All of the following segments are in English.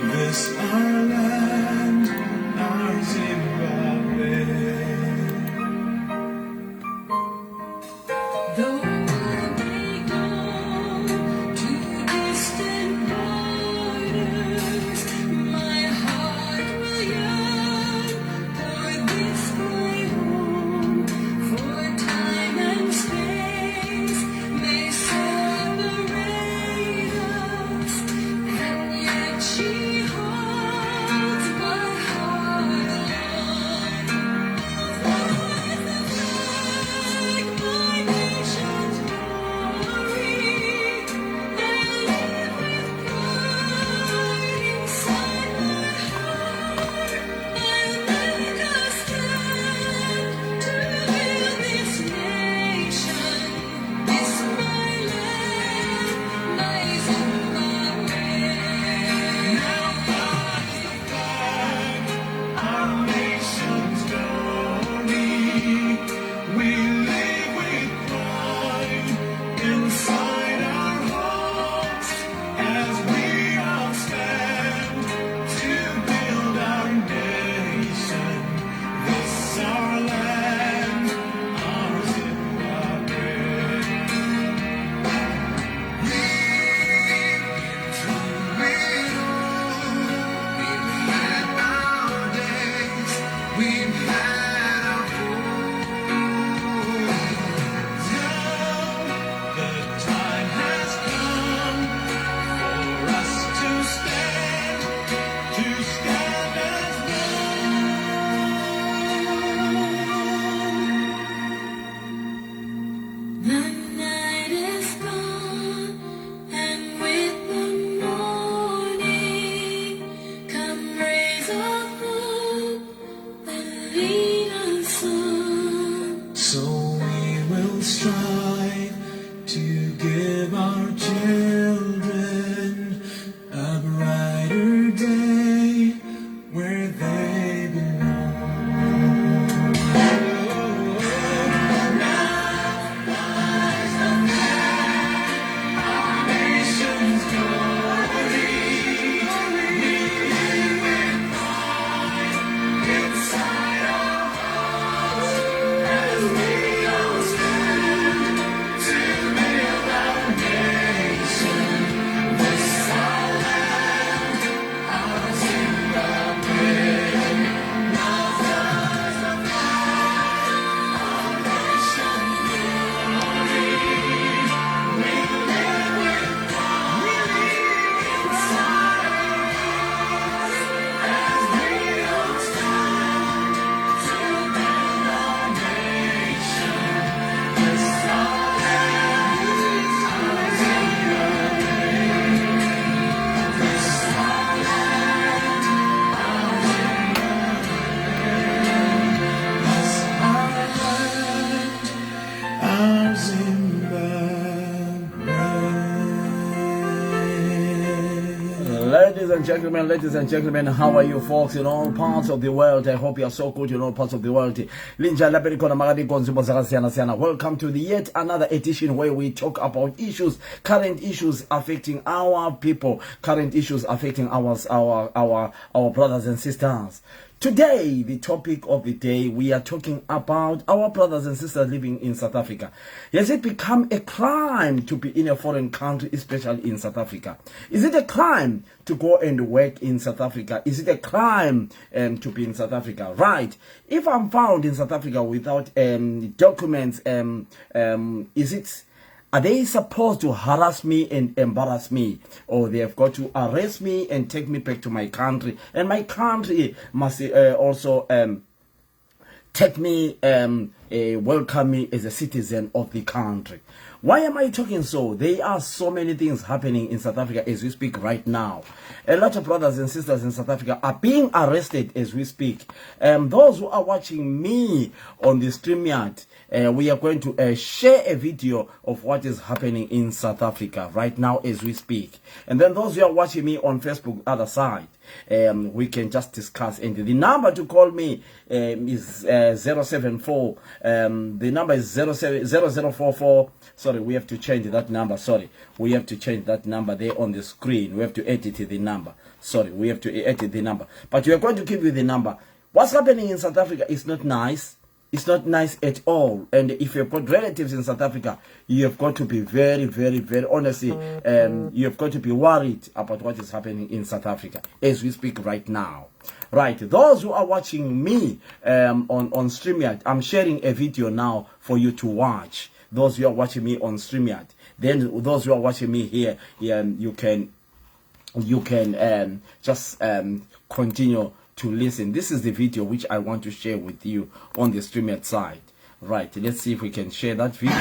This our land, our Zimbabwe. Though I may go to distant borders, my heart will yearn for this my home. For time and space may separate us, and yet she holds my heart alone. Flies the flag, my nation's glory, and live with pride inside my heart. I'll make a stand to build this nation, this my land, my Zimbabwe. Now flies the flag, our nation's glory. We live with pride inside our hearts as we all stand to build our nation. This our land, our Zimbabwe. We've had our now the time has come for us to stand as one. The night is gone, and with the morning come rays of hope that lead us on. So we will strive to give our children a brighter day where they belong. Now lies the flag, our nation's glory. We live with pride inside our hearts as we all stand to build our nation. This our land, our Zimbabwe. Now flies the flag, our nation's glory. We live with pride inside our hearts as we all stand to build our nation. This our land, our Zimbabwe. This our land, our Ladies and gentlemen, how are you folks in all parts of the world? I hope you are so good in all parts of the world. Welcome to the yet another edition where we talk about issues, current issues affecting our people, current issues affecting our brothers and sisters. Today, the topic of the day, we are talking about our brothers and sisters living in South Africa. Has it become a crime to be in a foreign country, especially in South Africa? Is it a crime to go and work in South Africa? Is it a crime to be in South Africa? Right. If I'm found in South Africa without documents, are they supposed to harass me and embarrass me? Or they have got to arrest me and take me back to my country? And my country must also take me, welcome me as a citizen of the country. Why am I talking so? There are so many things happening in South Africa as we speak right now. A lot of brothers and sisters in South Africa are being arrested as we speak. Those who are watching me on the StreamYard, we are going to share a video of what is happening in South Africa right now as we speak. And then those who are watching me on Facebook, other side, we can just discuss. And the number to call me is 074 The number is 0044. Sorry, we have to change that number. Sorry, we have to change that number there on the screen. We have to edit the number. Sorry, we have to edit the number. But we are going to give you the number. What's happening in South Africa is not nice. It's not nice at all. And if you've got relatives in South Africa, you have got to be very, very, very honestly, you have got to be worried about what is happening in South Africa as we speak right now. Right, those who are watching me on StreamYard, I'm sharing a video now for you to watch. Those who are watching me on StreamYard, then those who are watching me here, you can just continue to listen. This is the video which I want to share with you on the StreamYard side. Right, let's see if we can share that video.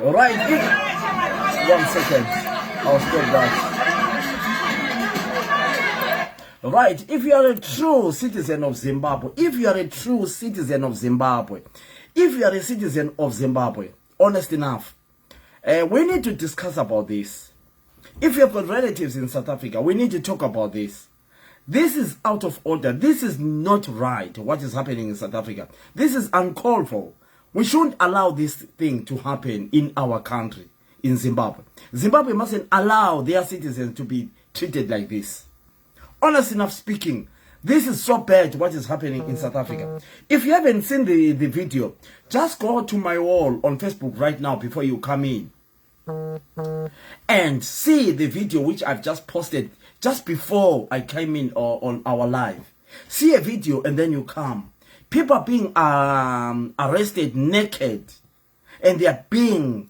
Right, 1 second, I'll stop that. Right, if you are a true citizen of Zimbabwe, if you are a citizen of Zimbabwe, honest enough, we need to discuss about this. If you have got relatives in South Africa, we need to talk about this. This is out of order. This is not right, what is happening in South Africa. This is uncalled for. We shouldn't allow this thing to happen in our country, in Zimbabwe. Zimbabwe mustn't allow their citizens to be treated like this. Honest enough speaking, this is so bad what is happening in South Africa. If you haven't seen the video, just go to my wall on Facebook right now before you come in. And see the video which I've just posted just before I came in on our live. See a video and then you come. People are being arrested naked, and they are being,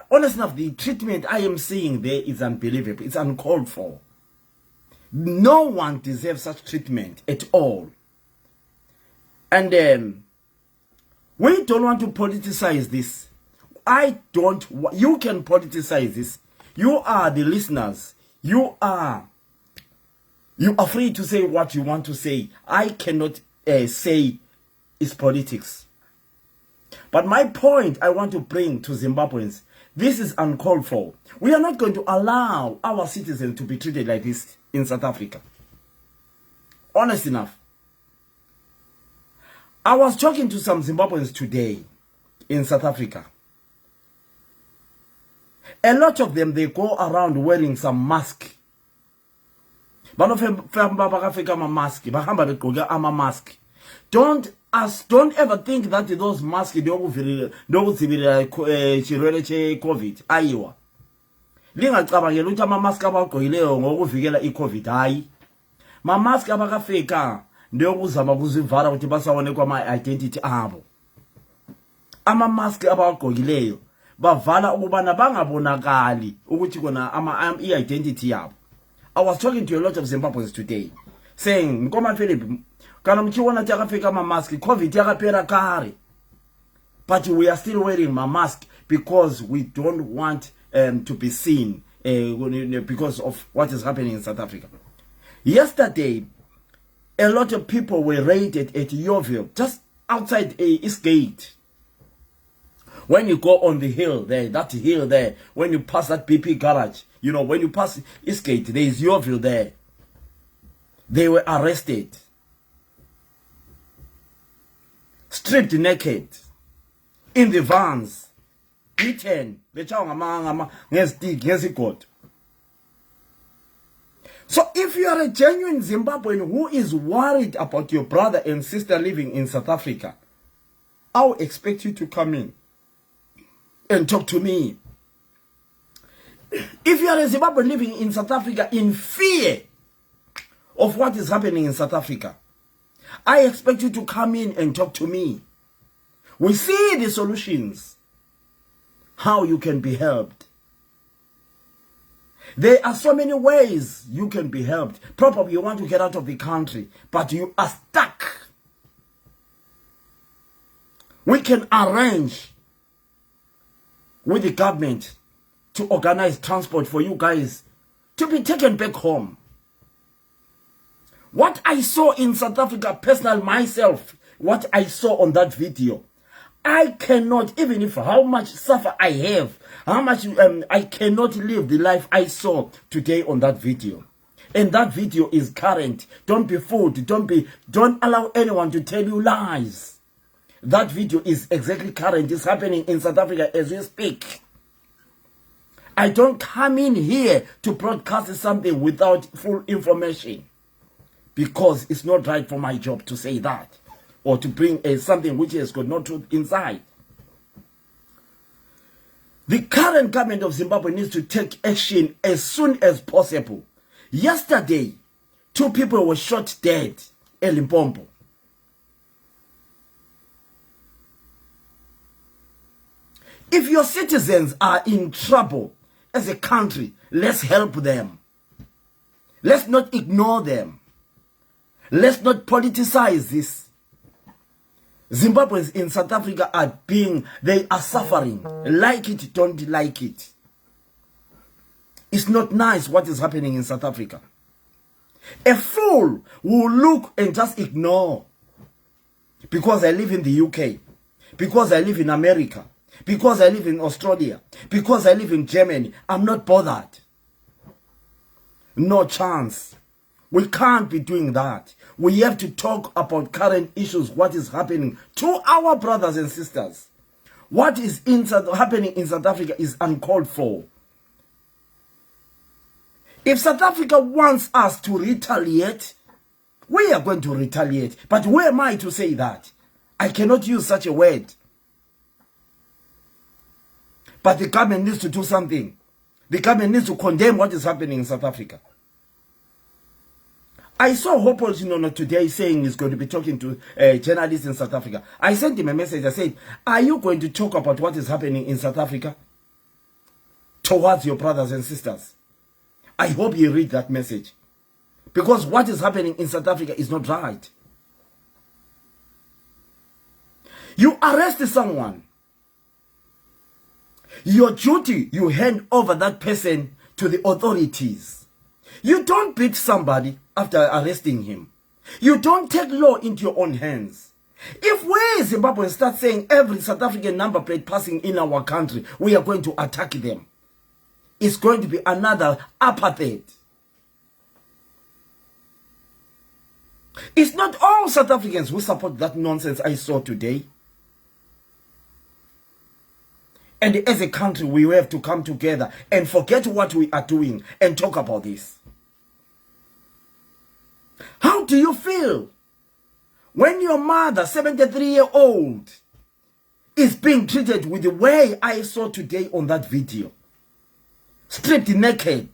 honest enough, the treatment I am seeing there is unbelievable. It's uncalled for. No one deserves such treatment at all. And we don't want to politicize this. You can politicize this. You are the listeners. You are free to say what you want to say. I cannot say is politics. But my point I want to bring to Zimbabweans, this is uncalled for. We are not going to allow our citizens to be treated like this in South Africa. Honest enough. I was talking to some Zimbabweans today in South Africa. A lot of them, they go around wearing some mask. Don't ever think that those masks don't COVID. Aiwa. Lingacabangela ukuthi ama mask abagqokileyo ngokuvikela iCovid hayi. Ma mask abakafeka ndiyokuzama ukuzivala ukuthi basawone kwama identity abo. Ama mask abagqokileyo bavala ukubana bangabonakali ukuthi kona ama identity yabo. I was talking to a lot of Zimbabweans today saying, "Nkoma Philip, kana mchiona takafika ma mask, COVID yakapera kare. But we are still wearing my mask because we don't want to be seen because of what is happening in South Africa." Yesterday, a lot of people were raided at Yeoville, just outside East Gate. When you go on the hill there, that hill there, when you pass that BP garage, you know, when you pass East Gate, there is Yeoville there. They were arrested, stripped naked, in the vans, beaten. So if you are a genuine Zimbabwean who is worried about your brother and sister living in South Africa, I will expect you to come in and talk to me. If you are a Zimbabwean living in South Africa in fear of what is happening in South Africa, I expect you to come in and talk to me. We see the solutions, how you can be helped. There are so many ways you can be helped. Probably you want to get out of the country, but you are stuck. We can arrange with the government to organize transport for you guys to be taken back home. What I saw in South Africa, personal myself, what I saw on that video, I cannot, even if how much suffer I have, how much I cannot live the life I saw today on that video. And that video is current. Don't be fooled. Don't allow anyone to tell you lies. That video is exactly current. It's happening in South Africa as we speak. I don't come in here to broadcast something without full information, because it's not right for my job to say that, or to bring something which has got no truth inside. The current government of Zimbabwe needs to take action as soon as possible. Yesterday, 2 people were shot dead in Limpopo. If your citizens are in trouble as a country, let's help them. Let's not ignore them. Let's not politicize this. Zimbabweans in South Africa they are suffering. Like it, don't like it. It's not nice what is happening in South Africa. A fool will look and just ignore. Because I live in the UK. Because I live in America. Because I live in Australia. Because I live in Germany. I'm not bothered. No chance. We can't be doing that. We have to talk about current issues, what is happening to our brothers and sisters. What is happening in South Africa is uncalled for. If South Africa wants us to retaliate, we are going to retaliate. But who am I to say that? I cannot use such a word. But the government needs to do something. The government needs to condemn what is happening in South Africa. I saw Hopo Zinono today saying he's going to be talking to journalists in South Africa. I sent him a message. I said, are you going to talk about what is happening in South Africa towards your brothers and sisters? I hope you read that message. Because what is happening in South Africa is not right. You arrest someone. Your duty, you hand over that person to the authorities. You don't beat somebody after arresting him. You don't take law into your own hands. If we Zimbabweans start saying every South African number plate passing in our country, we are going to attack them. It's going to be another apartheid. It's not all South Africans who support that nonsense I saw today. And as a country, we have to come together and forget what we are doing and talk about this. How do you feel when your mother, 73-year-old, is being treated with the way I saw today on that video? Stripped naked.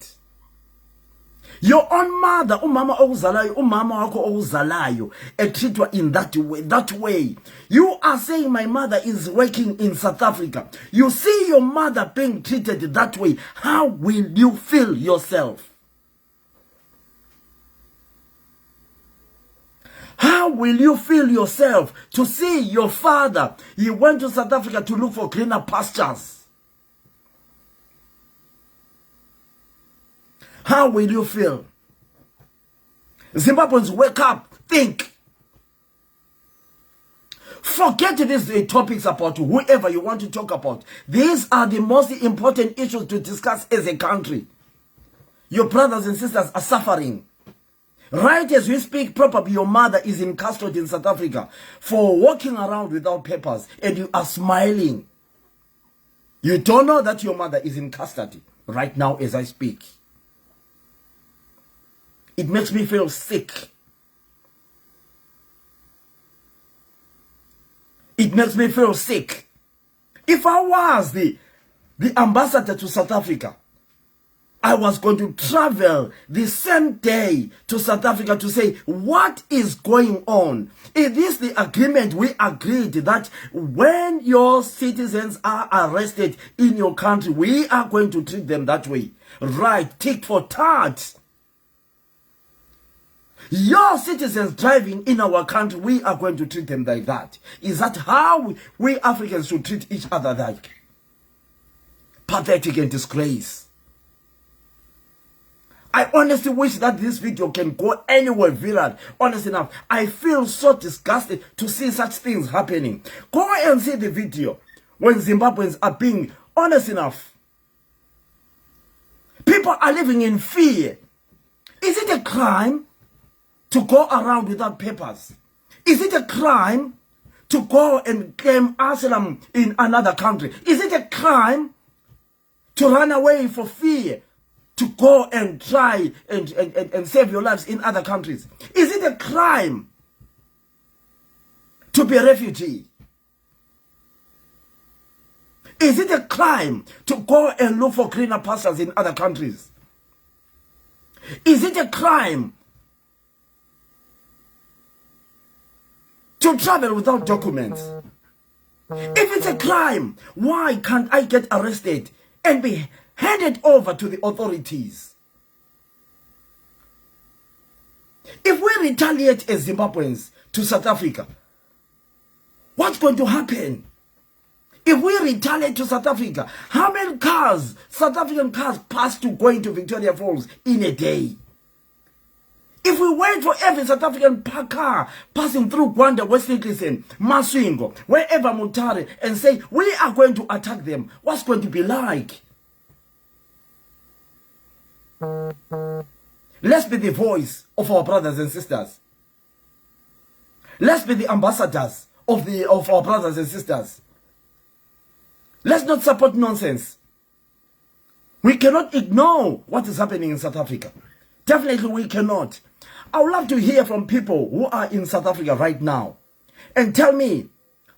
Your own mother, umama okuzalayo, umama wako okuzalayo, treated in that way. You are saying my mother is working in South Africa. You see your mother being treated that way. How will you feel yourself? How will you feel yourself to see your father? He went to South Africa to look for greener pastures. How will you feel? Zimbabweans, wake up, think. Forget these topics about whoever you want to talk about. These are the most important issues to discuss as a country. Your brothers and sisters are suffering. Right as we speak, probably your mother is in custody in South Africa for walking around without papers, and you are smiling. You don't know that your mother is in custody right now as I speak. It makes me feel sick. It makes me feel sick. If I was the ambassador to South Africa, I was going to travel the same day to South Africa to say, what is going on? Is this the agreement we agreed that when your citizens are arrested in your country, we are going to treat them that way? Right, tick for tat. Your citizens driving in our country, we are going to treat them like that. Is that how we Africans should treat each other like? Pathetic and disgrace. I honestly wish that this video can go anywhere viral. Honestly enough, I feel so disgusted to see such things happening. Go and see the video when Zimbabweans are being honest enough. People are living in fear. Is it a crime to go around without papers? Is it a crime to go and claim asylum in another country? Is it a crime to run away for fear, to go and try and save your lives in other countries? Is it a crime to be a refugee? Is it a crime to go and look for greener pastures in other countries? Is it a crime to travel without documents? If it's a crime, why can't I get arrested and be handed over to the authorities? If we retaliate as Zimbabweans to South Africa, what's going to happen? If we retaliate to South Africa, how many cars, South African cars, pass to going to Victoria Falls in a day? If we wait for every South African car passing through Gwanda, West Nicholson, Maswingo, wherever Mutare, and say, we are going to attack them, what's going to be like? Let's be the voice of our brothers and sisters. Let's be the ambassadors of our brothers and sisters. Let's not support nonsense. We cannot ignore what is happening in South Africa. Definitely we cannot. I would love to hear from people who are in South Africa right now and tell me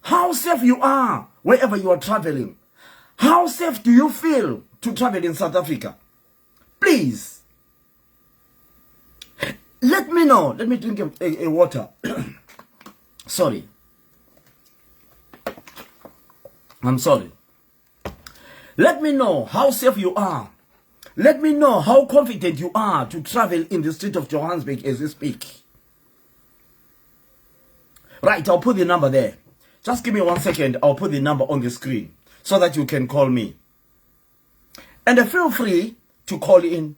how safe you are wherever you are traveling. How safe do you feel to travel in South Africa? Please, let me know. Let me drink a water. Sorry. I'm sorry. Let me know how safe you are. Let me know how confident you are to travel in the street of Johannesburg as we speak. Right, I'll put the number there. Just give me 1 second. I'll put the number on the screen so that you can call me. And feel free to call in.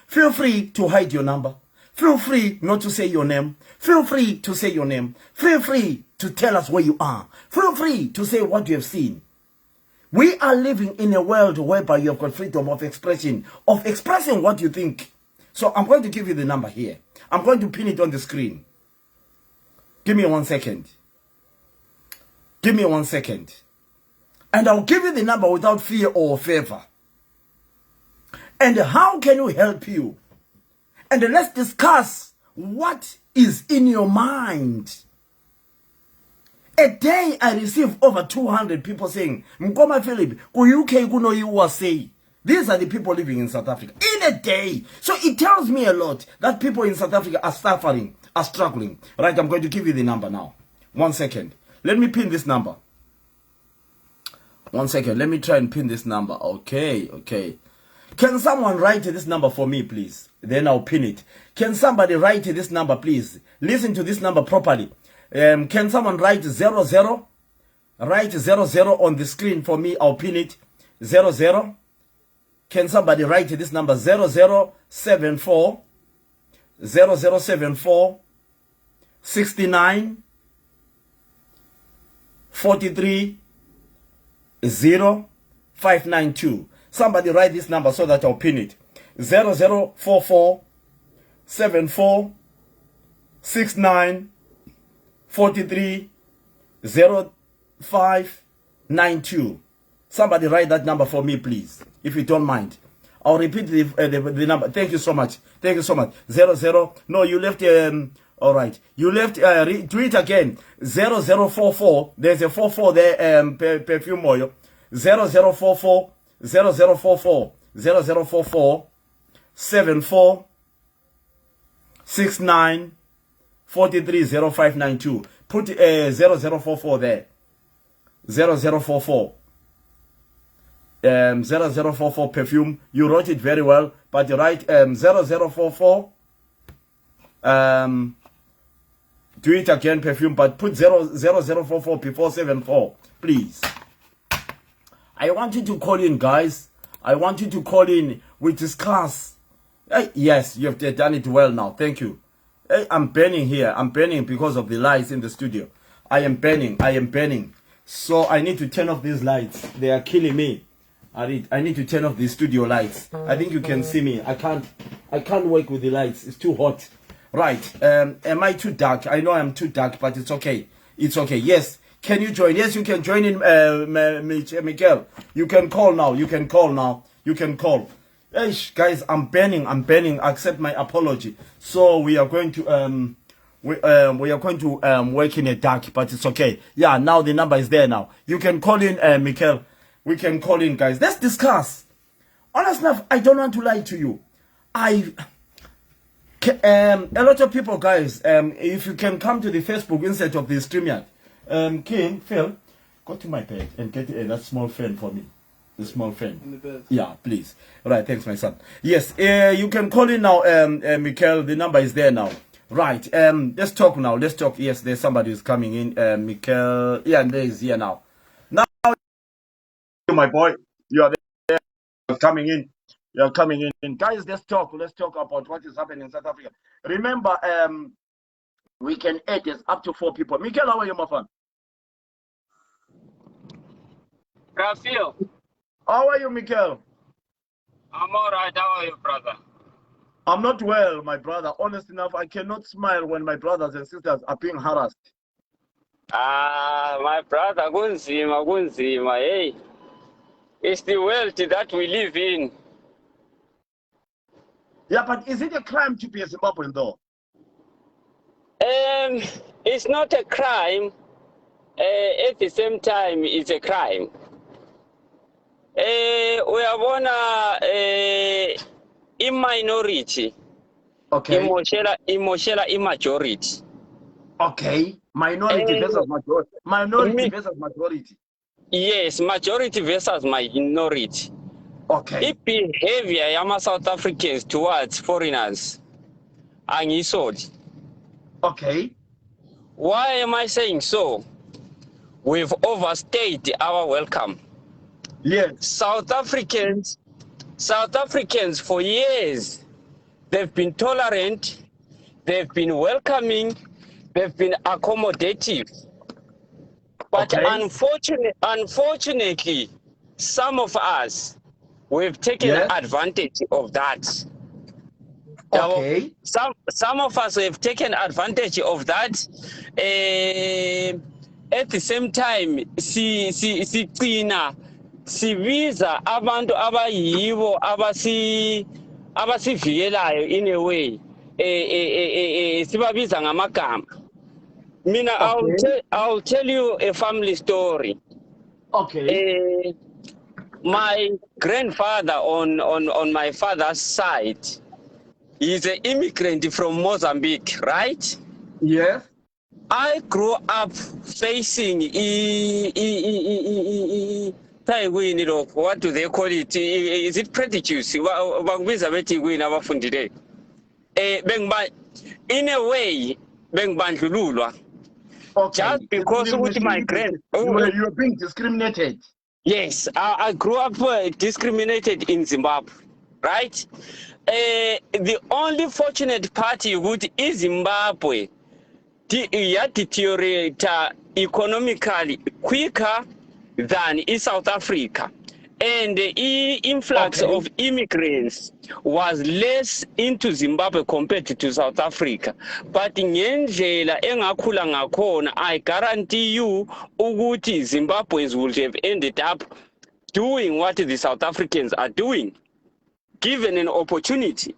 Feel free to hide your number. Feel free not to say your name. Feel free to say your name. Feel free to tell us where you are. Feel free to say what you have seen. We are living in a world whereby you have got freedom of expression, of expressing what you think. So I'm going to give you the number here. I'm going to pin it on the screen. Give me 1 second. Give me 1 second. And I'll give you the number without fear or favor. And how can we help you? And let's discuss what is in your mind. A day I receive over 200 people saying, Mkoma Philip, ku UK kuno USA. These are the people living in South Africa. In a day. So it tells me a lot that people in South Africa are suffering, are struggling. Right, I'm going to give you the number now. 1 second. Let me pin this number. 1 second. Let me try and pin this number. Okay, okay. Can someone write this number for me, please? Then I'll pin it. Can somebody write this number, please? Listen to this number properly. Can someone write 00? Write 00 on the screen for me. I'll pin it. 00. Can somebody write this number? 0074 0074 69 43 0592. Somebody write this number so that I'll pin it. 0044 74 69 43 0592. Somebody write that number for me, please, if you don't mind. I'll repeat the number. Thank you so much. Thank you so much. 00. No, you left. All right. You left. Do it again. 0044. There's a 44 there. Perfume oil. 0044 0044 0044 74 69 43 0592. Put 0044 there. 0044. 0044 perfume. You wrote it very well, but you write 0044. Do it again, perfume, but put 0044 before 74, please. I want you to call in, guys. I want you to call in. We discuss. Yes, you have done it well now. Thank you. I'm banning here. I'm banning because of the lights in the studio. I am banning. So I need to turn off these lights. They are killing me. I need to turn off the studio lights. I think you can see me. I can't work with the lights. It's too hot. Right. Am I too dark? I know I'm too dark, but it's okay. It's okay. Yes. Can you join? Yes, you can join in, Miguel. You can call now. You can call. Hey, guys, I'm banning. Accept my apology. So we are going to we are going to work in a dark, but it's okay. Yeah, now the number is there now. You can call in, Miguel. We can call in, guys. Let's discuss. Honestly enough, I don't want to lie to you. A lot of people, guys, if you can come to the Facebook instead of the StreamYard. King, Phil, go to my bed and get that small fan for me. The small fan. In the bed. Yeah, please. All right, thanks, my son. Yes, you can call in now, Mikel. The number is there now. Right, let's talk now. Let's talk. Yes, there's somebody who's coming in. Mikel, yeah, there is here now. Now, my boy, you are there. You're coming in. You're coming in. Guys, let's talk. Let's talk about what is happening in South Africa. Remember, we can add this up to 4 people. Mikel, how are you, my friend? Rafael, How are you, Mikel? I'm all right. How are you, brother? I'm not well, my brother. Honest enough, I cannot smile when my brothers and sisters are being harassed. My brother, kunzima, hey. It's the world that we live in. Yeah, but is it a crime to be a Zimbabwean, though? It's not a crime. At the same time, it's a crime. We are one in minority. Okay. Emotional immaturity. Okay. Minority versus majority. Minority versus majority. Yes, majority versus minority. Okay. The behavior of South Africans towards foreigners, angisodi. Okay. Why am I saying so? We've overstayed our welcome. Yes. South Africans for years, they've been tolerant, they've been welcoming, they've been accommodative. But Okay. unfortunately, some of us, we've taken advantage of that. Okay. Some of us have taken advantage of that. At the same time, sibiza abantu abayibo abasivikelayo in a way. Sibabiza ngamagama. Mina, Okay. I'll tell you a family story. Okay. My grandfather on my father's side, he's an immigrant from Mozambique, right? Yes. I grew up facing what do they call it? Is it prejudice? In a way, Okay. just because with my grand. You're being discriminated. Yes, I grew up discriminated in Zimbabwe, right? The only fortunate party would is Zimbabwe. Deteriorate economically quicker than in South Africa. And the influx of immigrants was less into Zimbabwe compared to South Africa. But ngendlela engakhula ngakhona, I guarantee you ukuthi Zimbabweans would have ended up doing what the South Africans are doing, given an opportunity.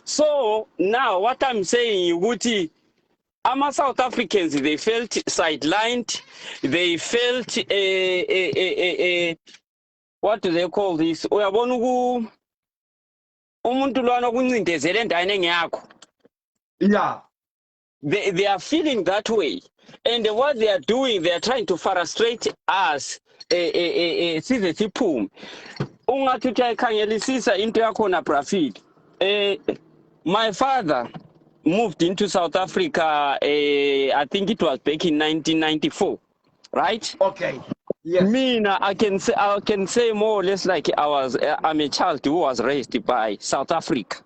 So now what I'm saying, ukuthi South Africans, they felt sidelined, they felt what do they call this? Uyabona umuntu lwana okuncindezela endaweni engeyakho. Yeah. They are feeling that way, and what they are doing, they are trying to frustrate us. Size siphume. Ungathi uyayikhangelisisa into yakhona Brafid. My father moved into South Africa. I think it was back in 1994, right? Okay. Yes. Mina, I can say more or less like I'm a child who was raised by South Africa,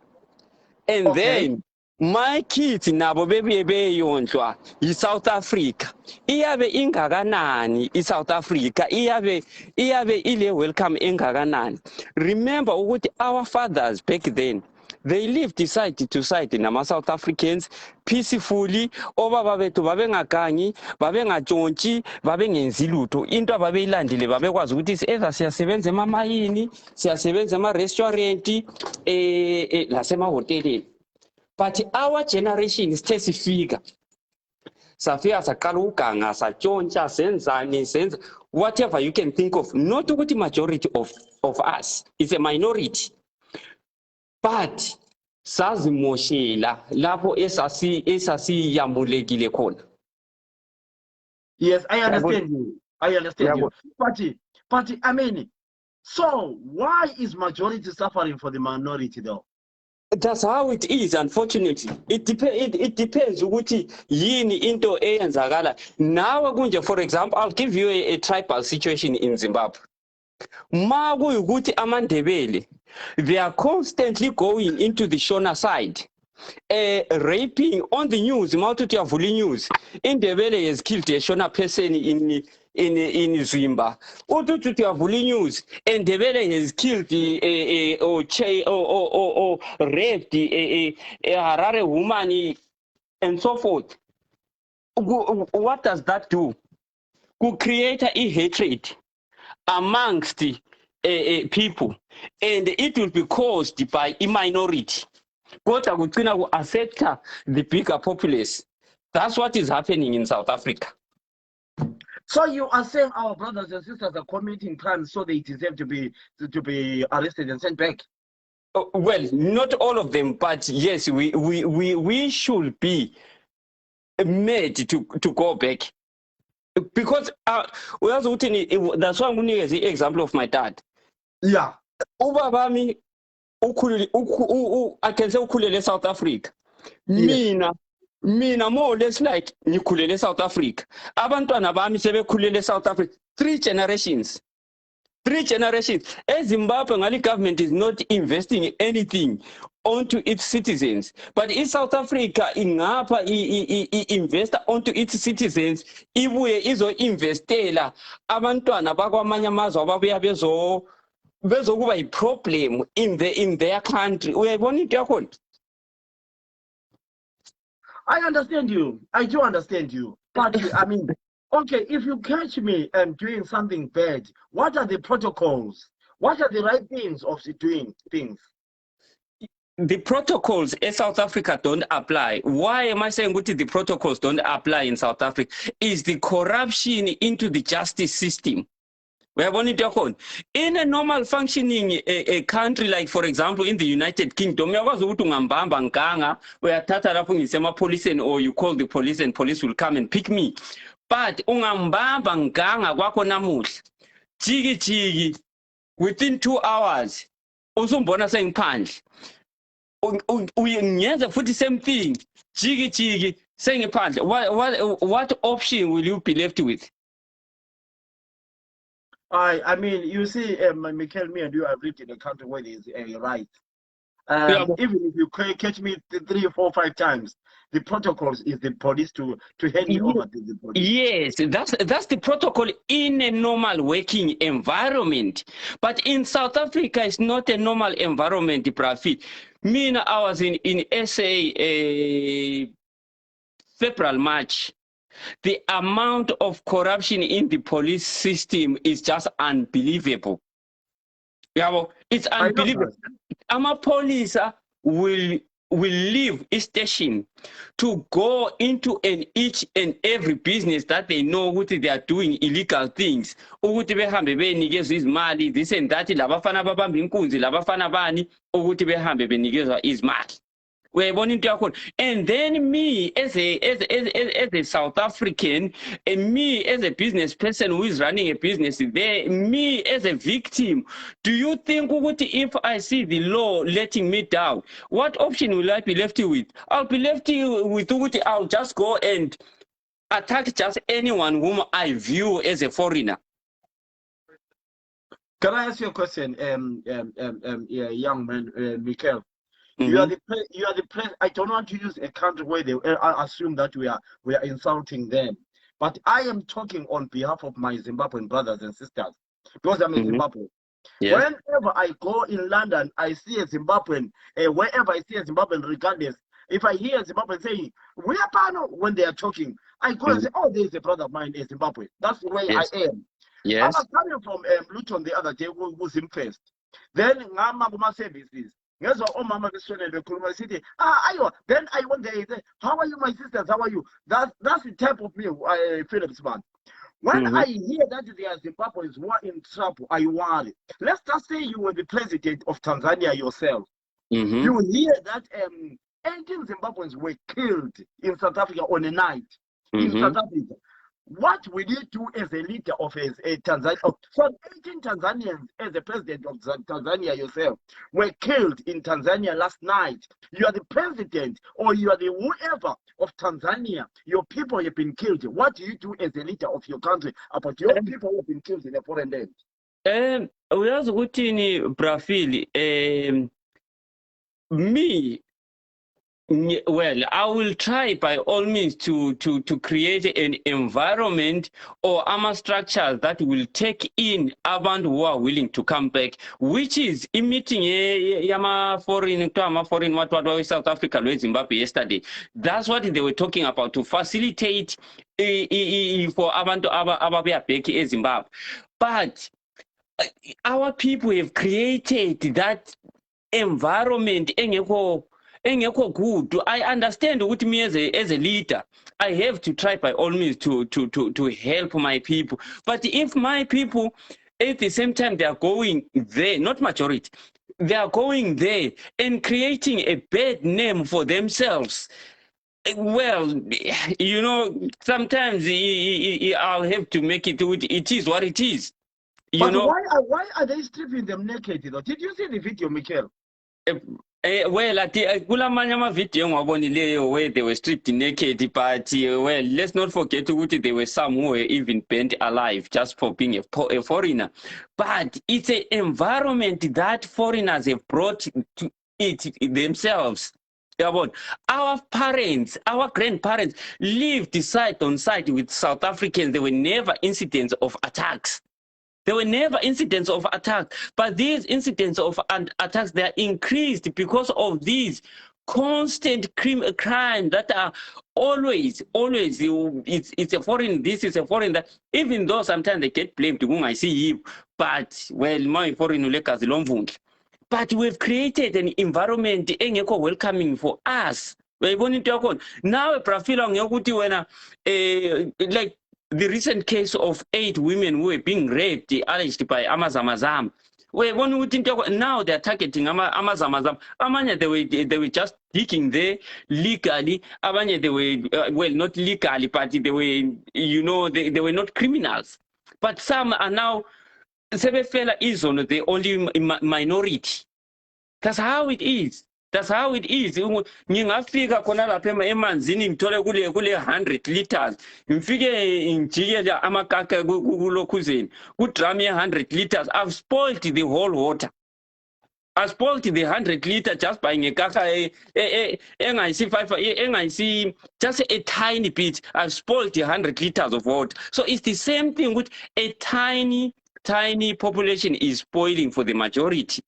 and then my kids nabo bebeyonhlwa yi-South Africa. Iyabe ingakanani i-South Africa, iyabe ile welcome engakanani. Remember ukuthi our fathers back then, they lived side to side nama-South Africans peacefully. Obaba bethu babengagangi, babengatshontshi, babengenzi lutho. Into ababeyilandile babekwazi ukuthi either siyasebenza emamayini, siyasebenza ema-restaurant, lasemahoteleni. But our generation is sifika. Safika saqala ukuganga, satshontsha, senza whatever you can think of. Not ukuthi majority of us, it's a minority. But sazimoshela lapho esasiyambulekile khona. Yes, I understand you. I understand you. But I mean, so why is majority suffering for the minority though? That's how it is, unfortunately. It depends ukuthi yini into eyenzakala. Now kunje, for example, I'll give you a tribal situation in Zimbabwe. Ma kuyukuthi amandebele, they are constantly going into the Shona side, raping on the news. Mawuthi uyavula news, indebele has killed a Shona person in Zimba. Uthi uyavula news, indebele has killed or raped a Harare woman and so forth. What does that do? Could create a hatred amongst people, and it will be caused by a minority. Kodwa kugcina ku-affect the bigger populace. That's what is happening in South Africa. So you are saying our brothers and sisters are committing crimes, so they deserve to be arrested and sent back? Well, not all of them, but yes, we should be made to go back. Because that's why I'm going to use the example of my dad. Yeah. Ubabami I can say ukhulele South Africa. Mina more or less like ngikhulele South Africa. Abantwana bami sebekhulele South Africa 3 generations. Zimbabwe ngali government is not investing anything onto its citizens, but in South Africa ingapha invest onto its citizens, ibuye izo-investela abantwana bakwamanye amazwe ababuya bezokuba yi-problem in their country. Uyayibona into yakhona? I understand you. I do understand you. But I mean, okay, if you catch me doing something bad, what are the protocols? What are the right things of doing things? The protocols in South Africa don't apply. Why am I saying what the protocols don't apply in South Africa? Is the corruption into the justice system. In a normal functioning a country, like for example in the United Kingdom, where police or you call the police and police will come and pick me. But ungambamba nganga kwakho namuhla jiki within 2 hours usumbona sengiphandle. Uyenza futhi same thing jiki sengiphandle. What option will you be left with? I mean, you see, Michael, me and you have lived in a country where there is a right. Even if you catch me 3 or 4 or 5 times, the protocols is the police to hand me over to the police. Yes, that's the protocol in a normal working environment. But in South Africa, it's not a normal environment, Prafi. I was in SA February, March. The amount of corruption in the police system is just unbelievable. Yeah, well, it's unbelievable. Our police will will leave a station to go into each and every business that they know ukuthi they are doing illegal things, ukuthi behambe benikezwe izimali this and that, labafana babamba inkunzi labafana bani ukuthi behambe benikezwa izimali. Uyayibona into yakhona. And then me as a South African, and me as a business person who is running a business there, me as a victim, do you think ukuthi if I see the law letting me down, what option will I be left with? I'll be left with ukuthi I'll just go and attack just anyone whom I view as a foreigner. Can I ask you a question, yeah, young man, Michael? Mm-hmm. You are the I don't want to use a country where they assume that we are insulting them, but I am talking on behalf of my Zimbabwean brothers and sisters because I'm in Zimbabwe. Yeah. Whenever I go in London, I see a Zimbabwean. Wherever I see a Zimbabwean, regardless, if I hear a Zimbabwean saying "We are Pano" when they are talking, I go and say, "Oh, there is a brother of mine in Zimbabwe." That's the way I am. Yes. I was coming from Luton the other day, who was him first. Then ngama kuma services. Ngezwa omama besonele bekhuluma sithi ayo, then I went there, how are you, my sisters, how are you? That's the type of me, Phillips man. When I hear that there are Zimbabweans who are in trouble, I worry. Let's just say you were the president of Tanzania yourself. You hear that 18 Zimbabweans were killed in South Africa on a night in South Africa. What will you do as a leader of a Tanzania? So 18 Tanzanians, as the president of Tanzania yourself, were killed in Tanzania last night. You are the president, or you are the whoever of Tanzania. Your people have been killed. What do you do as a leader of your country about your people who have been killed in a foreign land? Uyazi ukuthi Brafili, me. Well, I will try by all means to create an environment or structures that will take in abantu who are willing to come back, which is a meeting yama foreign what South Africa Zimbabwe yesterday. That's what they were talking about, to facilitate for abantu ababuya back in Zimbabwe. But our people have created that environment engekho good. I understand what me as a leader, I have to try by all means to help my people. But if my people at the same time they are going there, not majority, they are going there and creating a bad name for themselves, well, you know, sometimes I'll have to make it. It is what it is. But why are they stripping them naked? Though? Did you see the video, Michael? Well, at Kulamanyama video where they were stripped naked, but well, let's not forget that there were some who were even burnt alive just for being a foreigner. But it's an environment that foreigners have brought to it themselves. Our parents, our grandparents lived side on side with South Africans. There were never incidents of attacks. There were never incidents of attack, but these incidents of attacks, they are increased because of these constant crime that are always, it's a foreign, this is a foreign, that, even though sometimes they get blamed, I see him, but, well, my foreign lekas long. But we've created an environment welcoming for us. Now, like, the recent case of 8 women who were being raped, alleged by Amazamazam. Now they're targeting Amazamazam. Amanya, they were just digging there legally. Amanya, they were, well, not legally, but they were, you know, they were not criminals. But some are now, Sebefela is on the only minority. That's how it is. That's how it is. Ngingafika khona lapha emanzini ngithole kule 100 liters. Ngifike ngijikele amakaka kulokhuzeni. Ku drum 100 liters. I've spoiled the whole water. I spoiled the 100 liter just by ngekaka engayisi just a tiny bit. I've spoiled the 100 liters of water. So it's the same thing with a tiny population is spoiling for the majority.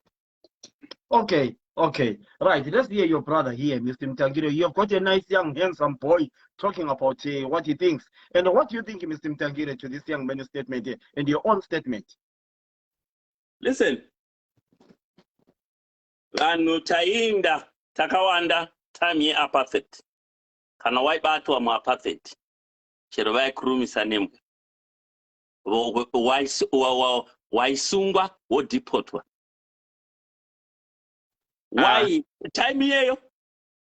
Okay, right. Let's hear your brother here, Mr. Mtangire. You've got a nice young handsome boy talking about what he thinks. And what do you think, Mr. Mtangire, to this young man's statement and your own statement? Listen, vanhu tainda takawanda time ye-apartheid kana waibatwa mu-apartheid chero vaikurumisa nemwe waisungwa wodhipotwa. Why time iyeyo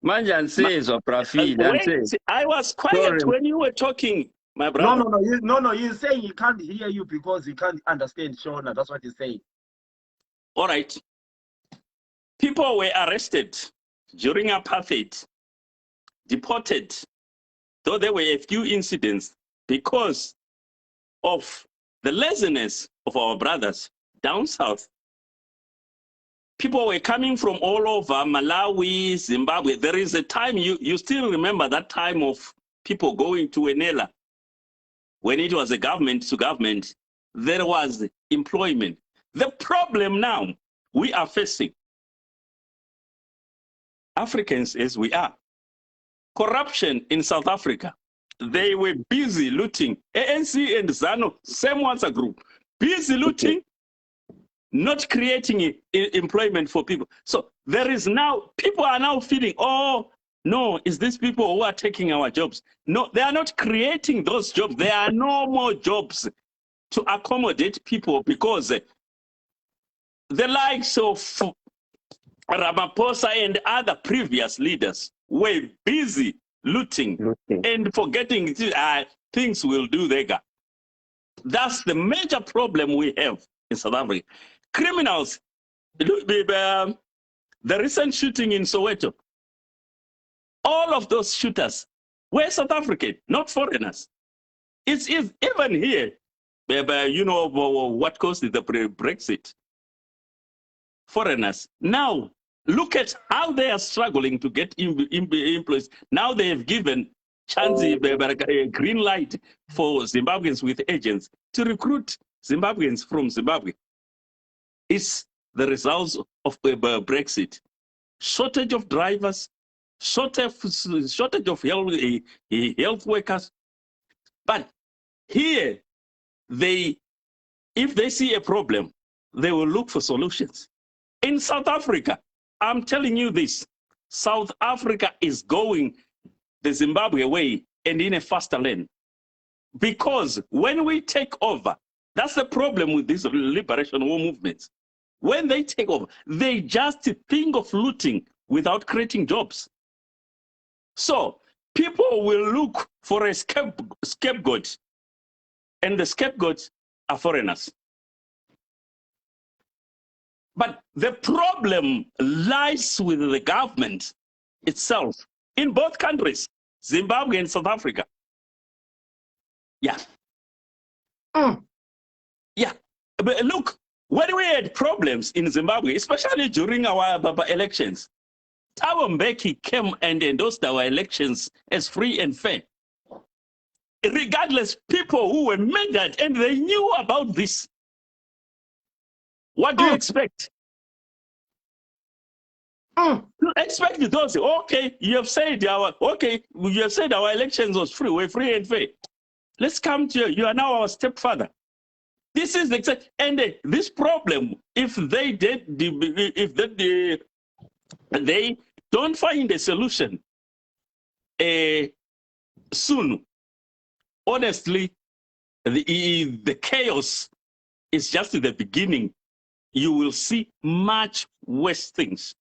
Manje ansezwa Prafi, wait, I was quiet Sorry. when you were talking, my brother. No. He's saying he can't hear you because he can't understand Shona. That's what he's saying. All right. People were arrested during apartheid, deported, though there were a few incidents because of the laziness of our brothers down south. People were coming from all over Malawi, Zimbabwe. There is a time, you still remember that time of people going to Enela. When it was a government to government, there was employment. The problem now we are facing, Africans as we are, corruption in South Africa. They were busy looting. ANC and ZANU, same WhatsApp group, busy looting, not creating employment for people. So there is now, people are now feeling, oh, no, it's these people who are taking our jobs. No, they are not creating those jobs. There are no more jobs to accommodate people because the likes of Ramaphosa and other previous leaders were busy looting and forgetting things will do there. That's the major problem we have in South Africa. Criminals, the recent shooting in Soweto, all of those shooters were South African, not foreigners. It's even here, you know what caused the Brexit. Foreigners. Now, look at how they are struggling to get employees. Now they have given chance, a green light for Zimbabweans with agents to recruit Zimbabweans from Zimbabwe. It's the results of Brexit. Shortage of drivers, shortage of health workers. But here, if they see a problem, they will look for solutions. In South Africa, I'm telling you this, South Africa is going the Zimbabwe way and in a faster lane. Because when we take over, that's the problem with these liberation war movements. When they take over, they just think of looting without creating jobs. So people will look for a scapegoat, and the scapegoats are foreigners. But the problem lies with the government itself in both countries, Zimbabwe and South Africa. Yeah. Yeah. But look, when we had problems in Zimbabwe, especially during our elections, Thabo Mbeki came and endorsed our elections as free and fair. Regardless, people who were murdered and they knew about this. What do you expect? You expect those, okay, you have said our elections was free, we're free and fair. Let's come to you. You are now our stepfather. This is exact, and this problem, if they don't find a solution soon, honestly, the chaos is just the beginning. You will see much worse things.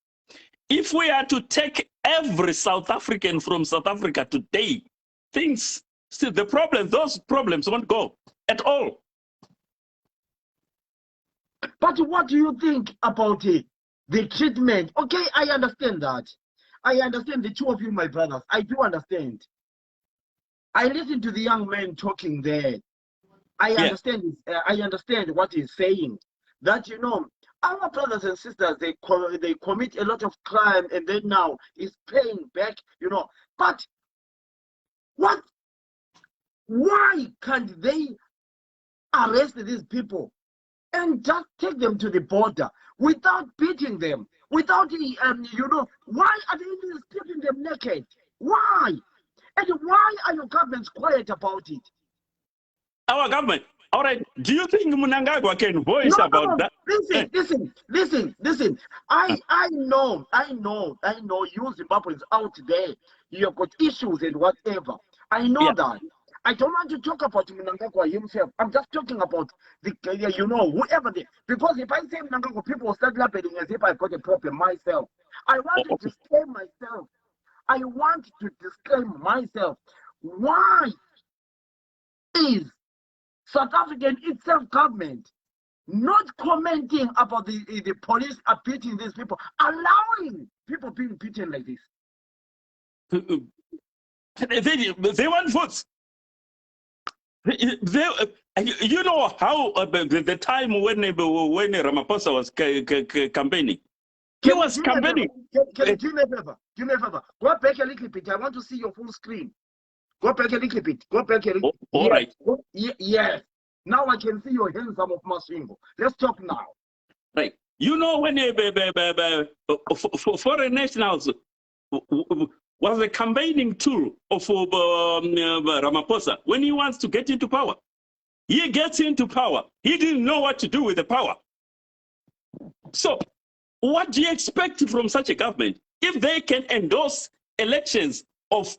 If we are to take every South African from South Africa today, things still those problems won't go at all. But what do you think about the treatment? Okay, I understand that. I understand the two of you, my brothers. I do understand. I listened to the young man talking there. I understand what he's saying. That, you know, our brothers and sisters, they commit a lot of crime and then now is paying back, you know. But why can't they arrest these people and just take them to the border without beating them, without, you know, why are they stripping them naked? Why? And why are your governments quiet about it? Our government, All right. Do you think Mnangagwa can voice about that? Listen. I know you Zimbabweans out there, you've got issues and whatever. I know that. I don't want to talk about Mnangagwa himself. I'm just talking about whoever they, because if I say Mnangagwa, people will start laughing as if I've got a problem myself. I want to disclaim myself. Why is South African itself government not commenting about the police are beating these people, allowing people being beaten like this? They want votes. You know how the time when Ramaphosa was campaigning, he was campaigning. Can do me a favor? Do me a favor. Go back a little bit. I want to see your full screen. Go back a little bit. Go back a little bit. All right. Yes. Now I can see your hands of Masvingo. Let's talk now. Right. You know when foreign nationals was a campaigning tool of Ramaphosa when he wants to get into power. He gets into power. He didn't know what to do with the power. So what do you expect from such a government if they can endorse elections of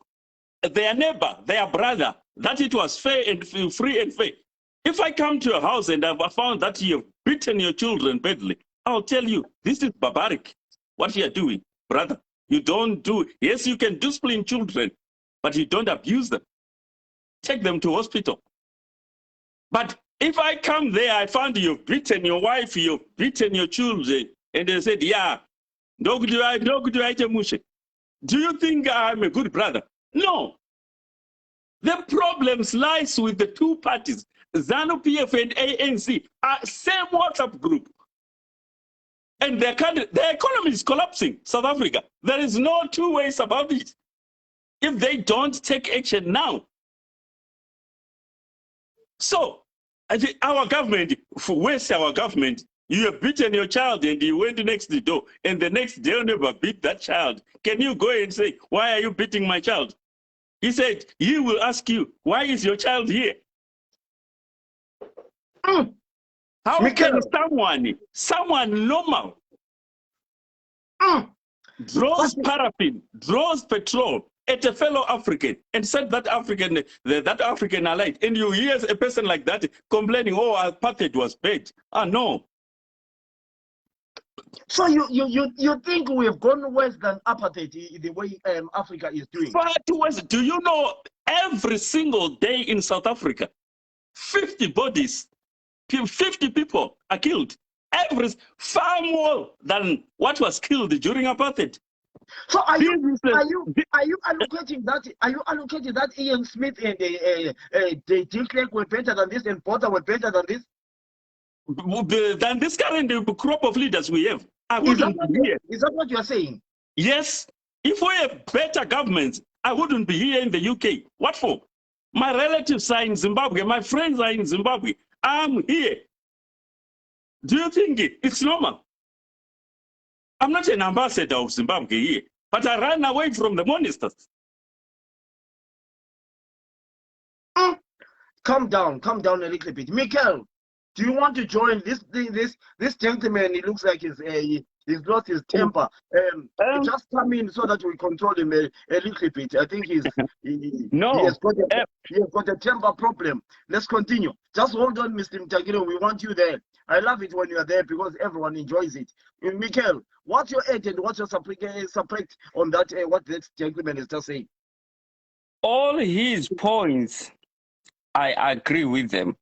their neighbor, their brother, that it was fair and free and fair? If I come to your house and I've found that you've beaten your children badly, I'll tell you, this is barbaric, what you're doing, brother. You don't do, yes, you can discipline children, but you don't abuse them. Take them to hospital. But if I come there, I found you've beaten your wife, you've beaten your children, and they said, yeah, do you think I'm a good brother? No. The problems lies with the two parties. ZANU-PF and ANC are same WhatsApp group. And their economy is collapsing, South Africa. There is no two ways about it. If they don't take action now. So, our government, where's our government? You have beaten your child and you went next door, and the next day you never beat that child. Can you go and say, why are you beating my child? He said, he will ask you, why is your child here? How can someone normal draws paraffin, draws petrol at a fellow African and said that African allied, and you hear a person like that complaining, oh, apartheid was bad. No. So you think we have gone worse than apartheid the way Africa is doing? Far too worse. Do you know every single day in South Africa, 50 bodies, 50 people are killed. Far more than what was killed during apartheid. So are you allocating that? Are you allocating that Ian Smith and the De Klerk were better than this, and Botha were better than this? Than this current crop of leaders we have. Is that what you are saying? Yes. If we have better governments, I wouldn't be here in the UK. What for? My relatives are in Zimbabwe. My friends are in Zimbabwe. I'm here. Do you think it's normal? I'm not an ambassador of Zimbabwe here, but I ran away from the monsters. Calm down a little bit. Michael, do you want to join this gentleman? He looks like he's lost his temper. Just come in so that we control him a little bit. I think he has got a temper problem. Let's continue. Just hold on, Mr. Mtagiro. We want you there. I love it when you are there because everyone enjoys it. Michael, what's your edge and what's your subject on that? What that gentleman is just saying? All his points, I agree with them,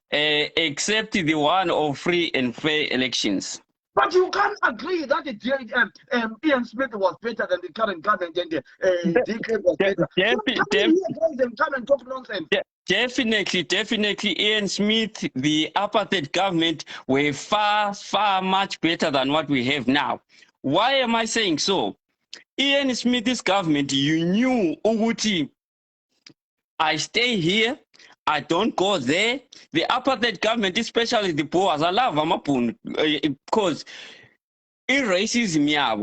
except the one of free and fair elections. But you can't agree that Ian Smith was better than the current government and De Klerk was better. Come and talk nonsense. Definitely, Ian Smith, the apartheid government were far much better than what we have now. Why am I saying so? Ian Smith's government, you knew Uguti, I stay here, I don't go there. The apartheid government, especially the Boers, I love Amapun because in racism, yeah,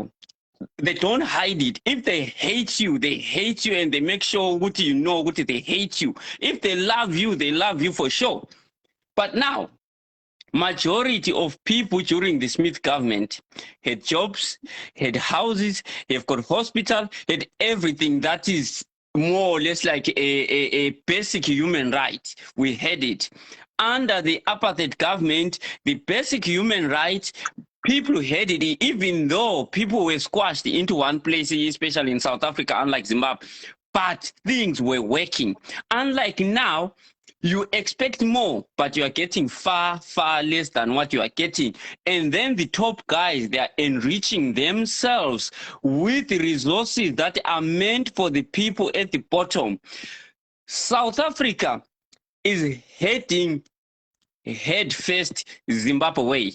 they don't hide it. If they hate you, and they make sure what you know what they hate you. If they love you for sure. But now, majority of people during the Smith government had jobs, had houses, have got hospital, had everything that is more or less like a basic human right. We had it. Under the apartheid government, the basic human rights, people had it, even though people were squashed into one place, especially in South Africa, unlike Zimbabwe. But things were working. Unlike now, you expect more, but you are getting far, far less than what you are getting. And then the top guys, they are enriching themselves with resources that are meant for the people at the bottom. South Africa is heading head first Zimbabwe way.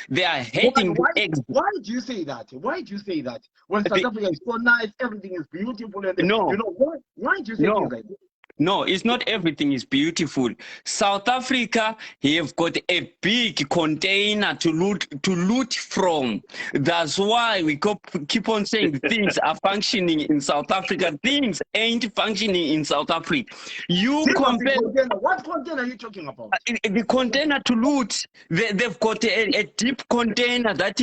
They are heading why do you say that? Why do you say that? When South Africa is so nice, everything is beautiful, and no, you know why do you say things like that? No, it's not everything is beautiful. South Africa have got a big container to loot from. That's why we keep on saying things are functioning in South Africa. Things ain't functioning in South Africa. You compare what container are you talking about? The container to loot. They've got a deep container that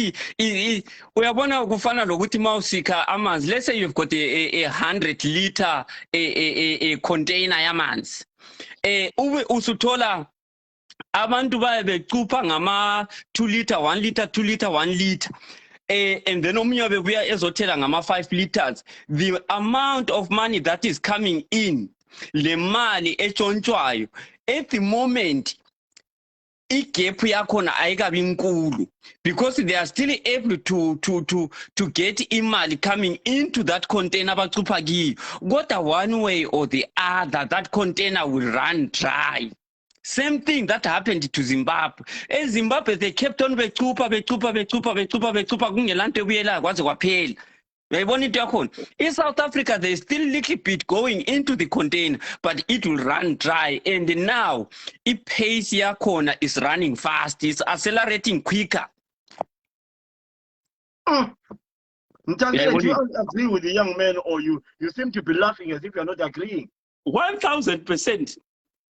let's say you've got a 100-liter a container yamanzi. Ube usuthola abantu becupha ngama 2 liter, 1 liter, 2 liter, 1 liter. And then omunye bebuya ezothela ngama 5 liters. The amount of money that is coming in, le mali echontshwayo, at the moment igap yakhona ayikabi nkulu, because they are still able to get imali coming into that container abacupha kiyo. Kodwa one way or the other, that container will run dry. Same thing that happened to Zimbabwe. Zimbabwe, they kept on becupha kungelanto ebuyela kwaze kwaphela. In South Africa, there's still a little bit going into the container, but it will run dry. And now, pace yakhona is running fast. It's accelerating quicker. Mtangile, do you agree with the young man, or you seem to be laughing as if you're not agreeing? 1000%.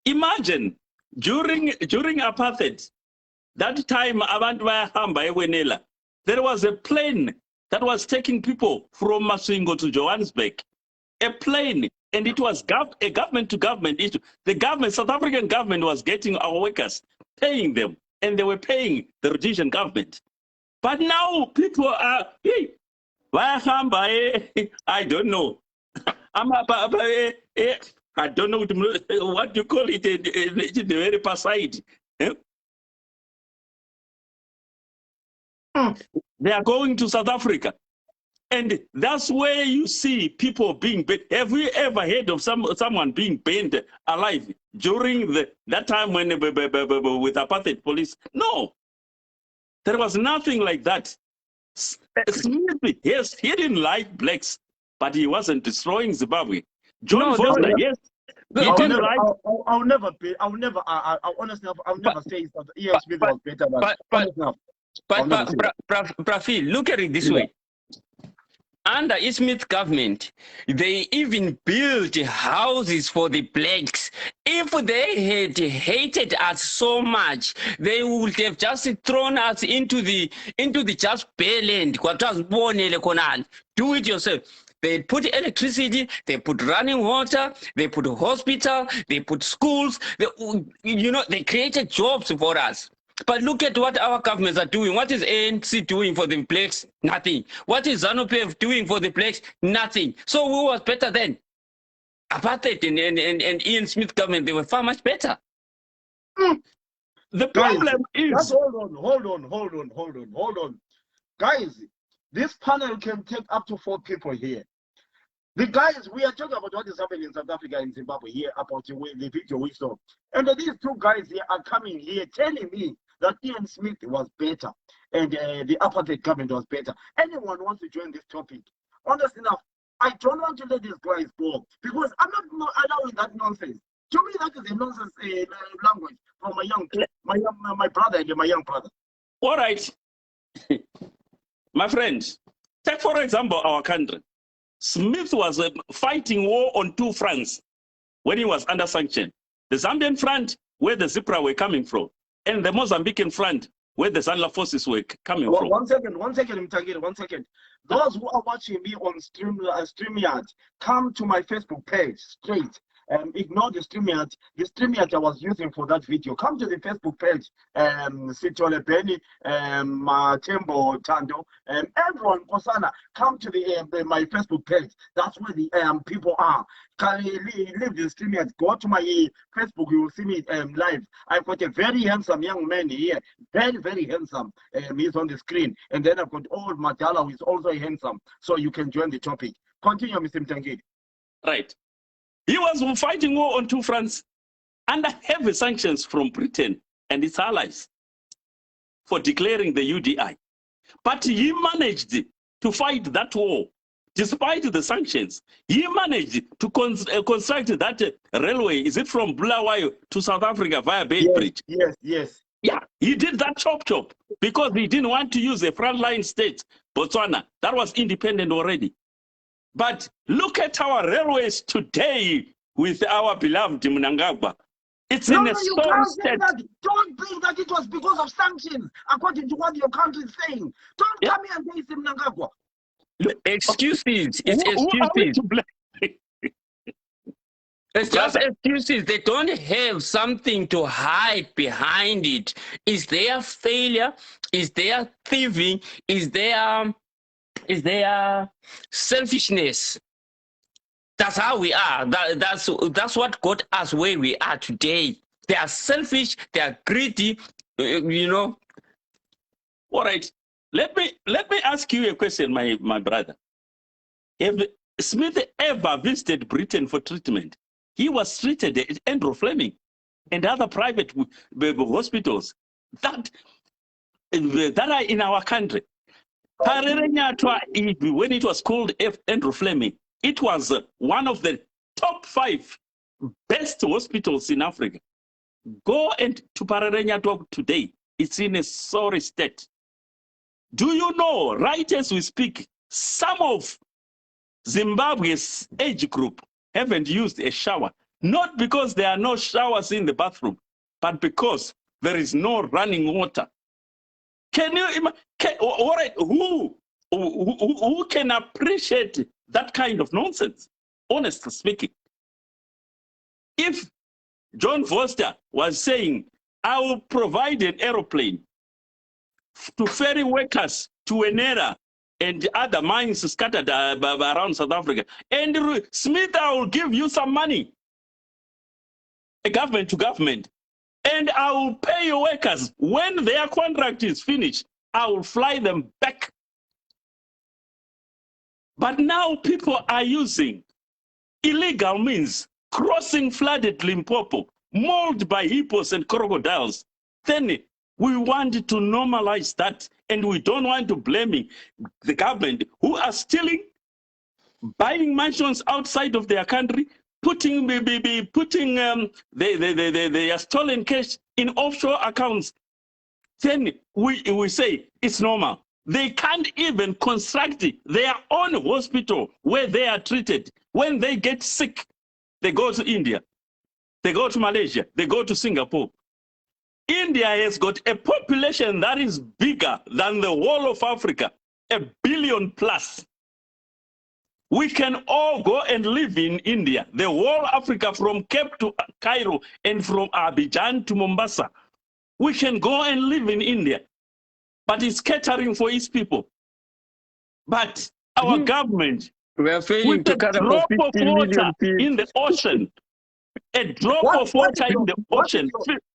Imagine during apartheid, that time abantu bayahamba ewenela, there was a plane that was taking people from Masvingo to Johannesburg. A plane, and it was a government-to-government issue. The government, South African government, was getting our workers, paying them, and they were paying the Rhodesian government. But now people are, hey, I don't know. I don't know what you call it, the very paside. They are going to South Africa. And that's where you see people being burned. Have we ever heard of someone being burned alive during that time when with apartheid police? No. There was nothing like that. Yes, he didn't like blacks, but he wasn't destroying Zimbabwe. John Foster, yes. Honestly, I'll never say that Ian Smith was better, but Prafi, look at it this way. Under Smith government, they even built houses for the blacks. If they had hated us so much, they would have just thrown us into the just bare land. Do it yourself. They put electricity, they put running water, they put hospital, they put schools. They created jobs for us. But look at what our governments are doing. What is ANC doing for the blacks? Nothing. What is ZANU-PF doing for the blacks? Nothing. So who was better then? Apartheid and Ian Smith government, they were far much better. The problem is... Hold on. Guys, this panel can take up to 4 people here. The guys, we are talking about what is happening in South Africa and Zimbabwe here, about the video we saw. And these 2 guys here are coming here telling me that Ian Smith was better and the apartheid government was better. Anyone wants to join this topic? Honestly enough, I don't want to let these guys go, because I'm not allowing that nonsense. To me, that is a nonsense language from my brother and my young brother. All right. My friends, take for example our country. Smith was fighting war on 2 fronts when he was under sanction. The Zambian front where the Zipra were coming from, and the Mozambican front, where the Zanla forces were coming from. 1 second, Mtangiri, 1 second. Those who are watching me on StreamYard, come to my Facebook page straight. Ignore the StreamYard. The StreamYard I was using for that video. Come to the Facebook page. Sitole Benny, Tembo Tando, everyone, Kosana, come to the my Facebook page. That's where the people are. Can you leave the StreamYard? Go to my Facebook. You will see me live. I've got a very handsome young man here. Very, very handsome. He's on the screen. And then I've got old Madala, who is also handsome. So you can join the topic. Continue, Mr. Mtangiri. Right. He was fighting war on two fronts under heavy sanctions from Britain and its allies for declaring the UDI. But he managed to fight that war despite the sanctions. He managed to construct that railway. Is it from Bulawayo to South Africa via Beitbridge? Yes. Yeah, he did that chop because he didn't want to use a frontline state, Botswana. That was independent already. But look at our railways today with our beloved Mnangagwa. It's in a sorry state. Don't believe that it was because of sanctions, according to what your country is saying. Don't come here and say it's Mnangagwa. Excuses. It's excuses. It's just excuses. They don't have something to hide behind it. Is their failure? Is their thieving? Is their selfishness? That's how we are. That's what got us where we are today. They are selfish. They are greedy. All right. Let me ask you a question, my brother. Have Smith ever visited Britain for treatment? He was treated at Andrew Fleming and other private hospitals that are in our country. When it was called Andrew Fleming, it was one of the top 5 best hospitals in Africa. Go to Pararenyatwa today. It's in a sorry state. Do you know, right as we speak, some of Zimbabwe's age group haven't used a shower, not because there are no showers in the bathroom, but because there is no running water. Can you imagine? All right, who can appreciate that kind of nonsense? Honestly speaking, if John Foster was saying, I will provide an aeroplane to ferry workers to Wenera and other mines scattered around South Africa, and Smith, I will give you some money, a government to government, and I will pay your workers. When their contract is finished, I will fly them back. But now people are using illegal means, crossing flooded Limpopo, mauled by hippos and crocodiles. Then we want to normalize that, and we don't want to blame the government who are stealing, buying mansions outside of their country, putting their stolen cash in offshore accounts. Then we say it's normal. They can't even construct their own hospital where they are treated. When they get sick, they go to India, they go to Malaysia, they go to Singapore. India has got a population that is bigger than the whole of Africa, 1 billion plus. We can all go and live in India, the whole Africa, from Cape to Cairo and from Abidjan to Mombasa. We can go and live in India, but it's catering for its people. But our government, we are failing to cater for 50 million people in the ocean, a drop of water in the ocean.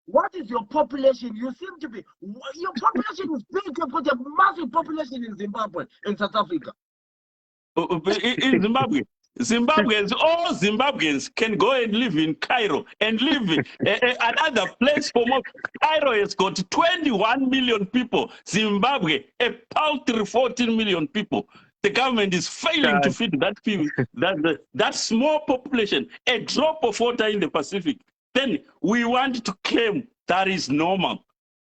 What is your population? You seem to be, your population is big. You've got a massive population in Zimbabwe and South Africa. In Zimbabwe, all Zimbabweans can go and live in Cairo and live in another place for more. Cairo has got 21 million people. Zimbabwe, a paltry 14 million people. The government is failing to feed that people, that small population, a drop of water in the Pacific. Then we want to claim that is normal.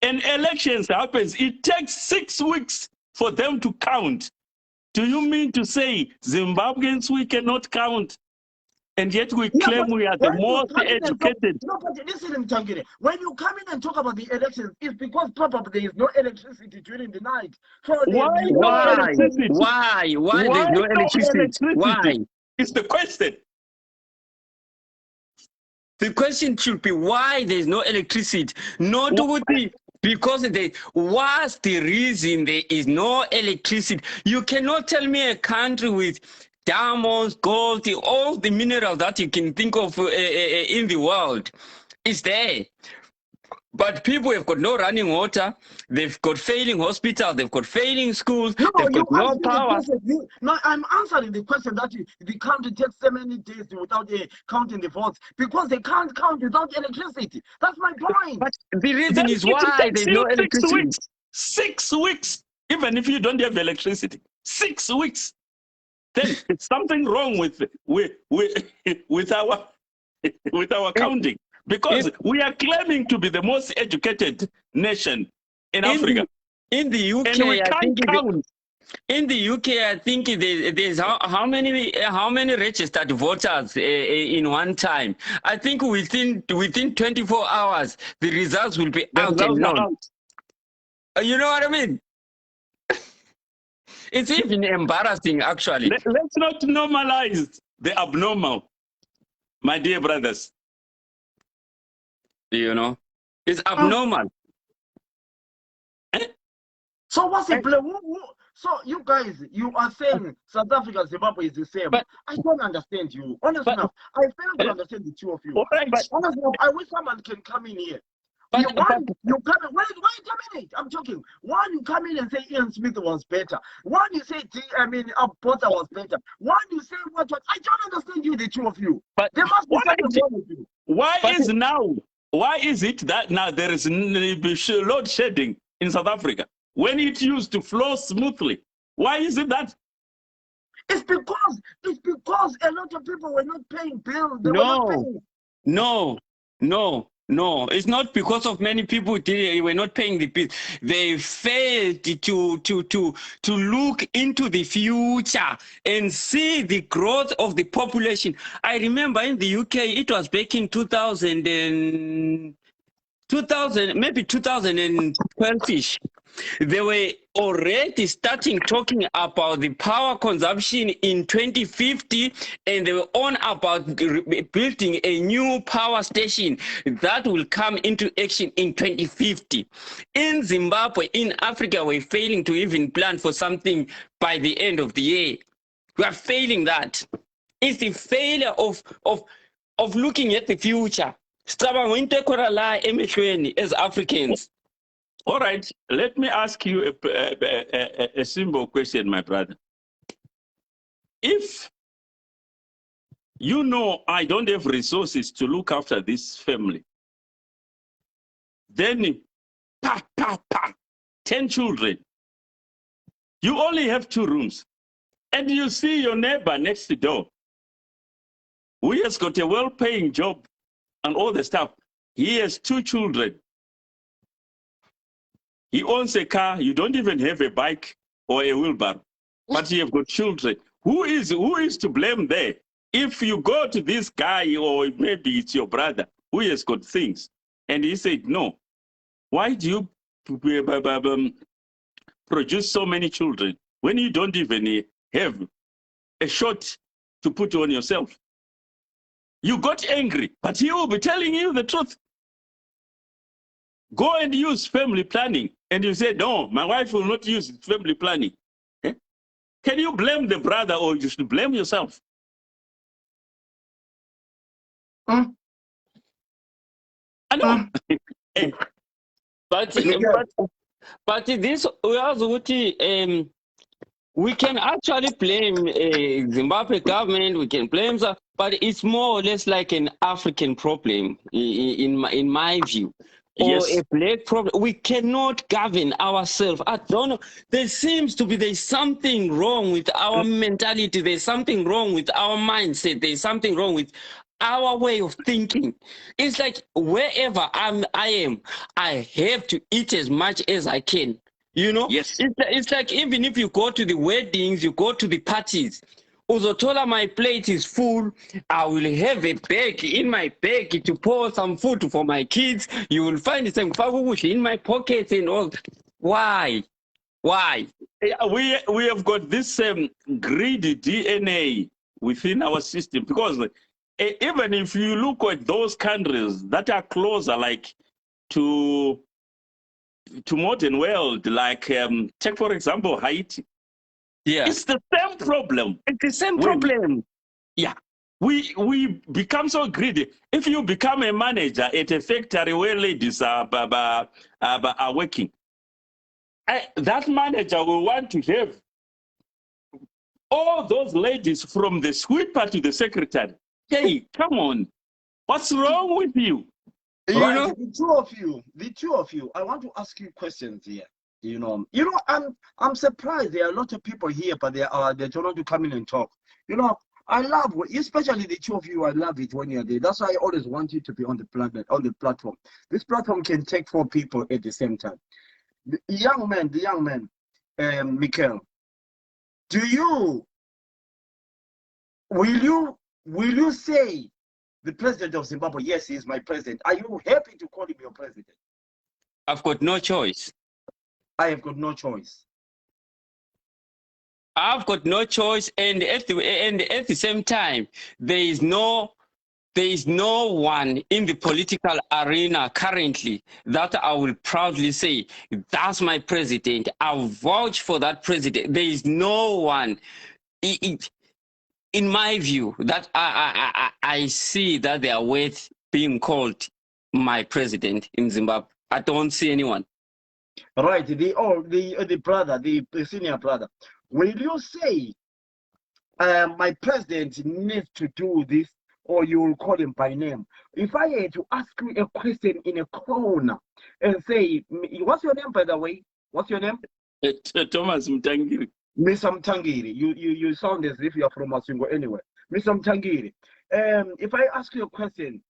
And elections happens, it takes 6 weeks for them to count. Do you mean to say Zimbabweans, we cannot count? And yet we Yeah, claim but we are the when you most come in and talk, educated. no, but listen, Tangire, when you come in and talk about the elections, it's because probably there is no electricity during the night. So Why no electricity? Why there's no electricity? Why? It's the question. The question should be why there's no electricity. Not because what's the reason there is no electricity? You cannot tell me a country with diamonds, gold, all the minerals that you can think of in the world is there. But people have got no running water, they've got failing hospitals, they've got failing schools, no, they've got no asked me the power. question. No, I'm answering the question that the country takes so many days without counting the votes because they can't count without electricity. That's my point. But the reason Then is it why takes there's no you 6 electricity. weeks. 6 weeks, even if you don't have electricity. 6 weeks. Then it's something wrong with our counting, because we are claiming to be the most educated nation in Africa. In the UK, and we can't count. In the UK, I think there's how many registered voters in one time. I think within 24 hours, the results will be out and known. You know what I mean? It's even embarrassing, actually. Let's not normalize the abnormal, my dear brothers. You know, it's abnormal. So what's the play? So you guys, you are saying South Africa, Zimbabwe is the same. But I don't understand you. Honestly enough, I fail to understand the two of you. Right. But honestly enough, I wish someone can come in here. You come in, wait a minute, I'm talking. One, you come in and say Ian Smith was better. One, you say, Potter was better. One, you say what? I don't understand you, the two of you. But there must be something wrong with you. Why is it that now there is load shedding in South Africa when it used to flow smoothly? Why is it that? It's because a lot of people were not paying bills. They were not paying. No, it's not because of many people were not paying the bills. They failed to look into the future and see the growth of the population. I remember in the UK, it was back in 2000, maybe 2012-ish. They were already starting talking about the power consumption in 2050, and they were on about building a new power station that will come into action in 2050. In Zimbabwe, in Africa, we're failing to even plan for something by the end of the year. We are failing that. It's the failure of looking at the future. As Africans. All right, let me ask you a simple question, my brother. If you know I don't have resources to look after this family, then 10 children, you only have 2 rooms, and you see your neighbor next door who has got a well-paying job and all the stuff. He has 2 children. He owns a car. You don't even have a bike or a wheelbarrow, but you have got children. Who is to blame there? If you go to this guy, or maybe it's your brother who has got things, and he said, no, why do you produce so many children when you don't even have a shot to put on yourself? You got angry, but he will be telling you the truth. Go and use family planning. And you say, no, my wife will not use family planning. Eh? Can you blame the brother, or you should blame yourself? I know. But this we can actually blame Zimbabwe government. We can blame, but it's more or less like an African problem, in my view. Or a black problem. We cannot govern ourselves. I don't know. There's something wrong with our mentality. There's something wrong with our mindset. There's something wrong with our way of thinking. It's like wherever I am, I have to eat as much as I can. You know? Yes. It's like even if you go to the weddings, you go to the parties, Uzotola, my plate is full. I will have a bag in my bag to pour some food for my kids. You will find some fagukushi in my pockets and all. Why? Why? Yeah, we have got this greedy DNA within our system, because even if you look at those countries that are closer, like to modern world, like take for example Haiti, Yeah. it's the same problem. It's the same When- problem. Yeah, we become so greedy. If you become a manager at a factory where ladies are working, that manager will want to have all those ladies from the sweeper to the secretary. Hey, come on, what's wrong with you? You Right, know? the two of you, I want to ask you questions here. I'm surprised there are a lot of people here, but they don't want to come in and talk. I love, especially the two of you. I love it when you're there. That's why I always want you to be on the platform. This platform can take 4 people at the same time. The young man, Mikel, will you say the president of Zimbabwe, yes, he is my president? Are you happy to call him your president? I've got no choice. I have got no choice. I've got no choice, and at the same time, there is no one in the political arena currently that I will proudly say, that's my president. I'll vouch for that president. There is no one, in my view, that I see that they are worth being called my president in Zimbabwe. I don't see anyone. Right, the brother, the senior brother. Will you say, my president needs to do this, or you will call him by name? If I had to ask you a question in a corner and say, what's your name, by the way? What's your name? Thomas Mtangiri. Mr. Mtangiri. You sound as if you're from Masingo anyway. Mr. Mtangiri, if I ask you a question,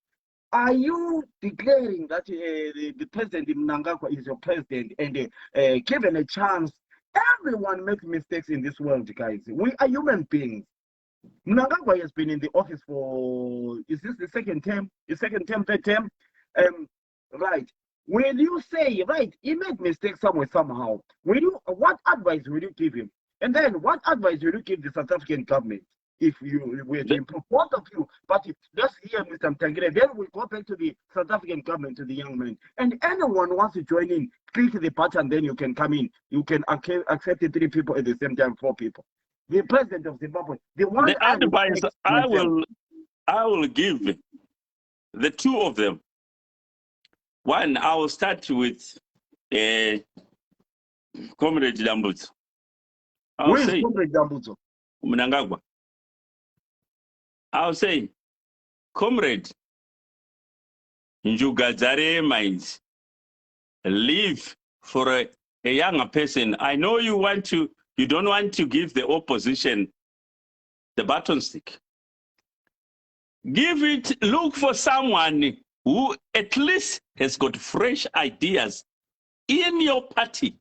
are you declaring that the president in Mnangagwa is your president, and given a chance, everyone makes mistakes in this world, guys. We are human beings. Mnangagwa has been in the office for, is this the second term? The second term, third term? Right. Will you say, right, he made mistakes somewhere, somehow. What advice will you give him? And then what advice will you give the South African government if you were to improve? Both of you, but let's hear Mr. Mtangire. Then we'll go back to the South African government, to the young man. And anyone wants to join in, click the button, then you can come in. You can accept the 3 people at the same time, 4 people. The president of Zimbabwe, the one The advice I will give the 2 of them. One, I will start with Comrade Dambuzo. Who is Comrade Dambuzo? Mnangagwa. I'll say, Comrade, Njugadzare minds, live for a younger person. I know you don't want to give the opposition the button stick. Look for someone who at least has got fresh ideas in your party.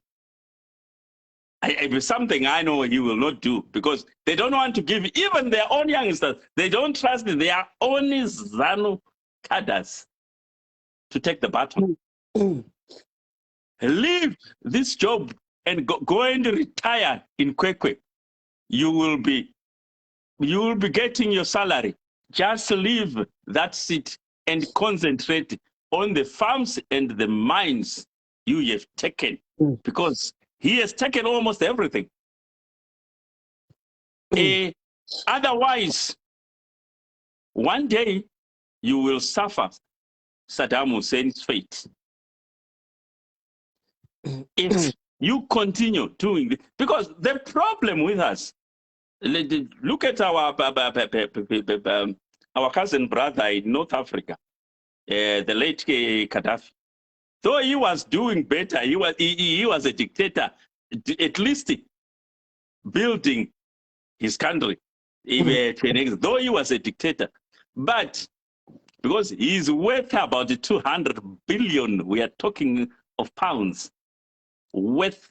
Something I know he will not do, because they don't want to give even their own youngsters. They don't trust their own ZANU cadres to take the baton. Leave this job and go and retire in Kwekwe. You will be getting your salary. Just leave that seat and concentrate on the farms and the mines you have taken, because he has taken almost everything. Otherwise, one day you will suffer Saddam Hussein's fate. If you continue doing this, because the problem with us, look at our cousin brother in North Africa, the late Gaddafi. Though he was doing better, he was a dictator, at least building his country. Though he was a dictator, but because he's worth about 200 billion, we are talking of pounds worth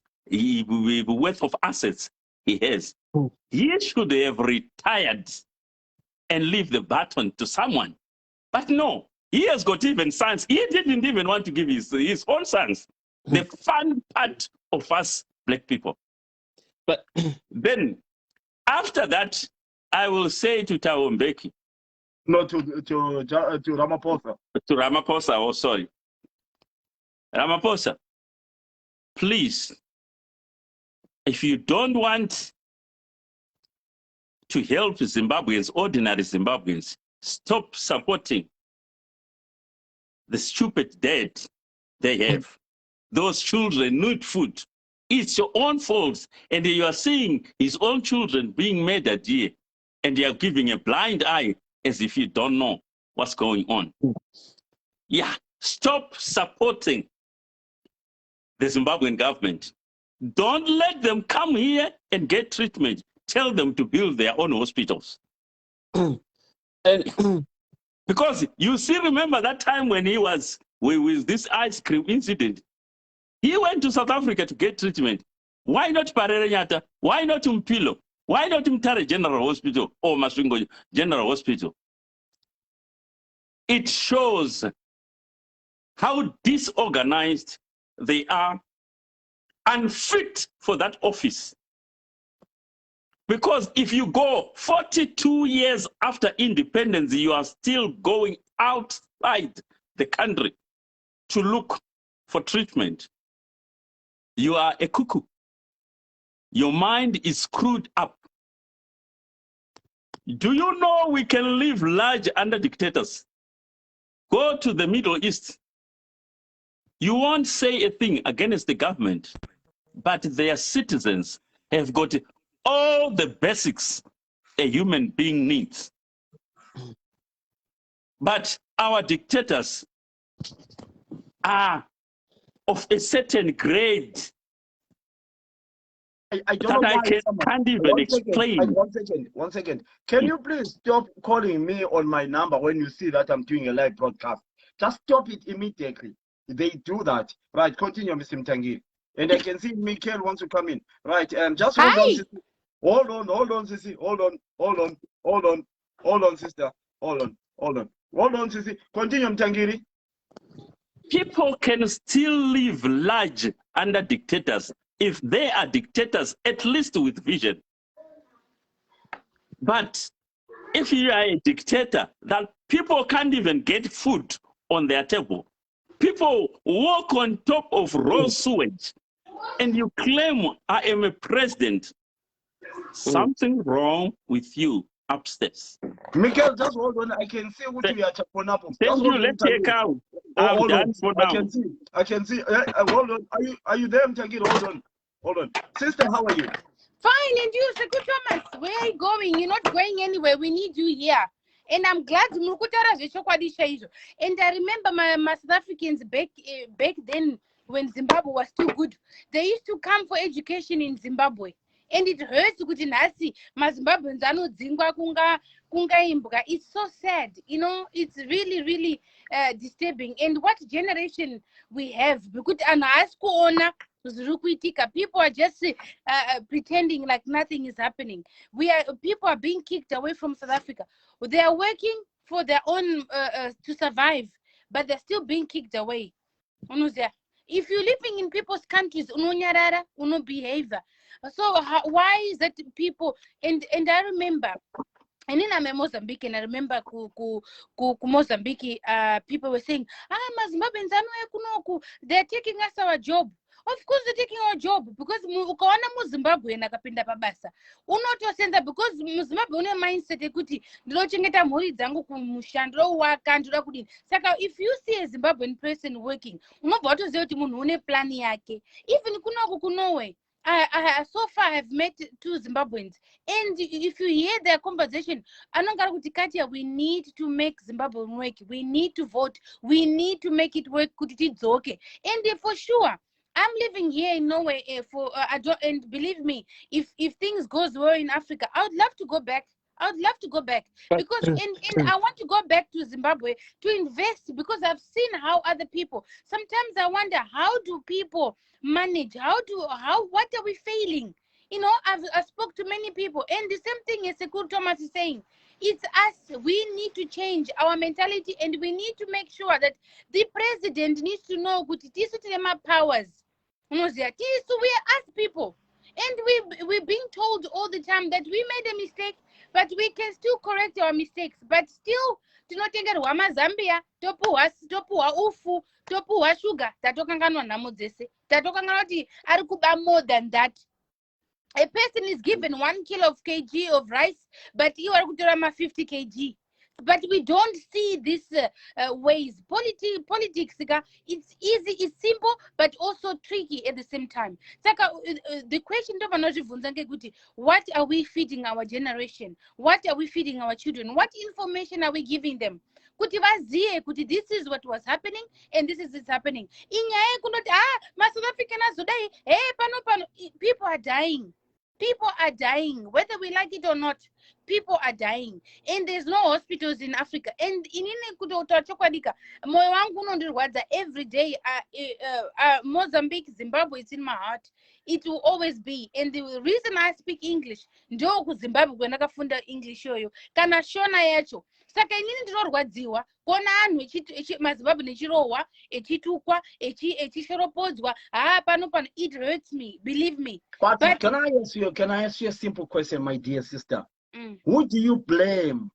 of assets he has. He should have retired and leave the baton to someone. But no, he has got even sons. He didn't even want to give his own sons the fun part of us black people. But Then, after that, I will say to Thabo Mbeki, No, to Ramaphosa. to Ramaphosa, oh sorry, Ramaphosa, please, if you don't want to help Zimbabweans, ordinary Zimbabweans, stop supporting the stupid debt they have. Those children need food. It's your own fault. And you are seeing his own children being murdered here. And you are giving a blind eye as if you don't know what's going on. Yeah, stop supporting the Zimbabwean government. Don't let them come here and get treatment. Tell them to build their own hospitals. and Because you still remember that time when he was with this ice cream incident. He went to South Africa to get treatment. Why not Parerenyata? Why not Mpilo? Why not Mtare General Hospital or Masvingo General Hospital? It shows how disorganized they are, unfit for that office. Because if you go 42 years after independence, you are still going outside the country to look for treatment. You are a cuckoo. Your mind is screwed up. Do you know we can live large under dictators? Go to the Middle East. You won't say a thing against the government, but their citizens have got all the basics a human being needs. But our dictators are of a certain grade I don't know that I why can't even explain. One second. Can you please stop calling me on my number when you see that I'm doing a live broadcast? Just stop it immediately. They do that. Right, continue, Mr. Mtangi. And I can see Michael wants to come in. Right, just hold on, sister. Hold on, Sissy. Hold on, sister. Hold on, Sissy. Continue, Mtangiri. People can still live large under dictators if they are dictators, at least with vision. But if you are a dictator, that people can't even get food on their table, people walk on top of raw sewage, and you claim I am a president, something wrong with you upstairs. Michael, just hold on. I can see what we are on up. Thank you. Let's take out. I'm done for now. I can see. Hold on. Are you there, Mtangiri? Hold on. Sister, how are you? Fine, and you, Secretary Thomas, where are you going? You're not going anywhere. We need you here. And I'm glad and I remember my South Africans back then when Zimbabwe was too good. They used to come for education in Zimbabwe. And it hurts kuti nhasi maZimbabweans anodzingwa kunga imbwa. It's so sad, you know. It's really disturbing. And what generation we have? Because people are just pretending like nothing is happening. People are being kicked away from South Africa. They are working for their own to survive, but they're still being kicked away. If you're living in people's countries, behavior. So why is that people? And I remember, and then I'm a Mozambique, and I remember Mozambique, people were saying, they're taking us our job. Of course they're taking our job, because ukaona muZimbabwe nakapinda pabasa unotosenda, because muZimbabwe une mindset ekuti ndinochengeta mhuri dzangu kumushando waka ndoda kudini. Saka if you see a Zimbabwean person working, unobva watoziva kuti munhu une plan yake. Even kunoku kunowe, I so far have met 2 Zimbabweans, and if you hear their conversation, Katia, we need to make Zimbabwe work. We need to vote. We need to make it work. Okay, and for sure. I'm living here in Norway and believe me, if things goes well in Africa, I would love to go back. Because and I want to go back to Zimbabwe to invest, because I've seen how other people. Sometimes I wonder, how do people manage? What are we failing? You know, I spoke to many people, and the same thing as Sekou Thomas is saying. It's us. We need to change our mentality, and we need to make sure that the president needs to know that it is my powers. We are us people, and we're being told all the time that we made a mistake, but we can still correct our mistakes. But still, tinotengerwa mazambia, topuwa ufu, topuwa sugar, tatokanganwa nhamo dzese, tatokanganwa kuti ari kuba more than that. A person is given 1 kilo of kg of rice, but you are going 50 kg. But we don't see these ways. Politics, it's easy, it's simple, but also tricky at the same time. The question is, what are we feeding our generation? What are we feeding our children? What information are we giving them? This is what was happening, and this is happening. South African, people are dying. People are dying, whether we like it or not. People are dying, and there's no hospitals in Africa. And in every day, Mozambique, Zimbabwe is in my heart. It will always be. And the reason I speak English, ndo Zimbabwe when I funda English yoyo, kana shona yacho. Saka inini ndinorwadziwa kuona anhu maZimbabwe nechirohwa echitukwa echishoropodzwa pano it hurts me, believe me. But can I ask you a simple question, my dear sister? Who do you blame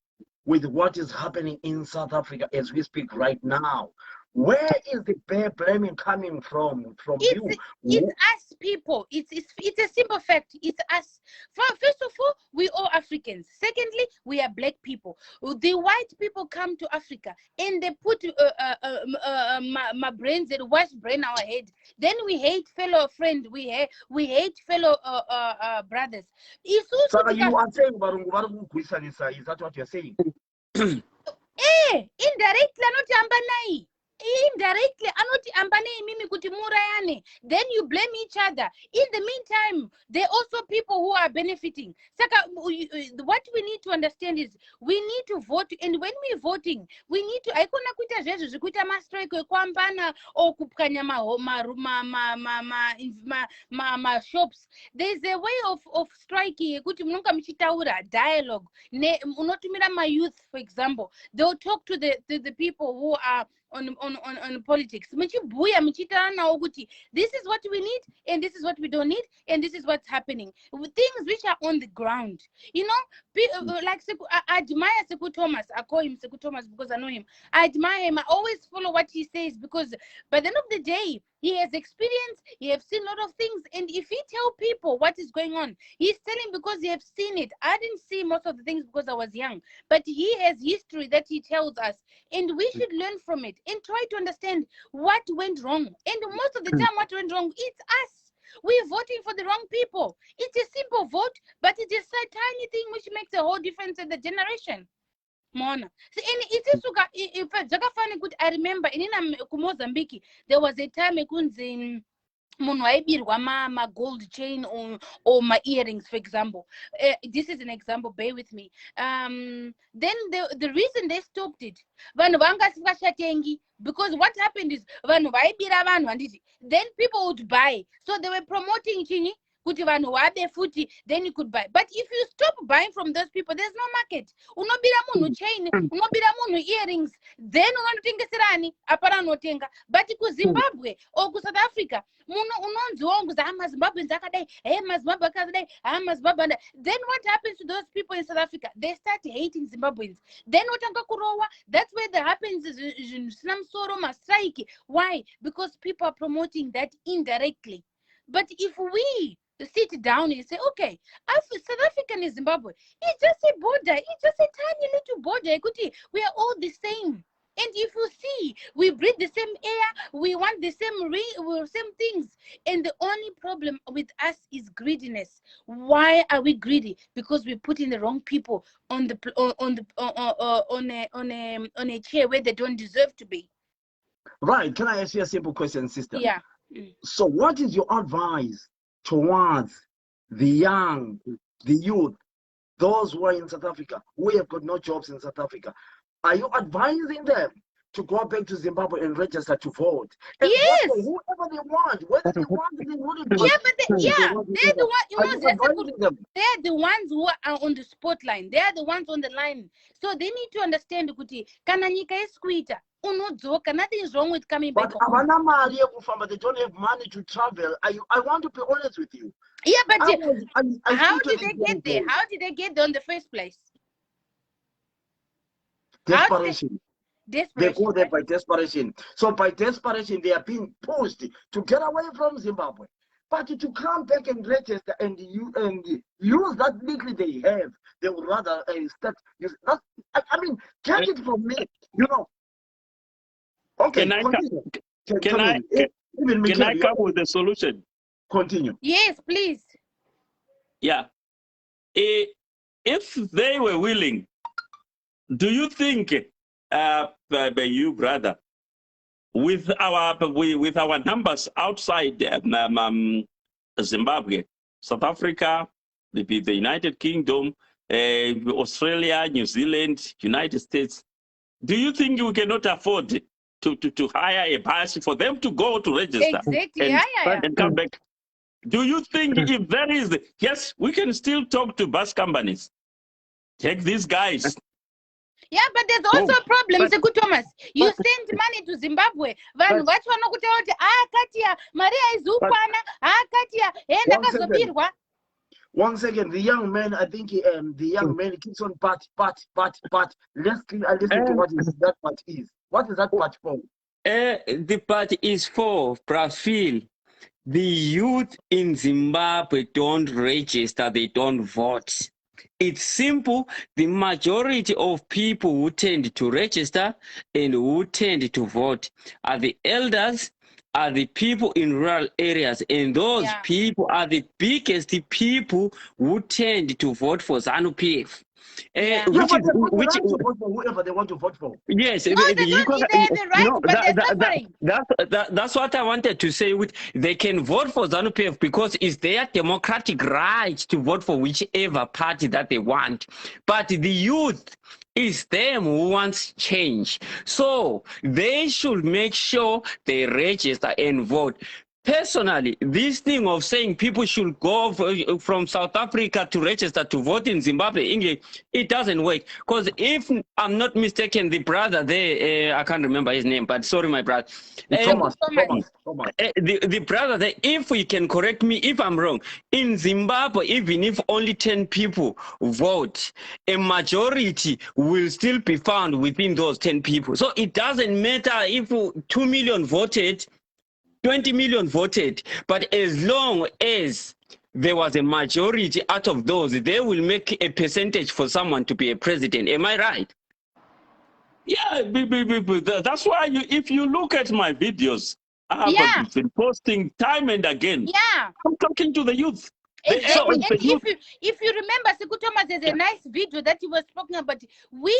with what is happening in South Africa as we speak right now? Where is the blaming coming from you? It's us people. It's a simple fact. It's us. First of all, we are Africans. Secondly, we are black people. The white people come to Africa and they put my brains, they wash brain our head. Then we hate fellow friend. We hate fellow brothers. So you are saying is that what you're saying? Indirectly, not indirectly, then you blame each other. In the meantime, there are also people who are benefiting. What we need to understand is we need to vote, and when we're voting, we need to shops. There's a way of striking dialogue. My youth, for example, they'll talk to the people who are on politics. This is what we need, and this is what we don't need, and this is what's happening. Things which are on the ground. You know, like I admire Sekou Thomas. I call him Sekou Thomas because I know him. I admire him. I always follow what he says because by the end of the day, he has experience, he has seen a lot of things, and if he tell people what is going on, he's telling because he has seen it. I didn't see most of the things because I was young, but he has history that he tells us, and we should learn from it and try to understand what went wrong. And most of the time what went wrong, it's us. We're voting for the wrong people. It's a simple vote, but it is a tiny thing which makes a whole difference in the generation. Mona. So, if I remember in Mozambique, there was a time my gold chain or my earrings, for example. This is an example, bear with me. Then the reason they stopped it, because what happened is then people would buy. So they were promoting chini. Then you could buy. But if you stop buying from those people, there's no market. Unobira chain, unobira earrings, then unotengeserani apara notenga. But ku Zimbabwe or ku South Africa, then what happens to those people in South Africa? They start hating Zimbabweans. Then that's where that happens. Why? Because people are promoting that indirectly. But if we sit down and say, okay, South Africa and Zimbabwe, it's just a border, it's just a tiny little border. We are all the same. And if you see, we breathe the same air, we want the same things. And the only problem with us is greediness. Why are we greedy? Because we're putting the wrong people on a chair where they don't deserve to be. Right. Can I ask you a simple question, sister? Yeah. So what is your advice towards the young, the youth, those who are in South Africa, who have got no jobs in South Africa? Are you advising them to go back to Zimbabwe and register to vote? And yes. whoever whatever they want. Whether they want it, they want it. Yeah, but they're the one. You Are know, you they're advising them? the ones who are on the spotlight. They are the ones on the line. So they need to understand kuti kana nyika isikuita unodzoka. Nothing is wrong with coming back But home. havana mari yekufamba, they don't have money to travel. I want to be honest with you. Yeah, but I how speak did to they these young get there? boys. How did they get there in the first place? How did Desperation. They Desperation. go there Right? by desperation. So by desperation, they are being pushed to get away from Zimbabwe. But to come back and register and use that little they have, they would rather start. I mean, get it from me. You know. Okay, Can I continue. can I Even can I Mikel, come with a solution? continue. Yes, please. Yeah. If they were willing, do you think, you brother, with our numbers outside Zimbabwe, South Africa, the United Kingdom, Australia, New Zealand, United States, do you think we cannot afford to hire a bus for them to go to register Exactly. Yeah. and come back? Do you think if there is, yes, we can still talk to bus companies, take these guys. Yeah, but there's also a problem, but- Seku Thomas. You send money to Zimbabwe. Vanhu vacho vanokutaura kuti katia mari haizukwana katia enda One second. kazobirwa. 1 second, the young man, I think the young man keeps on but. Let's listen to what that part is. What is that part for? The part is for Brazil. The youth in Zimbabwe don't register, they don't vote. It's simple. The majority of people who tend to register and who tend to vote are the elders, are the people in rural areas, and those people are the biggest people who tend to vote for ZANU-PF. Which vote for whoever they want to vote for. Yes, No, they don't. They have the right, but they're suffering. That's what I wanted to say. They can vote for ZANU-PF because it's their democratic right to vote for whichever party that they want. But the youth is them who wants change. So they should make sure they register and vote. Personally, this thing of saying people should go from South Africa to register to vote in Zimbabwe, English, it doesn't work. Because if I'm not mistaken, the brother there, I can't remember his name, but sorry, my brother. Thomas. The brother there, if we can correct me if I'm wrong, in Zimbabwe, even if only 10 people vote, a majority will still be found within those 10 people. So it doesn't matter if 2 million voted, 20 million voted, but as long as there was a majority out of those, they will make a percentage for someone to be a president. Am I right? Yeah, that's why if you look at my videos, I have been posting time and again. Yeah. I'm talking to the youth. Exactly. And if you remember, Seku Thomas, there's a nice video that he was talking about. We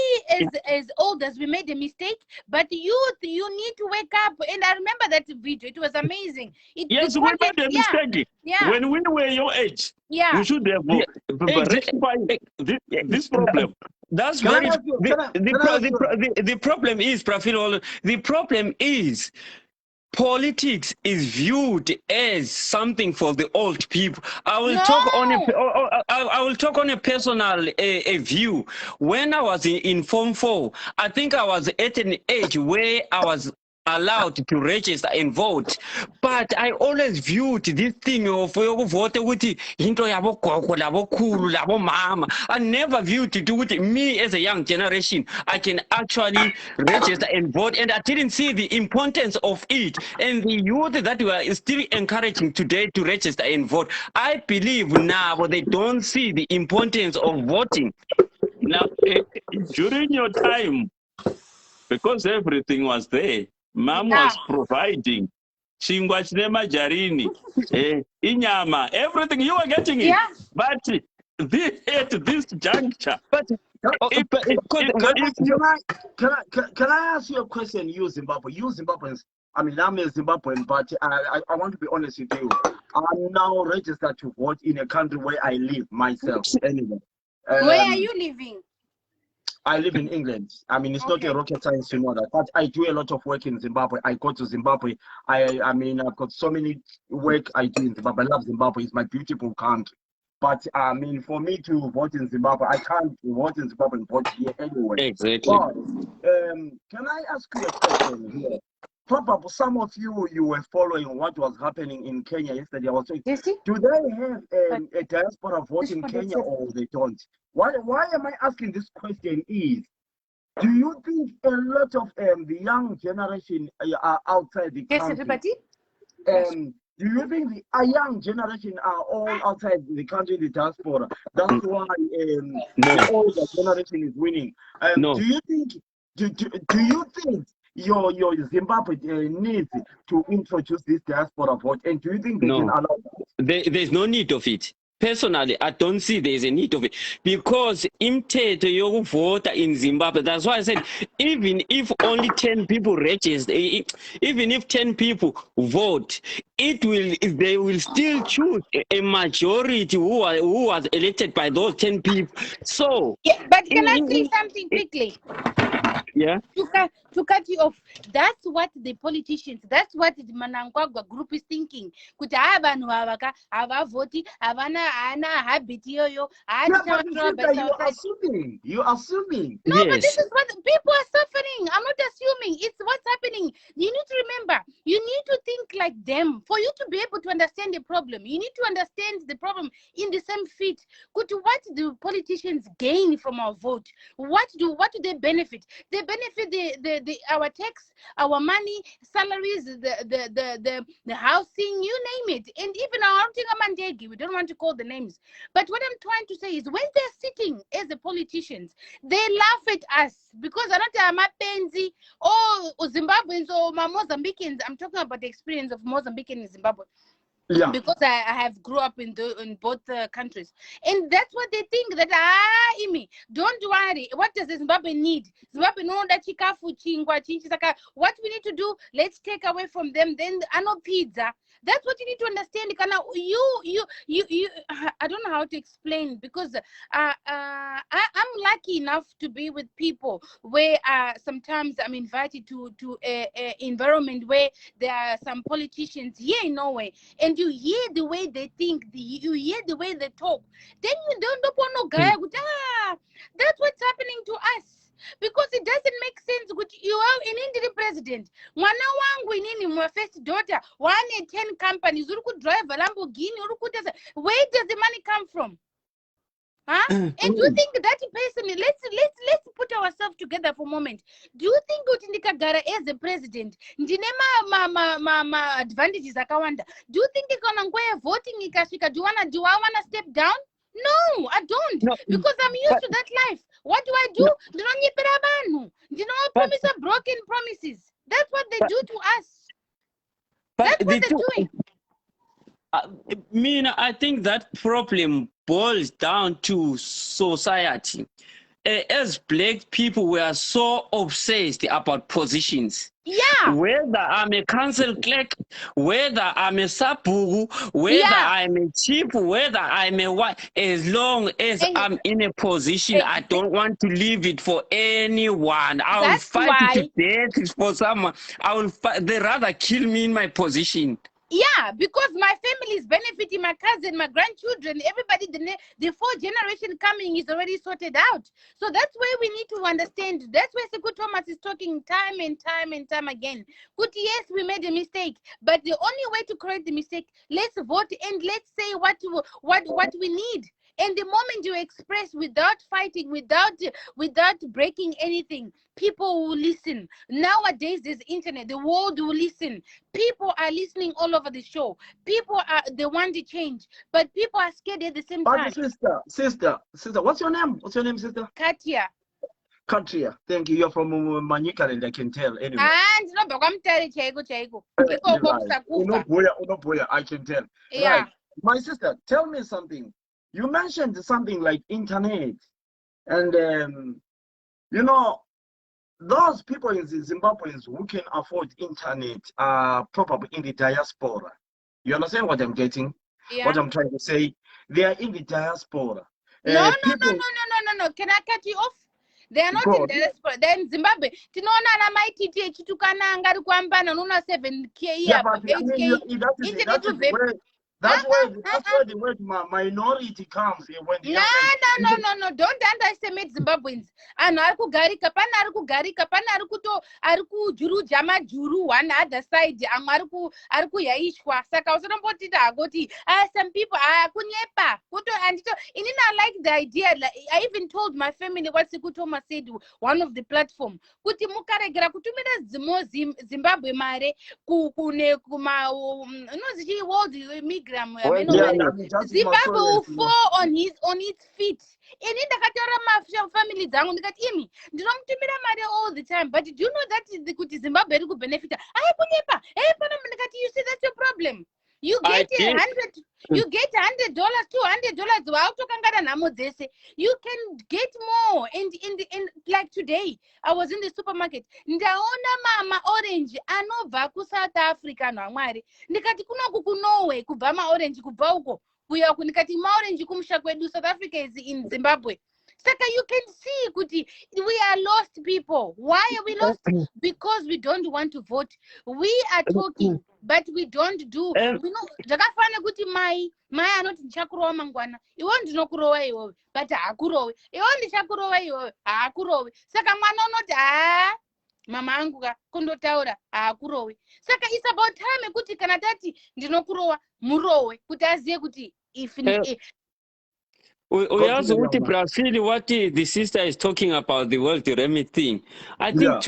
as elders, we made a mistake, but youth, you need to wake up. And I remember that video. It was amazing. Yes, we made a mistake. Yeah. When we were your age, you should have rectified this problem. That's very. The problem is, Profil, the problem is politics is viewed as something for the old people. I will talk on a personal view. When I was in Form 4, I think I was at an age where I was allowed to register and vote, but I always viewed this thing of vote with into yabo gogo labo khulu labo mama. I never viewed it with me as a young generation. I can actually register and vote, and I didn't see the importance of it. And the youth that we are still encouraging today to register and vote, I believe now they don't see the importance of voting. Now, during your time, because everything was there, Mom was providing. Chingwa chine majarini, inyama, everything, you were getting it. Yeah. But at this juncture, Can I ask you a question, you Zimbabweans? I mean, I'm a Zimbabwean, but I want to be honest with you. I'm now registered to vote in a country where I live myself. Anyway. Where are you living? I live in England. I mean, it's not Okay. a rocket science to know that, but I do a lot of work in Zimbabwe. I go to Zimbabwe. I mean, I've got so many work I do in Zimbabwe. I love Zimbabwe. It's my beautiful country. But I mean, for me to vote in Zimbabwe, I can't vote in Zimbabwe and vote here anyway. Exactly. But can I ask you a question here? Probably some of you were following what was happening in Kenya yesterday. I was saying, You see? do they have a diaspora vote in Kenya or they don't? Why am I asking this question is, do you think a lot of the young generation are outside the Yes, country? everybody. Do you think the young generation are all outside the country, the diaspora? That's why the older generation is winning. No. Do you think? Do you think your Zimbabwe needs to introduce this diaspora vote, and do you think they can allow that? There's no need of it. Personally, I don't see there's a need of it because imithetho yokuvota in Zimbabwe. That's why I said even if only 10 people register, even if 10 people vote, they will still choose a majority who was elected by those 10 people. So Yeah, but can I say something quickly? Yeah. To cut you off, that's what the politicians, that's what the Manangagwa group is thinking. Kuti vanhu havavoti havana habit iyoyo. Yeah, but you're assuming. No, Yes. but this is what people are suffering. I'm not assuming. It's what's happening. You need to remember, you need to think like them. For you to be able to understand the problem, you need to understand the problem in the same feet. What do politicians gain from our vote? What do they benefit? They benefit our tax, our money, salaries, the housing, you name it. And even our Mandegi, we don't want to call the names. But what I'm trying to say is when they're sitting as the politicians, they laugh at us because Amapenzi or Zimbabweans or Mozambicans. I'm talking about the experience of Mozambican in Zimbabwe. Yeah. Because I have grew up in both countries, and that's what they think that Imi, don't worry. What does Zimbabwe need? Zimbabwe know that what we need to do, let's take away from them. Then ano pizza. That's what you need to understand. You I don't know how to explain because I'm lucky enough to be with people where sometimes I'm invited to a environment where there are some politicians here in Norway, and you hear the way they think, you hear the way they talk. Then you don't want no guy. That's what's happening to us. Because it doesn't make sense. You are an Indian president. Mwana wangu inini, my first daughter, 1 in 10 companies. You could drive a Lamborghini. Where does the money come from? Huh? And do you think that person? Let's put ourselves together for a moment. Do you think Utindikagara as a president, ma advantages akawanda? Do you think voting ikashika? Do I wanna step down? No, I don't. No, because I'm used to that life. What do I do? Promise broken promises. That's what they do to us. That's what they're doing. I think that problem boils down to society. As black people, we are so obsessed about positions. Yeah. Whether I'm a council clerk, whether I'm a sabu, whether I'm a chief, whether I'm a what, as long as I'm in a position, I don't want to leave it for anyone. I will fight to death for someone. They rather kill me in my position. Yeah, because my family is benefiting, my cousin, my grandchildren, everybody, the 4th generation coming is already sorted out. So that's where we need to understand. That's where Sekou Thomas is talking time and time again. Good, yes, we made a mistake, but the only way to correct the mistake, let's vote and let's say what we need. And the moment you express without fighting, without breaking anything, people will listen. Nowadays, there's internet. The world will listen. People are listening all over the show. They want to change, but people are scared at the same time. Sister, what's your name? What's your name, sister? Katia. Thank you. You're from Manyika, and I can tell anyway. And I can tell. Yeah. Right. My sister, tell me something. You mentioned something like internet, and those people in Zimbabweans who can afford internet are probably in the diaspora. You understand what I'm getting? Yeah. What I'm trying to say? They are in the diaspora. No. Can I cut you off? They are not in God. diaspora. They're in Zimbabwe. Tinoona ana mai titi echitukana angari kuambana unoona 7k Yeah, apo but I mean, 8k that is internet the vape. way. That's where the word minority comes here when the No, young no. Don't underestimate Zimbabweans. Anhu ari kugarika, pana ari kugarika, pana ari kujuruja majuru one other side. Amwe ari kuyaishwa. Saka usarombotita agoti, some people kunyepa. Inini I like the idea. Like, I even told my family what Sikutoma said one of the platform. Kuti mukaregera kutumira Zimbabwe mare kune kuma unozichi world migram Zimbabwe will fall on its feet. Ini ndakataura family dzangu ndikati imi ndinomutumira mari all the time, but do you know that kuti Zimbabwe iri kubenefita aikunyepa pana ndikati you see that's your problem. You get $100, $200, wautokangana nhamo dzese. You can get more. And like today, I was in the supermarket. Ndaona mama orange anobva kuSouth Africa nwamwari. Ndikati kunoku kuNorway kubva maorange kubva uko. Kuya uku ndikati maorange kumusha kwedu. South Africa is in Zimbabwe. Saka you can see kuti we are lost people. Why are we lost? Because we don't want to vote. We are talking, but we don't do. We know zvakafanira kuti mai anoti ndichakurowa mangwana. Iwo ndinokurowa iwewe, but haakurowi. Iwo ndichakurowa iwewe, haakurowi. Saka mwana unoti mama angu kundotaura haakurowi. Saka it's about time kuti kana tati ndinokurowa murowe kuti aziye kuti We also want to feel what the sister is talking about, the World Remit thing. I think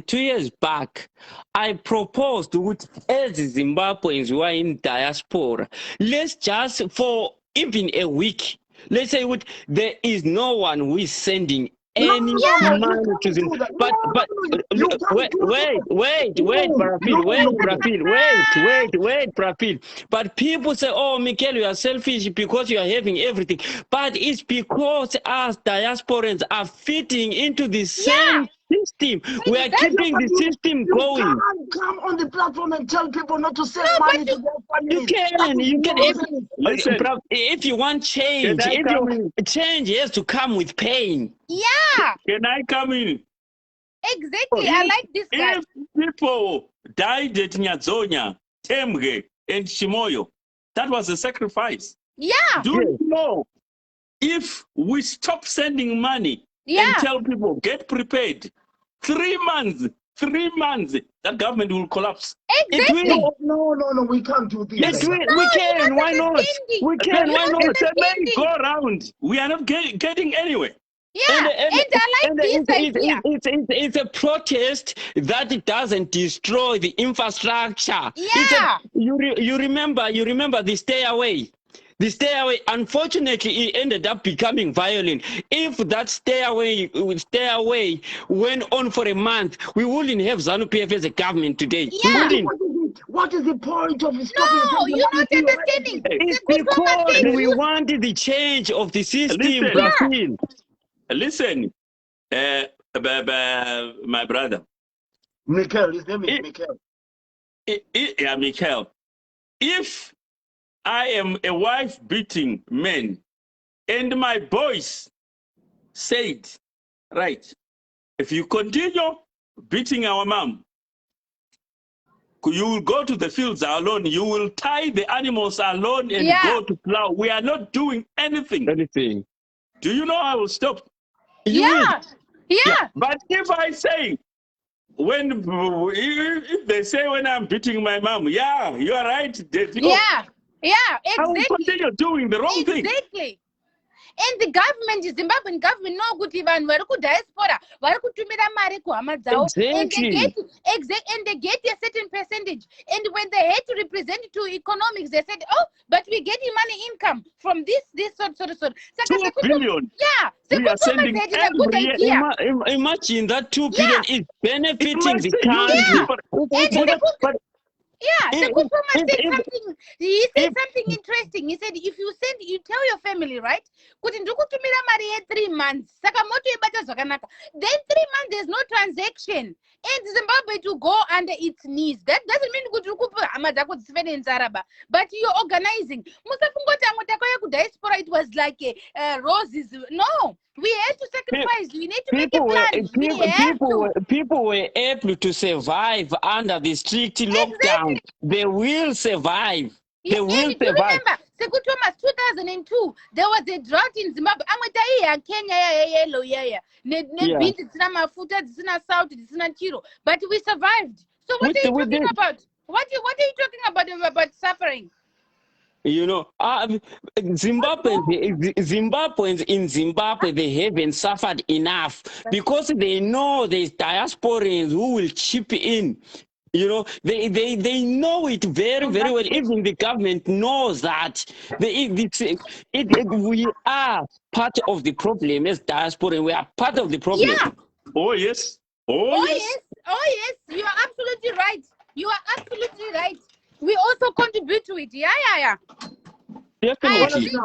2 years back, I proposed as Zimbabweans who are in diaspora, let's just for even a week, let's say there is no one who is sending any money to them. But wait, Prafil. But people say, oh, Mikel, you are selfish because you are having everything. But it's because us diasporans are fitting into the same system. We are keeping the system going. You can't come on the platform and tell people not to send money to their families. You can. If you want change, change has to come with pain. Yeah. Can I come in? Exactly. I like this guy. If people died at Nyazonya, Temge, and Shimoyo, that was a sacrifice. Yeah. Do you know if we stop sending money and tell people get prepared, 3 months, that government will collapse. Exactly. No, we can't do this. Yes, we can. Why not? We can. Why not? It's a main go around. We are not getting anywhere. Yeah, and I like this idea. It's a protest that doesn't destroy the infrastructure. Yeah. You remember the stay away. The stay away, unfortunately, it ended up becoming violent. If that stay away went on for a month, we wouldn't have ZANU-PF as a government today. Yeah. What is the point of stopping? No, you're not understanding. It's because we wanted the change of the system. Listen, my brother. Mikel, his name is Mikel. Yeah, Mikel. If I am a wife-beating man, and my boys said, right, if you continue beating our mom, you will go to the fields alone, you will tie the animals alone and go to plow. We are not doing anything. Do you know I will stop? Yeah. But if I say, if they say when I'm beating my mom, you are right. Exactly. I will continue doing the wrong thing. Exactly. And the government, the Zimbabwean government, no good even vari diaspora, vari kutumira mari kuhama dzavo, and they get a certain percentage. And when they had to represent it to economics, they said, oh, but we're getting money income from this sort. 2 billion. Yeah. We are sending every year. Imagine that 2 billion is benefiting the country. Sekutoma said something. He said something interesting. He said, if you tell your family, right? Kuti ndikutumira mari 3 months. Saka moto ibata zvakanaka. Then 3 months there's no transaction. and Zimbabwe to go under its knees. That doesn't mean good but you're organizing. Diaspora, it was like roses. No, we had to sacrifice. We need to make a plan. People were able to survive under the strict lockdown. They will survive. They will and you survive. remember, Thomas, 2002, there was a drought in Zimbabwe. Kenya, but we survived. So what are you talking about? What are you talking about suffering? You know, Zimbabweans in Zimbabwe, they haven't suffered enough because they know there's diasporans who will chip in. You know, they know it very well. Even the government knows that. We are part of the problem as diaspora. We are part of the problem. Yeah. Oh yes. Oh yes. You are absolutely right. You are absolutely right. We also contribute to it. Yeah. Definitely.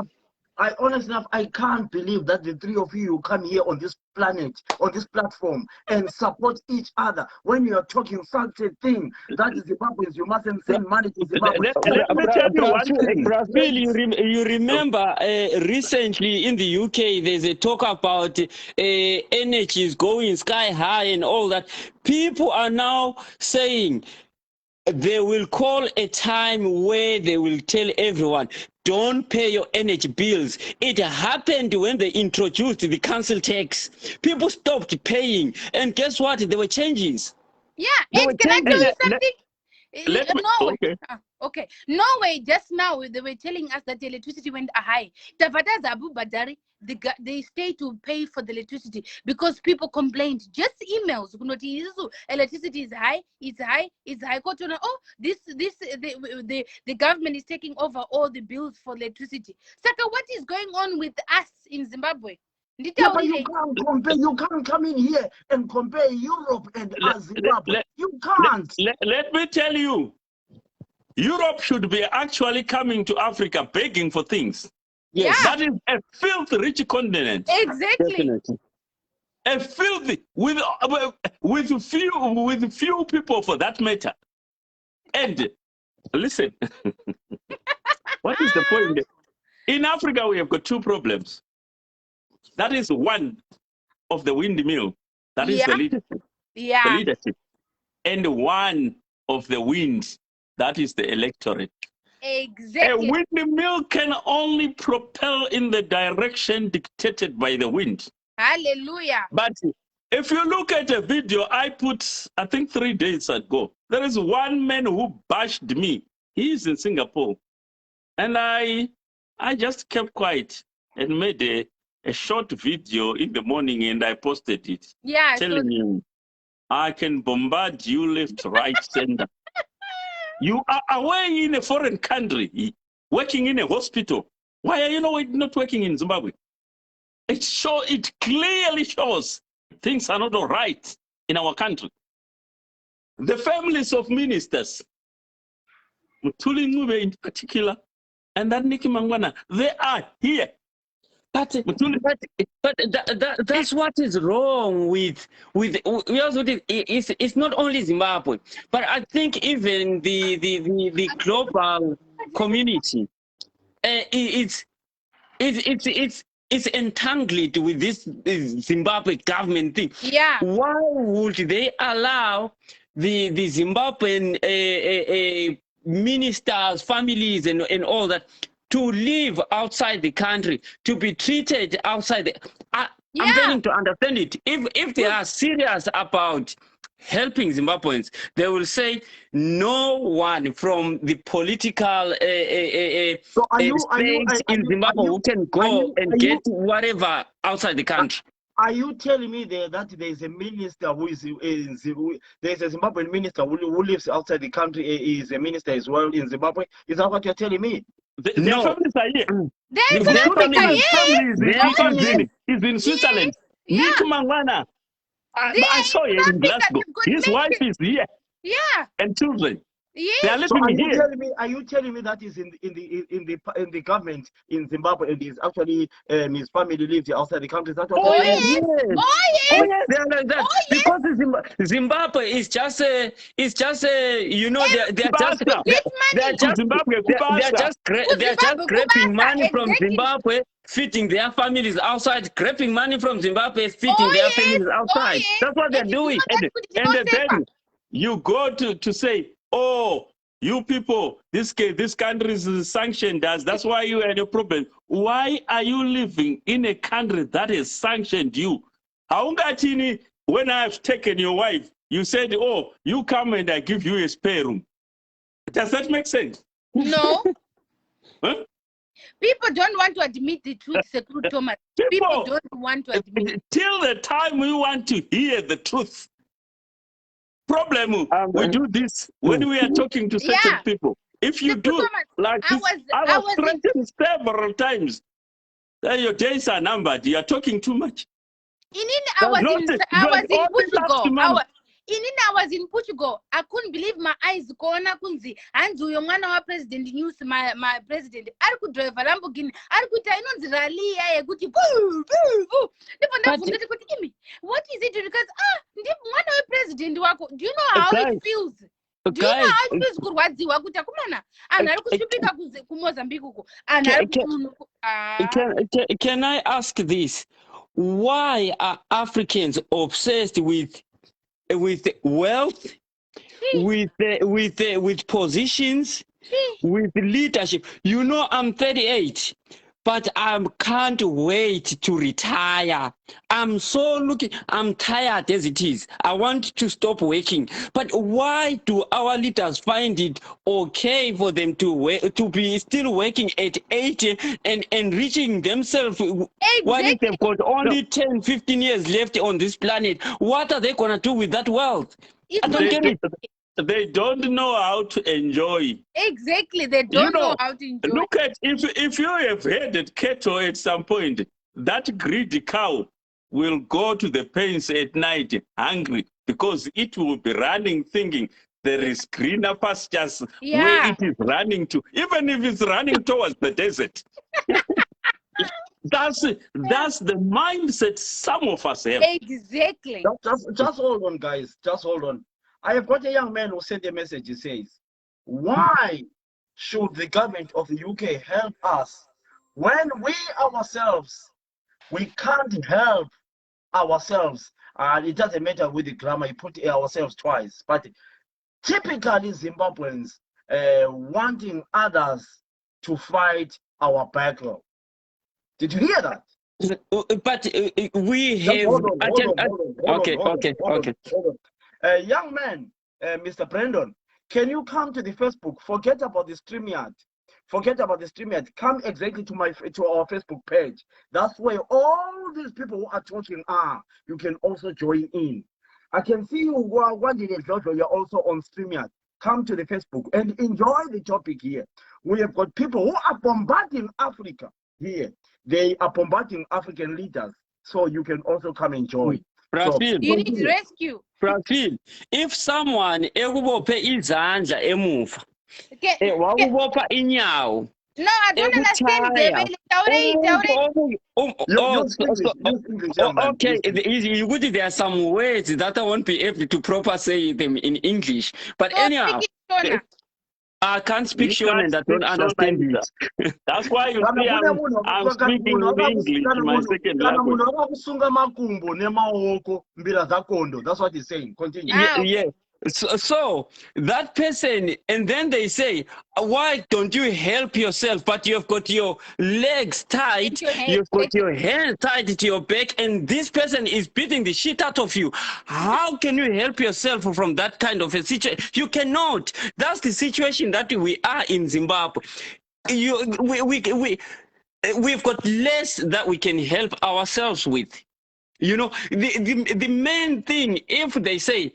Honest enough, I can't believe that the three of you come here on this planet, on this platform, and support each other. When you are talking such a thing, that is Zimbabweans, you mustn't send money to Zimbabwe. Let me tell you one thing. Brazil, you remember recently in the UK, there's a talk about energy is going sky high and all that. People are now saying they will call a time where they will tell everyone, don't pay your energy bills. It happened when they introduced the council tax. People stopped paying, and guess what? There were changes. Yeah, and can I tell you something? Norway. Okay. Okay. Norway, just now, they were telling us that the electricity went high. Tavata Zabu Badari, they stay to pay for the electricity because people complained. Just emails. Electricity is high. It's high. Oh, the government is taking over all the bills for electricity. Saka, what is going on with us in Zimbabwe? Yeah, but you can't compare. You can't come in here and compare Europe and Zimbabwe. You can't. Let me tell you, Europe should be actually coming to Africa begging for things. Yes. Yeah. That is a filthy-rich continent. Exactly. Definitely. A filthy with few people for that matter. And listen, what is the point? In Africa, we have got two problems. That is one of the windmill. That is the leadership. Yeah. The leadership. And one of the winds. That is the electorate. Exactly. A windmill can only propel in the direction dictated by the wind. Hallelujah. But if you look at a video I put, I think 3 days ago, there is one man who bashed me. He is in Singapore. And I just kept quiet and made a short video in the morning, and I posted it. Yeah. Telling him, I can bombard you left, right, center. You are away in a foreign country, working in a hospital. Why are you not working in Zimbabwe? It clearly shows things are not all right in our country. The families of ministers, Mutuli Ngube in particular, and that Nikki Mangwana, they are here. But that's what is wrong with it's not only Zimbabwe, but I think even the global community it's entangled with this Zimbabwe government thing. Yeah. Why would they allow the Zimbabwean ministers, families, and all that to live outside the country, to be treated outside? I'm failing to understand it. If they are serious about helping Zimbabweans, they will say no one from the political space in Zimbabwe who can go and get whatever outside the country. Are you telling me that there is a minister who is there's a Zimbabwean minister who lives outside the country, is a minister as well in Zimbabwe? Is that what you're telling me? Their families are here. There's The Africa, is in Switzerland. Yeah. Nick Mangwana. I saw him in Glasgow. His wife is here. Yeah. And children. They are Yes. So living here. are you telling me that is in the government in Zimbabwe, and is actually his family lives outside the country? Is that what Oh you're Oh saying? yes, yes. yes. Oh Oh yes. yes, they are like that Oh yes. because Zimbabwe is just a, you know, they are just To get money. Zimbabwe they are kubasa. Kuzimbabwe grabbing kubasa. money from Exactly. Zimbabwe, feeding their families outside, grabbing money from Zimbabwe, feeding Oh their yes. families Oh outside. yes. That's what they're And you doing. know that kuti And ndinosepa. then you go to say, oh, you people, this country is sanctioned us. That's why you had a problem. Why are you living in a country that has sanctioned you? Haungatini, when I've taken your wife, you said, oh, you come and I give you a spare room. Does that make sense? No. Huh? People don't want to admit the truth, Sekuru Thomas. People don't want to admit. Till the time we want to hear the truth. Problem, we do this when we are talking to certain Yeah. people. If you Sekuru do Thomas, like this, I I was was in, threatened several times that your days are numbered. You are talking too much. I was in Portugal. I was in Portugal. I couldn't believe my eyes. Kona kunzi. Anzu yomwana wa president news my president. Ariku driver Lamborghini. Ariku tainonzi rally ya kuti boo boo boo. What is it? Because ndi mwana wa president wako. Do you know how it feels? Do you know how it feels kurwadziwa kuti akumana anhu ari kushupika kuMozambique uko anhu ari Can I ask this? Why are Africans obsessed with wealth, with positions, with leadership? You know, I'm 38, but I can't wait to retire. I'm tired as it is. I want to stop working. But why do our leaders find it okay for them to be still working at 80 and enriching themselves? While if they've got only 10, 15 years left on this planet, what are they going to do with that wealth? I don't get it. They don't know how to enjoy. Exactly, they don't know how to enjoy. Look at if you have herded cattle at some point, that greedy cow will go to the pens at night hungry because it will be running thinking there is greener pastures where it is running to, even if it's running towards the desert. That's the mindset some of us have. Exactly. Just hold on, guys. Just hold on. I have got a young man who sent a message. He says, why should the government of the UK help us when we ourselves, we can't help ourselves? And it doesn't matter with the grammar, you put ourselves twice. But typically Zimbabweans wanting others to fight our battle. Did you hear that? But we have... Okay. Young man, Mr. Brandon, can you come to the Facebook? Forget about the StreamYard. Come exactly to our Facebook page. That's where all these people who are talking are. You can also join in. I can see you wanting a Jojo. You're also on StreamYard. Come to the Facebook and enjoy the topic here. We have got people who are bombarding Africa here. They are bombarding African leaders. So you can also come and join. Rafil, you need rescue. Rafil, if someone ekubope izandla emuva, wakubopa inyawo. No, I don't understand. Okay, there are some words that I won't be able to proper say them in English. But anyhow, I can't speak Shona and I don't understand it. That's why you see I'm speaking English, my second language. That's what he's saying. Continue. Yeah. So that person, and then they say, why don't you help yourself? But you've got your legs tied, you've got your hands tied to your back, and this person is beating the shit out of you. How can you help yourself from that kind of a situation? You cannot. That's the situation that we are in Zimbabwe. We've got less that we can help ourselves with. You know, the main thing, if they say,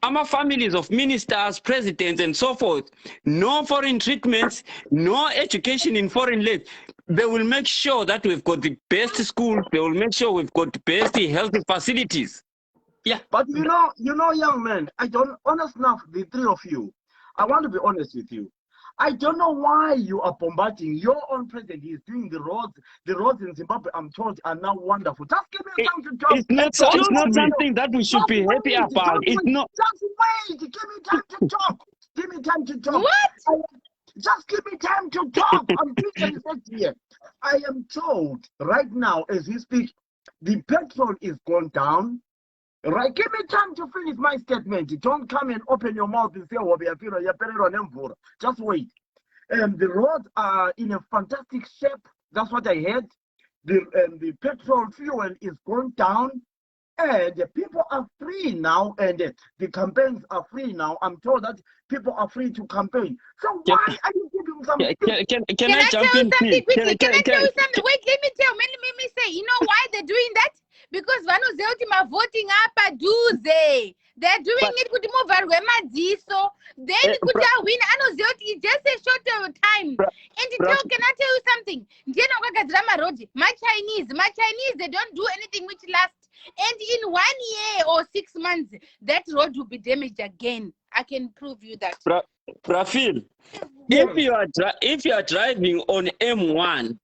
our families of ministers, presidents, and so forth, no foreign treatments, no education in foreign lands, they will make sure that we've got the best schools, they will make sure we've got the best healthy facilities. Yeah. But you know, young man, I don't, honest enough, the three of you, I want to be honest with you. I don't know why you are bombarding your own president. He's doing the roads. The roads in Zimbabwe, I'm told, are now wonderful. Just give me time to talk. Excuse It's not me. something that we should be happy about. It's not. Just wait. Give me time to talk. Give me time to talk. What? Just give me time to talk. I'm preaching fact here. I am told right now, as we speak, the petrol is gone down. Right, give me time to finish my statement. Don't come and open your mouth and say, "Oh, just wait." The roads are in a fantastic shape. That's what I heard. The petrol fuel is going down, and the people are free now, and the campaigns are free now. I'm told that people are free to campaign. So why are you giving some? Can I jump tell you in, something please? quickly? Can I tell you something? Wait, let me say. You know why they're doing that? Because vanozeoti voting apaduze. They're doing it kuti muvarwe madziso. Then kuti awina anozeoti it's just a short time. And can I tell you something? Ndiena wakagadzira marodi. My Chinese, they don't do anything which lasts. And in 1 year or 6 months, that road will be damaged again. I can prove you that. Prafil, Yes. if you are driving on M1,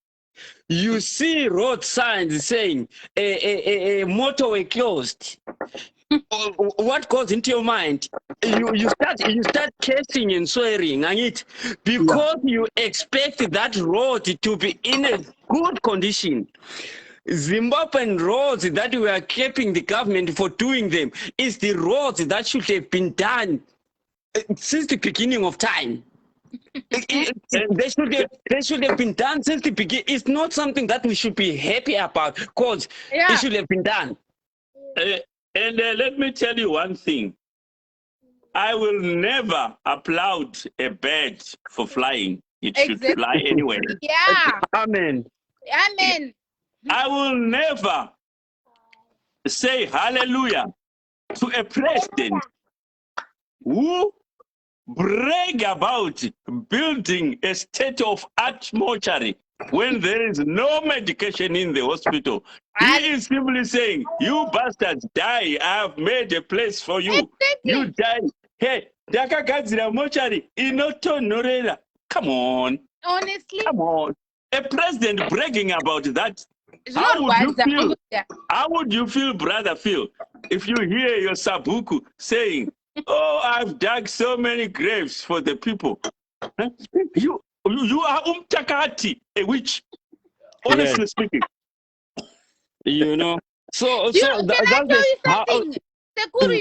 you see road signs saying a motorway closed. What goes into your mind? You start cursing and swearing, and it because you expect that road to be in a good condition. Zimbabwean roads that we are keeping the government for doing them is the roads that should have been done since the beginning of time. They should have been done since the beginning. It's not something that we should be happy about because it should have been done. And let me tell you one thing. I will never applaud a bird for flying. It should fly anyway. Yeah. Amen. I will never say hallelujah to a president who brag about building a state-of-art mortuary when there is no medication in the hospital. He is simply saying, "You bastards die. I have made a place for you. You die. Hey, dakagadzira mortuary inotonhorera." Come on. Honestly. Come on. A president bragging about that. How would you feel? How would you feel, brother Phil, if you hear your sabuku saying, "Oh, I've dug so many graves for the people"? Huh? You are umtakati, a witch. Honestly speaking. You know. So can I tell you something? Sekuru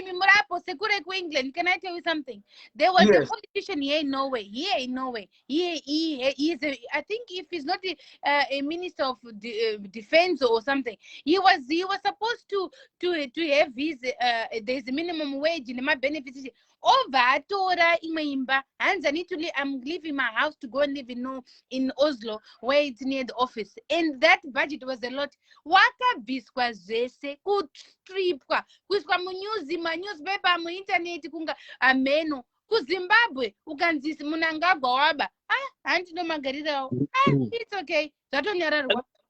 England. Can I tell you something? There was a politician here in Norway. He's I think if he's not a minister of defense or something, he was supposed to have his there's a minimum wage in my benefits. Over Tora Imaimba, and I'm leaving my house to go and live in Oslo, where it's near the office. And that budget was a lot. Waka biskwa zese kutripwa kuskwa newspaper mu internet kunga ameno ku Zimbabwe ukanzisi munangagwa waba no magarira it's okay.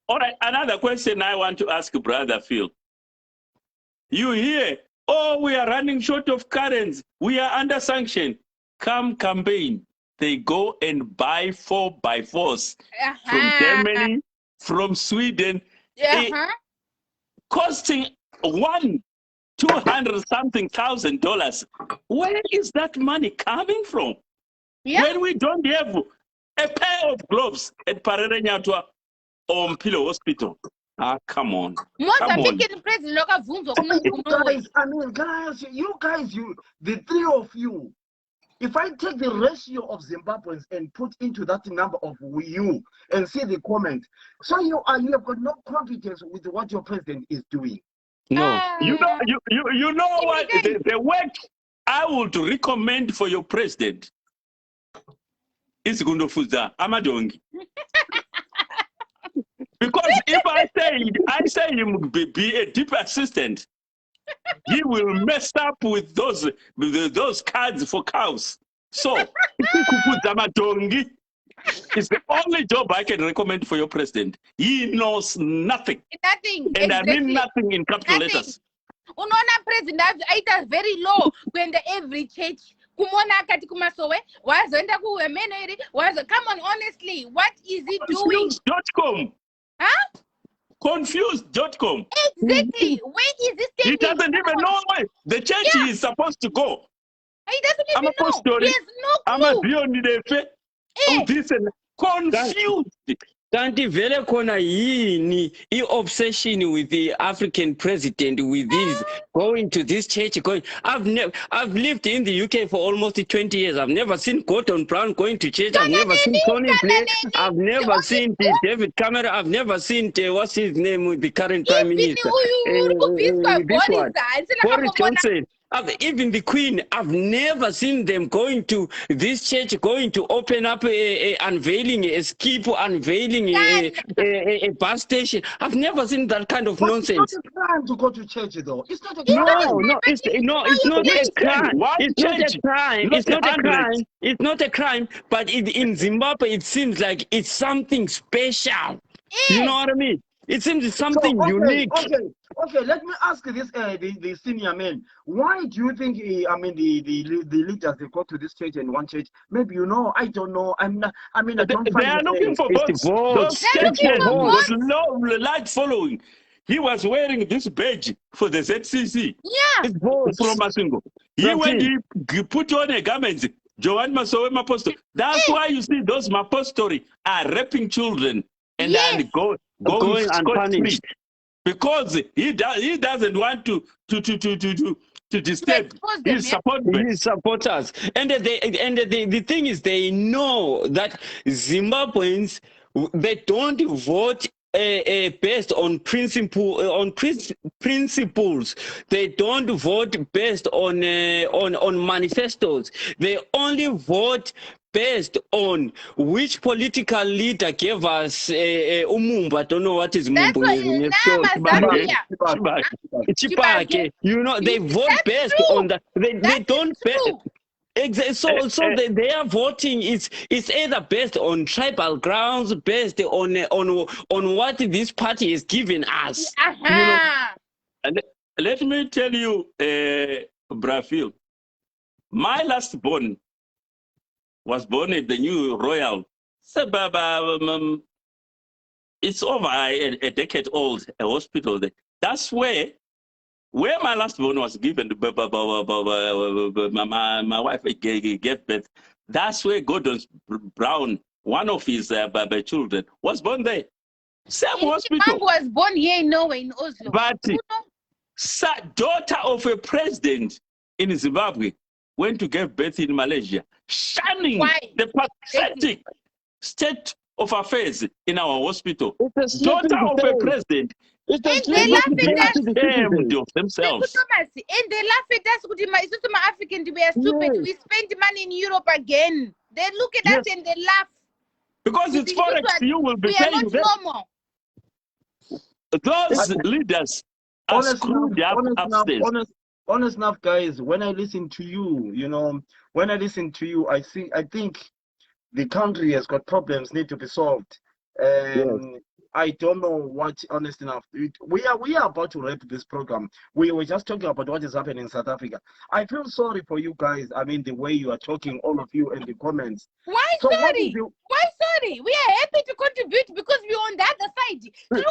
All right, another question I want to ask Brother Phil. You hear, "Oh, we are running short of currency. We are under sanction." Come campaign, they go and buy 4x4s from Germany, from Sweden, costing $200-something thousand. Where is that money coming from? When we don't have a pair of gloves at Parere Nyatwa or Mpilo Hospital? Come on. Mozambican president guys, I mean, guys, the three of you, if I take the ratio of Zimbabweans and put into that number of you and see the comment, so you have got no confidence with what your president is doing. No. You know what the work I would recommend for your president is Gundofuza Amadongi. Because if I say him be a deep assistant, he will mess up with those cards for cows. So Zamatongi is the only job I can recommend for your president. He knows nothing. Nothing. And I mean nothing in capital letters. Unaona president aita very low when the every church kumona akati kumasowe wazoenda kuwemeno iri come on, honestly, what is he doing? Confused.com. Huh? Confused.com. Exactly. Where is this He standing? doesn't even know where the church Yeah. is supposed to go. He doesn't I'm even a know. story. He has no I'm a clue. beyond Eh. this and confused. Kanti vele khona yini I-obsession with the African president, with this going to this church, going. I've lived in the UK for almost 20 years. I've never seen Gordon Brown going to church. I've never seen Tony Blair. I've never seen David Cameron. I've never seen what's his name, the current prime minister. This one, Boris Johnson. Even the Queen, I've never seen them going to this church, going to open up unveiling a skip, unveiling a bus station. I've never seen that kind of But nonsense. it's not a crime to go to church, though. It's not a No, crime. it's not a crime. Why It's not a change? crime. Not It's not a 100. crime. It's not a crime. But in Zimbabwe, it seems like it's something special. You know what I mean? It seems something unique. Okay. Let me ask this: the senior men. Why do you think? The leaders, they go to this church and one church. Maybe I don't know. I'm not. I don't They find are it, looking for It's votes. votes. Those They're looking churches for with votes. large following. He was wearing this badge for the ZCC. Yeah. It's votes. From Masingo. He went, he put on a garment. Joan Masowe Mapostori. That's why you see those Mapostori are raping children and Yes. then going unpunished. scot-free. Because he doesn't want to disturb expose them, his yeah. supporters. His supporters, and the thing is, they know that Zimbabweans, they don't vote based on principles. They don't vote based on manifestos. They only vote based on which political leader gave us Umumba. I don't know what is That's Mumba. what Chipake. They vote That's based true. on that. They That don't is bet. true. Exactly. So their voting is either based on tribal grounds, based on what this party is giving us. And let me tell you, Brafil, my last born was born at the new royal. It's over a decade old, a hospital there. That's where my last born was given. My wife gave birth. That's where Gordon Brown, one of his children, was born there. Same hospital. Was born here in Norway, in Oslo. But daughter of a president in Zimbabwe went to give birth in Malaysia, shunning the pathetic state of affairs in our hospital. Daughter of a president. It's they laugh at us. Ashamed of themselves. And they laugh at us. It's African, we are stupid. We spend money in Europe again. They look at us and they laugh. Because it's forex, you will be paying them. Normal. Those leaders are screwed up upstairs. Honest enough, guys, when I listen to you, I think the country has got problems need to be solved. I don't know what, honest enough. We are about to wrap this program. We were just talking about what is happening in South Africa. I feel sorry for you guys. The way you are talking, all of you, in the comments. Why sorry? Why sorry? We are happy to contribute because we're on the other side. Feel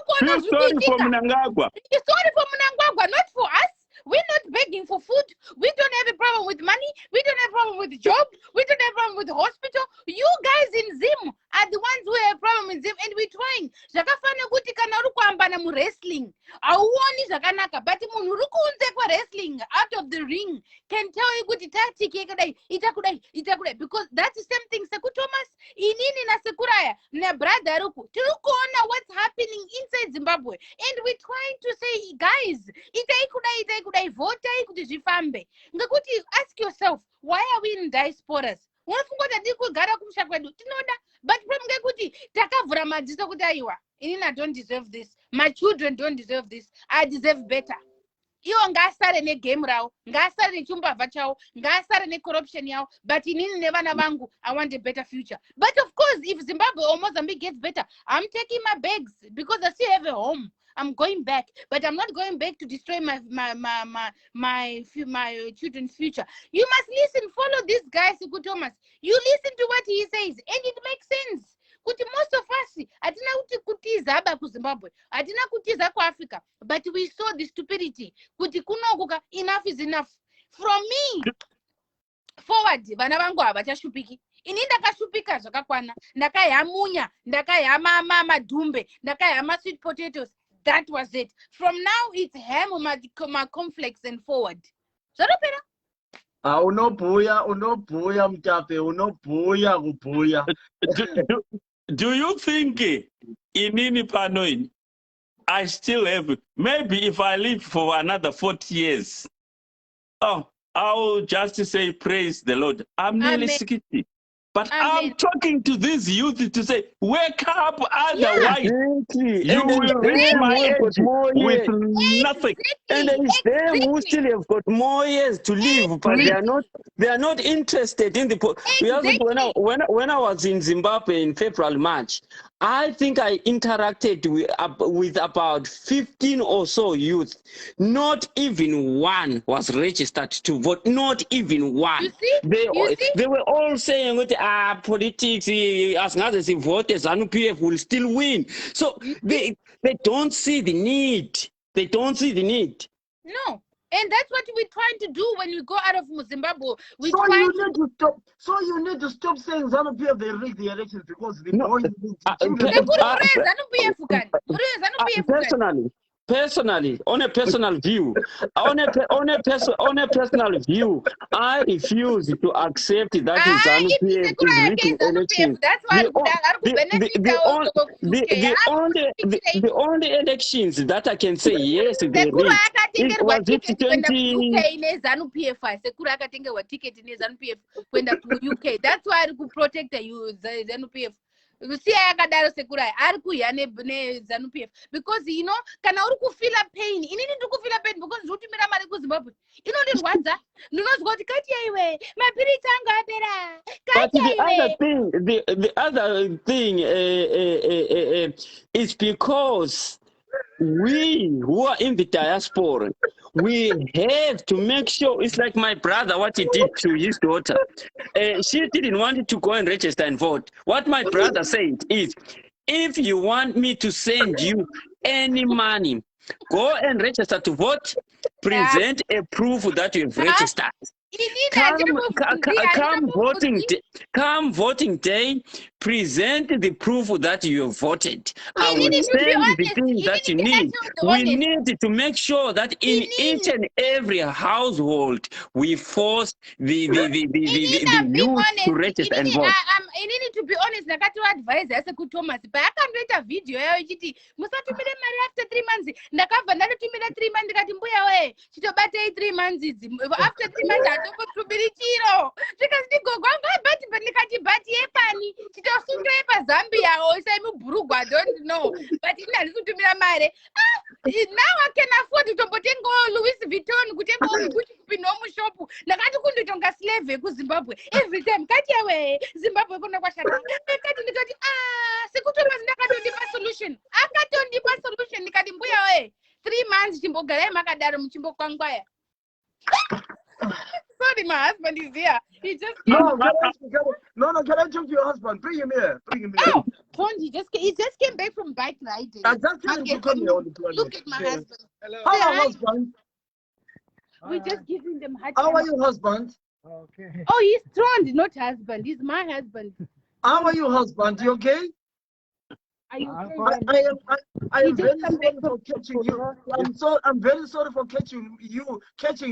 sorry for Mnangagwa. Sorry for Mnangagwa, not for us. We're not begging for food. We don't have a problem with money. We don't have a problem with job. We don't have a problem with the hospital. You guys in Zim are the ones who have a problem in Zim, and we're trying. Zvakafana kuti kana uri kuambana mu wrestling. Auoni zvakanaka, but munhu uri kunze kwa wrestling out of the ring can tell you kuti tactic yakadai, itakudai, because that's the same thing. Seku Thomas, inini na Sekuraya, na brother ruku. Tiri kuona what's happening inside Zimbabwe, and we're trying to say, guys, itai kudai votai kuti zvifambe. Ngekuti ask yourself, why are we in diasporas? Unofunga kuti tiri kugara kumusha kwedu tinoda, but problem ngekuti takavhura madziso kuti aiwa, inini I don't deserve this, my children don't deserve this, I deserve better. Iwo ngaasare negame ravo, ngaasare nechumbavha chavo, ngaasare necorruption yavo, but inini nevana vangu, I want a better future. But of course, if Zimbabwe or Mozambique gets better, I'm taking my bags because I still have a home. I'm going back, but I'm not going back to destroy my children's future. You must listen, follow this guy, Siku Thomas. You listen to what he says, and it makes sense. Kuti most of us, atina kuti kutiza aba ku Zimbabwe, atina kutiza ku Africa, but we saw the stupidity. Kuti kunokuka, enough is enough. From me forward, vana vangu havachashupiki. Ini ndakashupika zvakakwana, ndakayamunya, ndakayama madhumbe, ndakayama sweet potatoes. That was it. From now it's ham my conflicts and forward. Zvaropera. Unobhuya mtape, unobhuya kubhuya. Do you think inini panoin I still have, maybe if I live for another 40 years, I'll just say praise the Lord. I'm nearly 60. But I'm talking to this youth to say, wake up, otherwise you will reach my age with nothing. And it's them who still have got more years to live, but they are not interested in the. When I was in Zimbabwe in February, March, I think I interacted with about 15 or so youth. Not even one was registered to vote. Not even one. You see? They were all saying with politics, as long as they vote, ZANU-PF will still win. So they don't see the need. They don't see the need. No. And that's what we're trying to do when we go out of Zimbabwe. So you need to stop saying ZANU-PF they rigged the elections because the boys Personally, on a personal view, I refuse to accept that ZANU-PF is rigging elections. That's why the only elections that I can say yes, they rigged. Was it 20? That's why I could protect you, ZANU-PF. You see, I got that ZANU-PF because you know, can I feel a pain? You need to feel a pain because you know, this one's that. You know, got to cut you away. My but the other thing is because we who are in the diaspora, we have to make sure. It's like my brother, what he did to his daughter. She didn't want to go and register and vote. What my brother said is, if you want me to send you any money, go and register to vote, present a proof that you've registered. Come voting day, present the proof that you have voted. I will send the things that you need. We need to make sure that in each and every household we force the youth to register and vote. I need to be honest. I got to advise Siku Thomas. But I can write a video. After 3 months, Nakava 3 months. After 3 months, after 3 months, I don't to be Chiro. Because they go, but Zambia or Burugu, I don't know. But in a little to me, now I can afford to go Louis Vuitton, Pinomo shop. Nakatu Kundutonga slave, Zimbabwe. Every time, Katia, Zimbabwe, Sekuto was not solution. I got on the solution, Nikadimbuya. 3 months, Chimbogare, Makadarum, Chimbokangwaya. Sorry, my husband is here. He just can I talk to your husband? Bring him here. Oh, he just came back from bike riding. I just came to come here on the planet. Look at my husband. Hello, husband. We're just giving them hard How are you, husband? Okay. Oh, he's Trond, not husband. He's my husband. How are you, husband? You okay? Are you I am very sorry for catching you. I'm very sorry for catching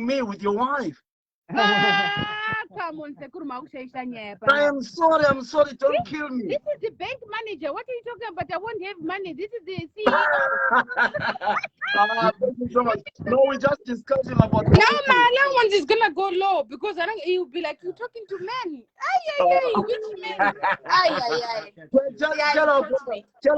me with your wife. Come on, Sekuruma. I am sorry. Don't kill me. This is the bank manager. What are you talking about? I won't have money. This is the CEO. Thank you so much. No, we're just discussing about. Now my allowance is gonna go low because he'll be like, you're talking to men. Which men? Tell our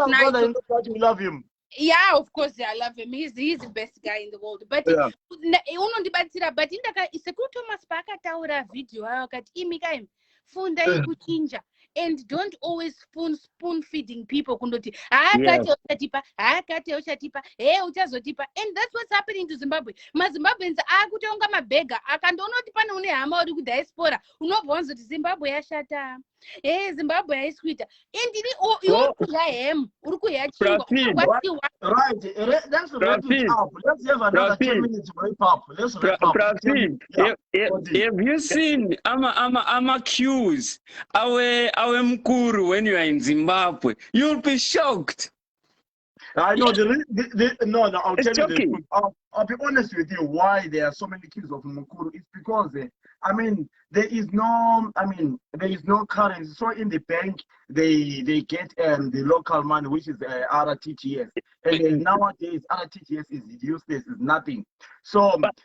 brother that you love him. Yeah, of course, I love him. He's the best guy in the world. But Seku Thomas pakataura video akati imika fundai kuchinja and don't always spoon feeding people kundoti Yes. haakati uchatipa haakati uchatipa hey uchazotipa, and that's what's happening to Zimbabwe. MaZimbabweans akutonga mabhega akandoona kuti pane une hama uri kudiaspora unobva wanzoti Zimbabwe yashata, hey Zimbabwe haisi kuita, and uri kudya hem uri kudya chingwa unorwasiwa. Right, let's wrap it up. Let's have another 10 minutes wrap up. Let's wrap up. Have you seen ama queues our mkuru when you are in Zimbabwe? You'll be shocked. I know no, I'll It's tell you the shocking. truth. I'll be honest with you. Why there are so many kids of Mukuru? It's because there is no currency. So in the bank, they get the local money, which is RTGS, and then nowadays RTGS is useless, is nothing. So, But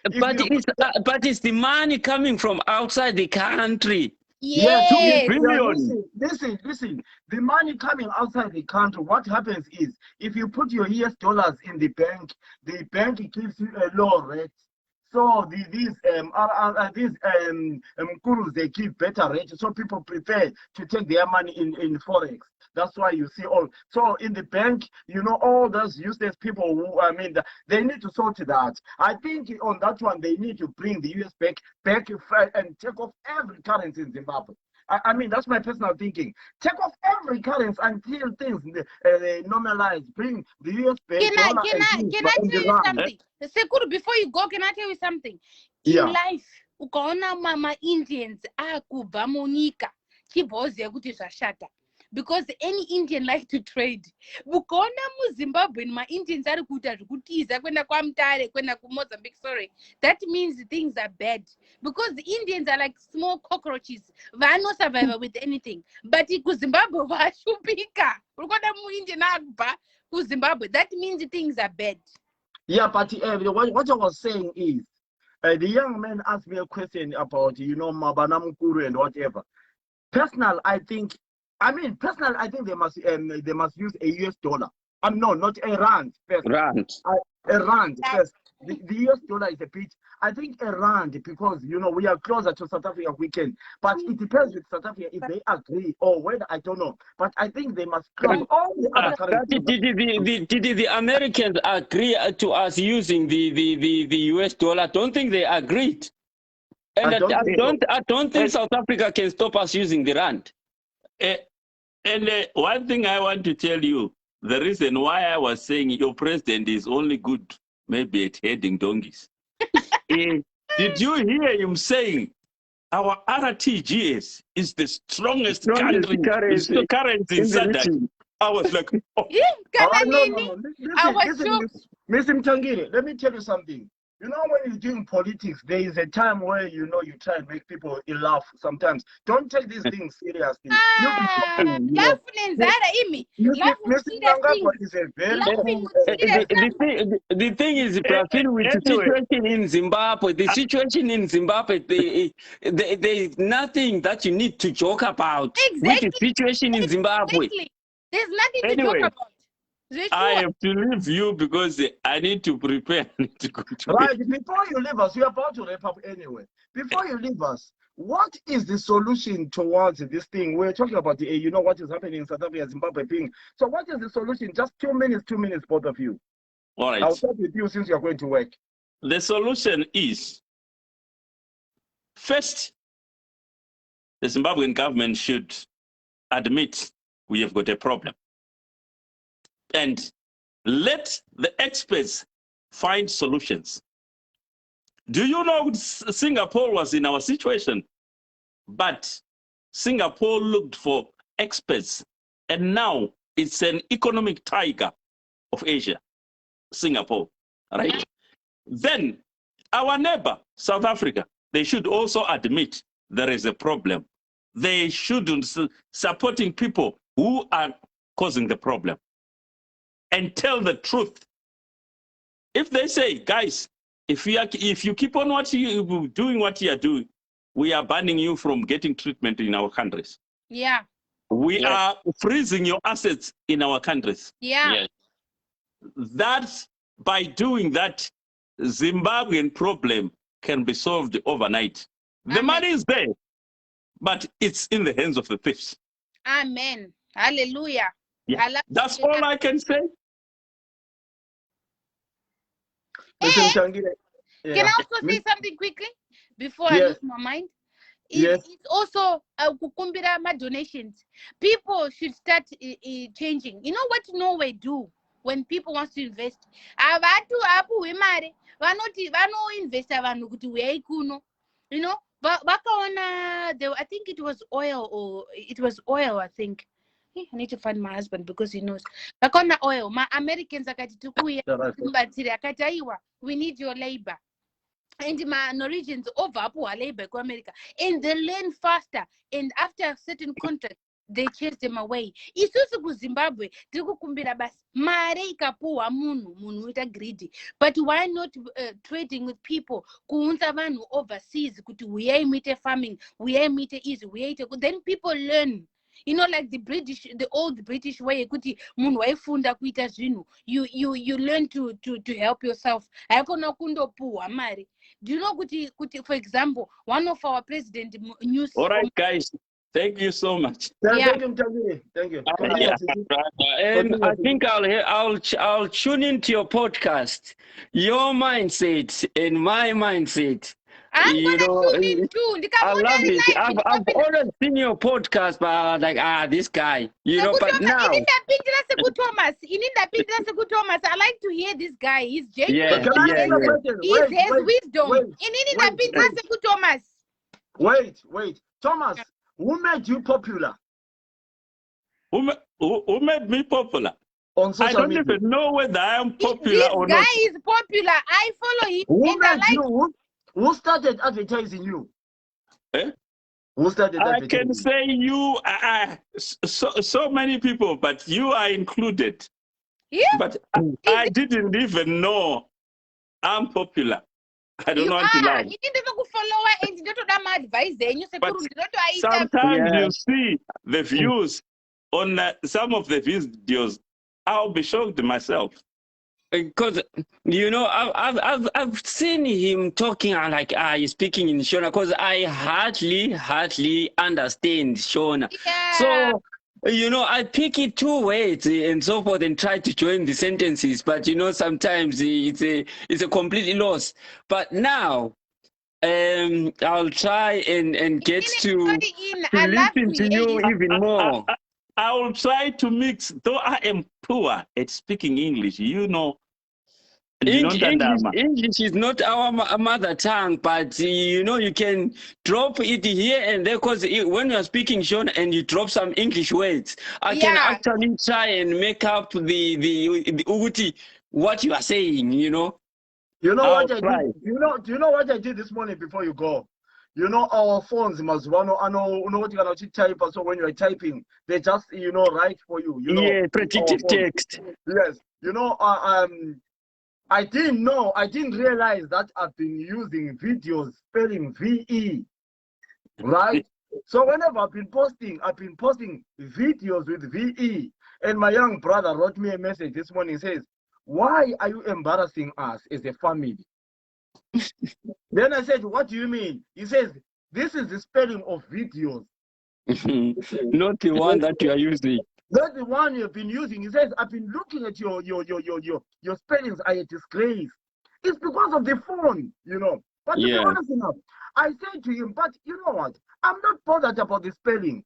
it's the money coming from outside the country. Yes. Listen. The money coming outside the country, what happens is, if you put your US dollars in the bank gives you a low rate. So these Mkurus, they give better rates. So people prefer to take their money in forex. That's why you see all. So in the bank, all those useless people who, they need to sort it out. I think on that one, they need to bring the US back and take off every currency in Zimbabwe. That's my personal thinking. Take off every currency until things normalize. Bring the US back. Can I tell you something? Sekuru, before you go, can I tell you something? In life, ukaona mama Indians akubva munyika chibhoziya kuti zvashata, because any Indian like to trade. Ukaona muZimbabwe ma-Indians ari kuita zvekutiza kwenda kwaMutare kwenda kuMozambique, sorry, that means things are bad, because the Indians are like small cockroaches, vanosurvive with anything. But kuZimbabwe vashupika. Ukaona mu-Indian akubva kuZimbabwe, that means things are bad. Yeah, but what I was saying is, the young man asked me a question about, Mabana Mukuru and whatever. Personal, I think they must use a US dollar. No, not a rand first. A rand first. The US dollar is a bit. I think a rand, because we are closer to South Africa, we can. But it depends with South Africa if they agree or whether, I don't know. But I think they must close all the other currencies. Did the Americans agree to us using the US dollar? Don't think they agreed. And I don't think South Africa can stop us using the rand. And one thing I want to tell you, the reason why I was saying your president is only good maybe at heading donkeys. Did you hear him saying our RTGS is the strongest currency in SADC? I was like, oh. No. Listen, Mr. Mtangire, let me tell you something. When you're doing politics, there is a time where you try and make people laugh sometimes. Don't take these things seriously. The thing is, with the situation in Zimbabwe, there's nothing that you need to joke about. Exactly. With the situation in Zimbabwe. Exactly. There's nothing to joke about. I have to leave you because I need to prepare to go to right, before you leave us, we're about to wrap up anyway. Before you leave us, what is the solution towards this thing? We're talking about what is happening in South Africa, Zimbabwe thing. So what is the solution? Just 2 minutes, both of you. All right. I'll start with you since you're going to work. The solution is, first, the Zimbabwean government should admit we have got a problem. And let the experts find solutions. Do you know Singapore was in our situation? But Singapore looked for experts, and now it's an economic tiger of Asia, Singapore, right? Then our neighbor, South Africa, they should also admit there is a problem. They shouldn't supporting people who are causing the problem. And tell the truth. If they say, guys, if you keep on doing what you are doing, we are banning you from getting treatment in our countries. Yeah. We are freezing your assets in our countries. Yeah. That's by doing that, Zimbabwean problem can be solved overnight. The money is there, but it's in the hands of the thieves. Amen. Hallelujah. Yeah. I love That's to all I can say. Mr. And Mtangile. can Yeah. I also say something quickly before I Yes. lose my mind? Yes. It's also kukumbira donations. People should start changing. You know what Norway do when people want to invest? Avatu apu wemare vanoti vanoinvesta vanhu kuti uyai kuno. You know, vakaona I think it was oil I think. I need to find my husband because he knows. Vakaona oil. Ma Americans akati tikuya timubatsire akati aiwa we need your labor. And my Norwegians over up labor go America and they learn faster and after a certain contract they chase them away. Isusu ku Zimbabwe tiri kukumbira basi mare ikapuwa munhu uita greedy, but why not trading with people kuunza vanhu overseas kuti uyai muite farming, uyai muite easy, uyai then people learn. You know, like the old British way, kuti munhu waifunda kuita zvinhu, you learn to help yourself. Haikona kundopuwa mari. Do you know, kuti, for example, one of our president news. All right, guys. Thank you so much. Yeah. Thank you, Mtangile. Thank you. Yeah. And I think I'll tune into your podcast. Your mindset and my mindset. I'm You gonna know, tune in too. I love it. I've always seen your podcast, but I was like, this guy, you know. But now, Thomas. I like to hear this guy. He's genuine. Yeah, Can I ask a question? He has wisdom. Thomas. Wait. Thomas, who made you popular Who made me popular? on I social don't media? even know whether I am popular This or guy not. is popular. I follow him. Who And I made like you? Who started advertising you? Eh? Who started I advertising? can say you, so many people, but you are included. Yeah. But I didn't even know I'm popular. I don't want to lie. But sometimes you see the views on some of the videos. I'll be shocked myself. because you know, I've seen him talking like he's speaking in Shona, because I hardly understand Shona. Yeah. So you know, I pick it two ways and so forth and try to join the sentences, but you know, sometimes it's a completely loss. But now I'll try and get to listen to you even more. I will try to mix, though I am poor at speaking English, you know. English is not our mother tongue, but you know, you can drop it here and there, because when you're speaking Sean and you drop some English words, I can actually try and make up the what you are saying, you know. You know what I did? Do you know what I did this morning before you go? You know, our phones must run. I know what you're gonna type. So when you're typing, they just write for you. You know, yeah, predictive text. Yes. You know, I didn't realize that I've been using videos spelling VE, right? So whenever I've been posting videos with VE. And my young brother wrote me a message this morning, says, "Why are you embarrassing us as a family?" Then I said, "What do you mean?" He says, "This is the spelling of videos." Not the one that you are using. Not the one you've been using. He says, "I've been looking at your spellings are a disgrace." It's because of the phone, you know. But to be honest enough, I said to him, "But you know what? I'm not bothered about the spelling.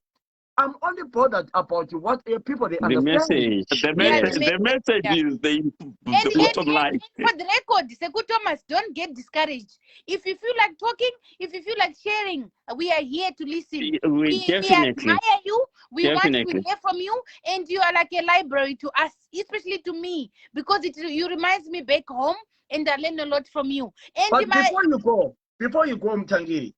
I'm only bothered about what people they understand." The message is the bottom line. For the record, Seku Thomas, don't get discouraged. If you feel like talking, if you feel like sharing, we are here to listen. We admire you. We want to hear from you, and you are like a library to us, especially to me, because you reminds me back home, and I learn a lot from you. And but before you go, Mtangi,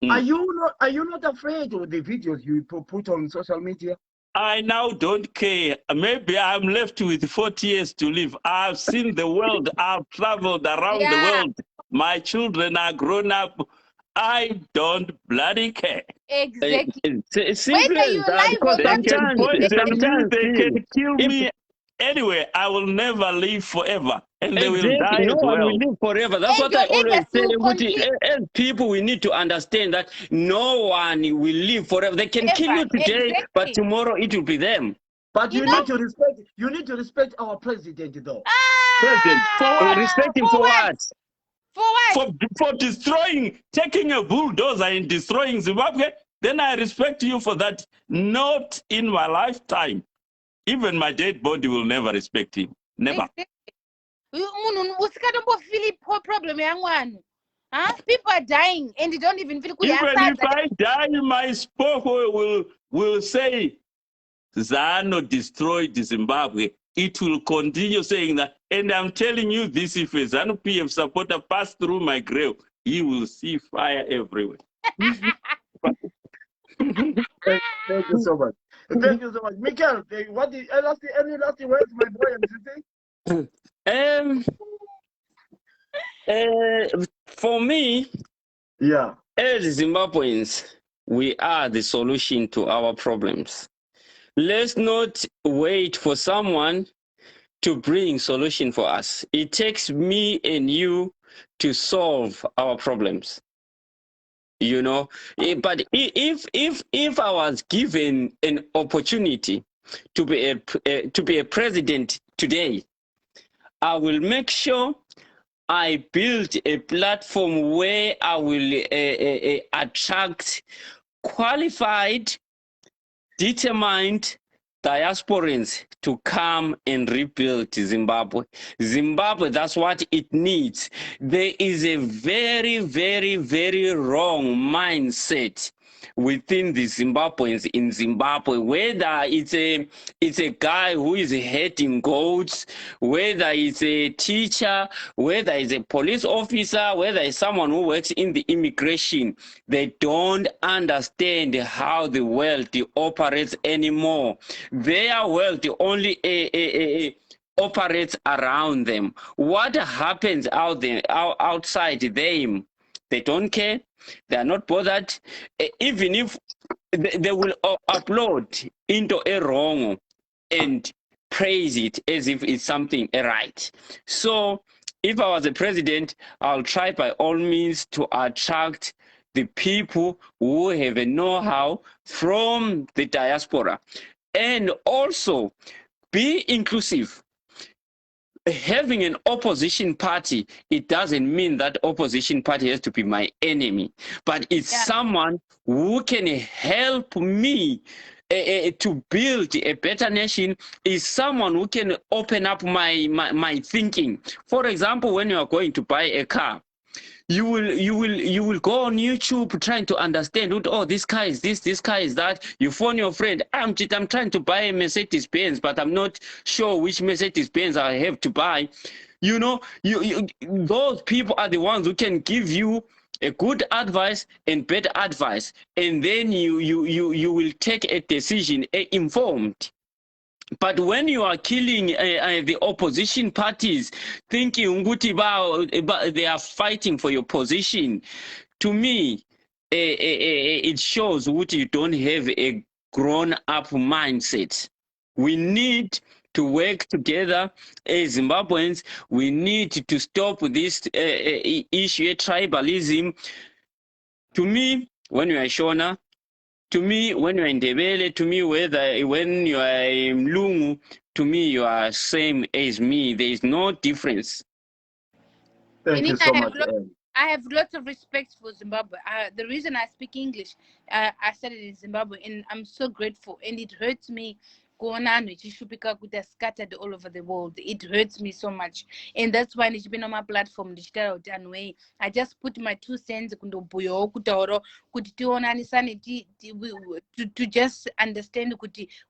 are you not afraid of the videos you put on social media? I now don't care. Maybe I'm left with 40 years to live. I've seen the world. I've traveled around the world. My children are grown up. I don't bloody care. Exactly. Simply Whether you live or not, They can kill me anyway, I will never live forever, and they will Exactly. die No as one will well. live forever. That's And what I your always legacy say. will continue. As people, we need to understand that no one will live forever. They can kill you today, but Exactly. tomorrow it will be them. But You you know? need to respect. You need to respect our president, though. President, for what? Respect him For for what? what? For what? For destroying, taking a bulldozer and destroying Zimbabwe, then I respect you for that. Not in my lifetime. Even my dead body will never respect him. Never. Exactly. Munhu usikatomboфili problem yamwanu. Huh? People are dying and you don't even feel Even if I die, my spoke will say ZANU destroyed Zimbabwe. It will continue saying that. And I'm telling you this, if a ZANU PF supporter pass through my grave, he will see fire everywhere. Thank you so much. Thank you so much. Michael, what the any last words, my boy, and For me, yeah. as Zimbabweans, we are the solution to our problems. Let's not wait for someone to bring solution for us. It takes me and you to solve our problems. You know, but if I was given an opportunity to be a president today, I will make sure I build a platform where I will attract qualified, determined diasporans to come and rebuild Zimbabwe. Zimbabwe, that's what it needs. There is a very, very, very wrong mindset within the Zimbabweans in Zimbabwe, whether it's a guy who is herding goats, whether it's a teacher, whether it's a police officer, whether it's someone who works in the immigration. They don't understand how the world operates anymore. Their world only operates around them. What happens out there, outside them, they don't care. They are not bothered. Even if they will upload into a wrong and praise it as if it's something right. So if I was a president, I'll try by all means to attract the people who have a know-how from the diaspora, and also be inclusive. Having an opposition party, it doesn't mean that opposition party has to be my enemy, but it's someone who can help me to build a better nation, is someone who can open up my thinking. For example, when you are going to buy a car, you will go on YouTube trying to understand what, oh, this car is this car is that. You phone your friend, I'm trying to buy a Mercedes Benz, but I'm not sure which Mercedes Benz I have to buy. You know, those people are the ones who can give you a good advice and bad advice, and then you will take a decision informed. But when you are killing the opposition parties, thinking they are fighting for your position, to me, it shows what you don't have a grown-up mindset. We need to work together as Zimbabweans. We need to stop this issue of tribalism. To me, when you are Shona, to me, when you're in Ndebele, to me, when you are in Mlungu, to me, you are same as me. There is no difference. Thank you so much. I have lots of respect for Zimbabwe. The reason I speak English, I studied in Zimbabwe, and I'm so grateful. And it hurts me scattered all over the world. It hurts me so much, and that's why it's been on my platform. I just put my 2 cents to just understand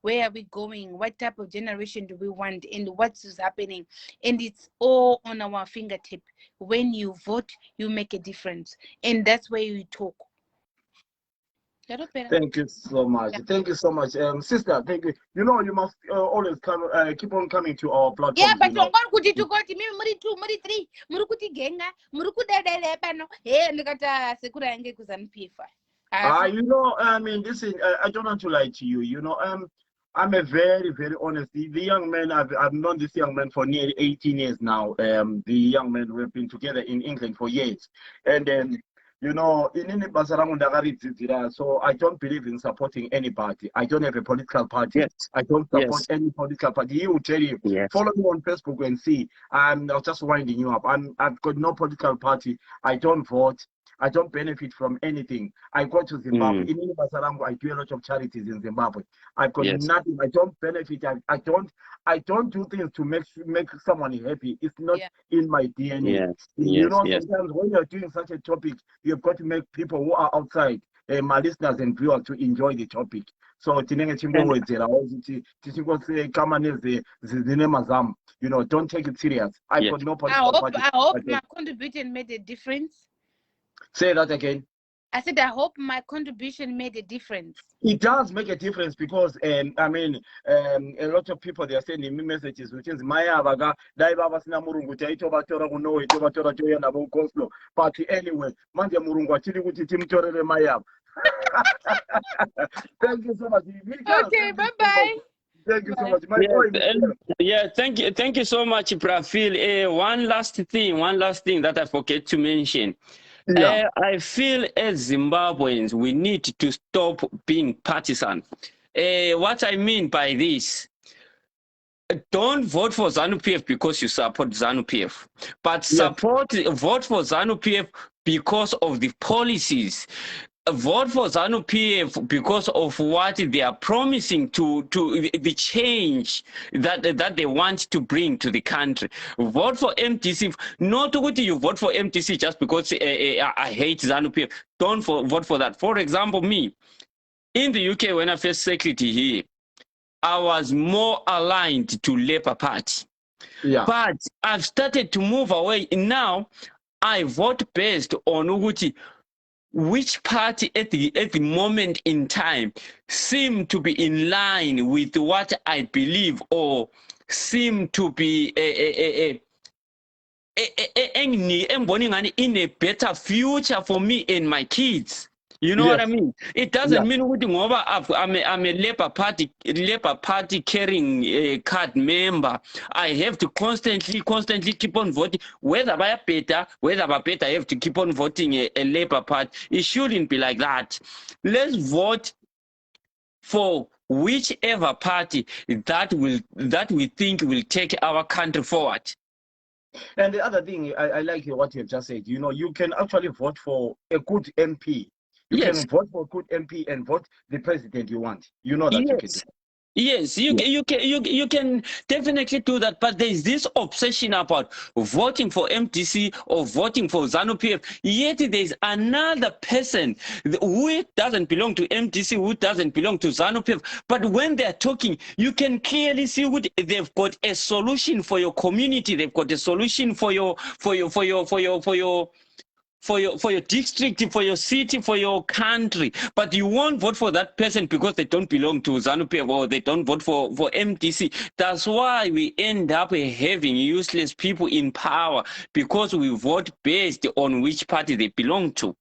where are we going, what type of generation do we want, and what is happening. And it's all on our fingertip. When you vote, you make a difference, and that's where you talk. Thank you so much. Thank you so much, sister. Thank you. You know, you must always come, keep on coming to our platform. Yeah, but you kuti tukoti mimi muri 2 muri 3 muri kuti genga muri kudedele pano ndikata sekura yange kuzanipifa. You know, I mean, this is, I don't want to lie to you. You know, I'm a very, very honest. The young man, I've known this young man for nearly 18 years now. The young man, we've been together in England for years. And you know, so I don't believe in supporting any party. I don't have a political party. Yes. I don't support Yes. any political party. He will tell you, Yes. follow me on Facebook and see. I'm just winding you up. I've got no political party. I don't vote. I don't benefit from anything. I go to Zimbabwe. In Basarango, I do a lot of charities in Zimbabwe. I've got Yes. nothing. I don't benefit. I don't do things to make someone happy. It's not Yeah. in my DNA. Yes. You Yes. know, Yes. sometimes when you're doing such a topic, you've got to make people who are outside, my listeners and viewers, to enjoy the topic. So tinenge chingowedzera say come on, you know, don't take it serious. I've Yes. got no I political hope party. I hope Okay. my contribution made a difference. Say that again. I said I hope my contribution made a difference. It does make a difference because I mean a lot of people, they are sending me messages which is maya vaga dai baba sina murungu taitovatora kunowe tovatora toya navo Goslo, but anyway manje murungu achiri kuti timtorere maya. Thank you so much. Mikael, Okay, thank you so bye-bye. much. Thank you so Bye. much. My Yes, boy, Mikael. yeah, thank you so much, Prafil. One last thing that I forget to mention. Yeah. I feel as Zimbabweans, we need to stop being partisan. What I mean by this, don't vote for ZANU-PF because you support ZANU-PF, but Yes. vote for ZANU-PF because of the policies. Vote for ZANU-PF because of what they are promising to the change that they want to bring to the country. Vote for MTC. Not that you vote for MTC just because I hate ZANU-PF. Don't vote for that. For example, me in the UK, when I first secretary here, I was more aligned to Labour Party. Yeah. But I've started to move away. Now I vote based on Uguti, which party at the moment in time seem to be in line with what I believe or seem to be in a better future for me and my kids. You know what I Yes. mean? It doesn't mean I'm a Labour Party carrying card member. I have to constantly keep on voting. Whether I better, I have to keep on voting a Labour Party. It shouldn't be like that. Let's vote for whichever party that we think will take our country forward. And the other thing, I like what you've just said. You know, you can actually vote for a good MP. You Yes. can vote for a good MP and vote the president you want. You know that you can do. Yes, you can definitely do that, but there is this obsession about voting for MTC or voting for ZANU-PF. Yet there is another person who doesn't belong to MTC, who doesn't belong to ZANU-PF. But when they are talking, you can clearly see what they've got a solution for your community. They've got a solution for your district, for your city, for your country, but you won't vote for that person because they don't belong to ZANU-PF or they don't vote for MTC. That's why we end up having useless people in power, because we vote based on which party they belong to.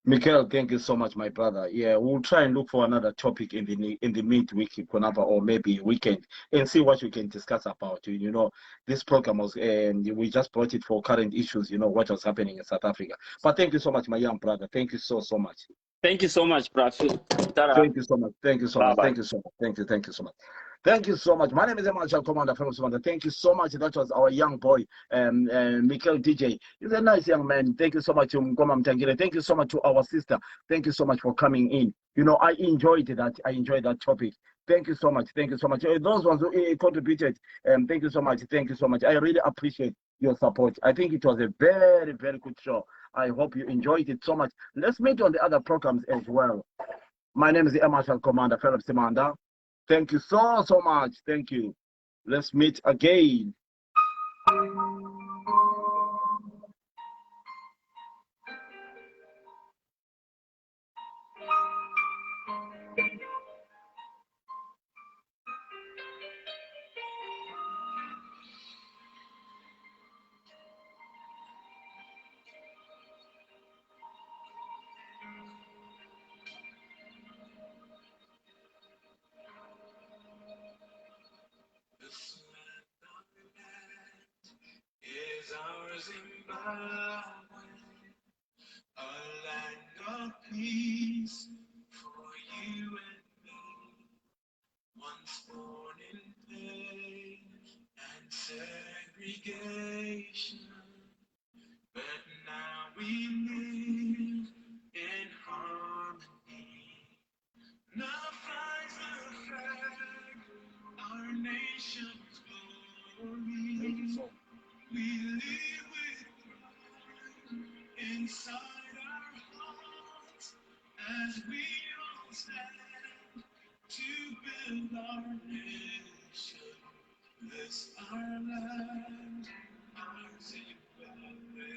Mikael, thank you so much, my brother. Yeah, we'll try and look for another topic in the midweek, Konava, or maybe weekend, and see what we can discuss about. You know, this program was, we just brought it for current issues. You know what was happening in South Africa. But thank you so much, my young brother. Thank you so much. Thank you so much, Prafil. Thank you so much. Thank you so much. Bye-bye. Thank you so much. Thank you so much. Thank you so much. My name is Marshal Commander from Sumanda. Thank you so much. That was our young boy, Mikael DJ. He's a nice young man. Thank you so much to Mkoma Mtangire. Thank you so much to our sister. Thank you so much for coming in. You know, I enjoyed that. I enjoyed that topic. Thank you so much. Thank you so much. Those ones who contributed, thank you so much. Thank you so much. I really appreciate your support. I think it was a very, very good show. I hope you enjoyed it so much. Let's meet on the other programs as well. My name is the Air Marshal Commander Philip Simanda. Thank you so much. Thank you. Let's meet again. Zimbabwe, a land of peace for you and me. Once born in pain and segregation, but now we live in harmony. Now flies the flag, our nation's glory. We live with pride inside our hearts as we all stand to build our nation. This our land, our Zimbabwe.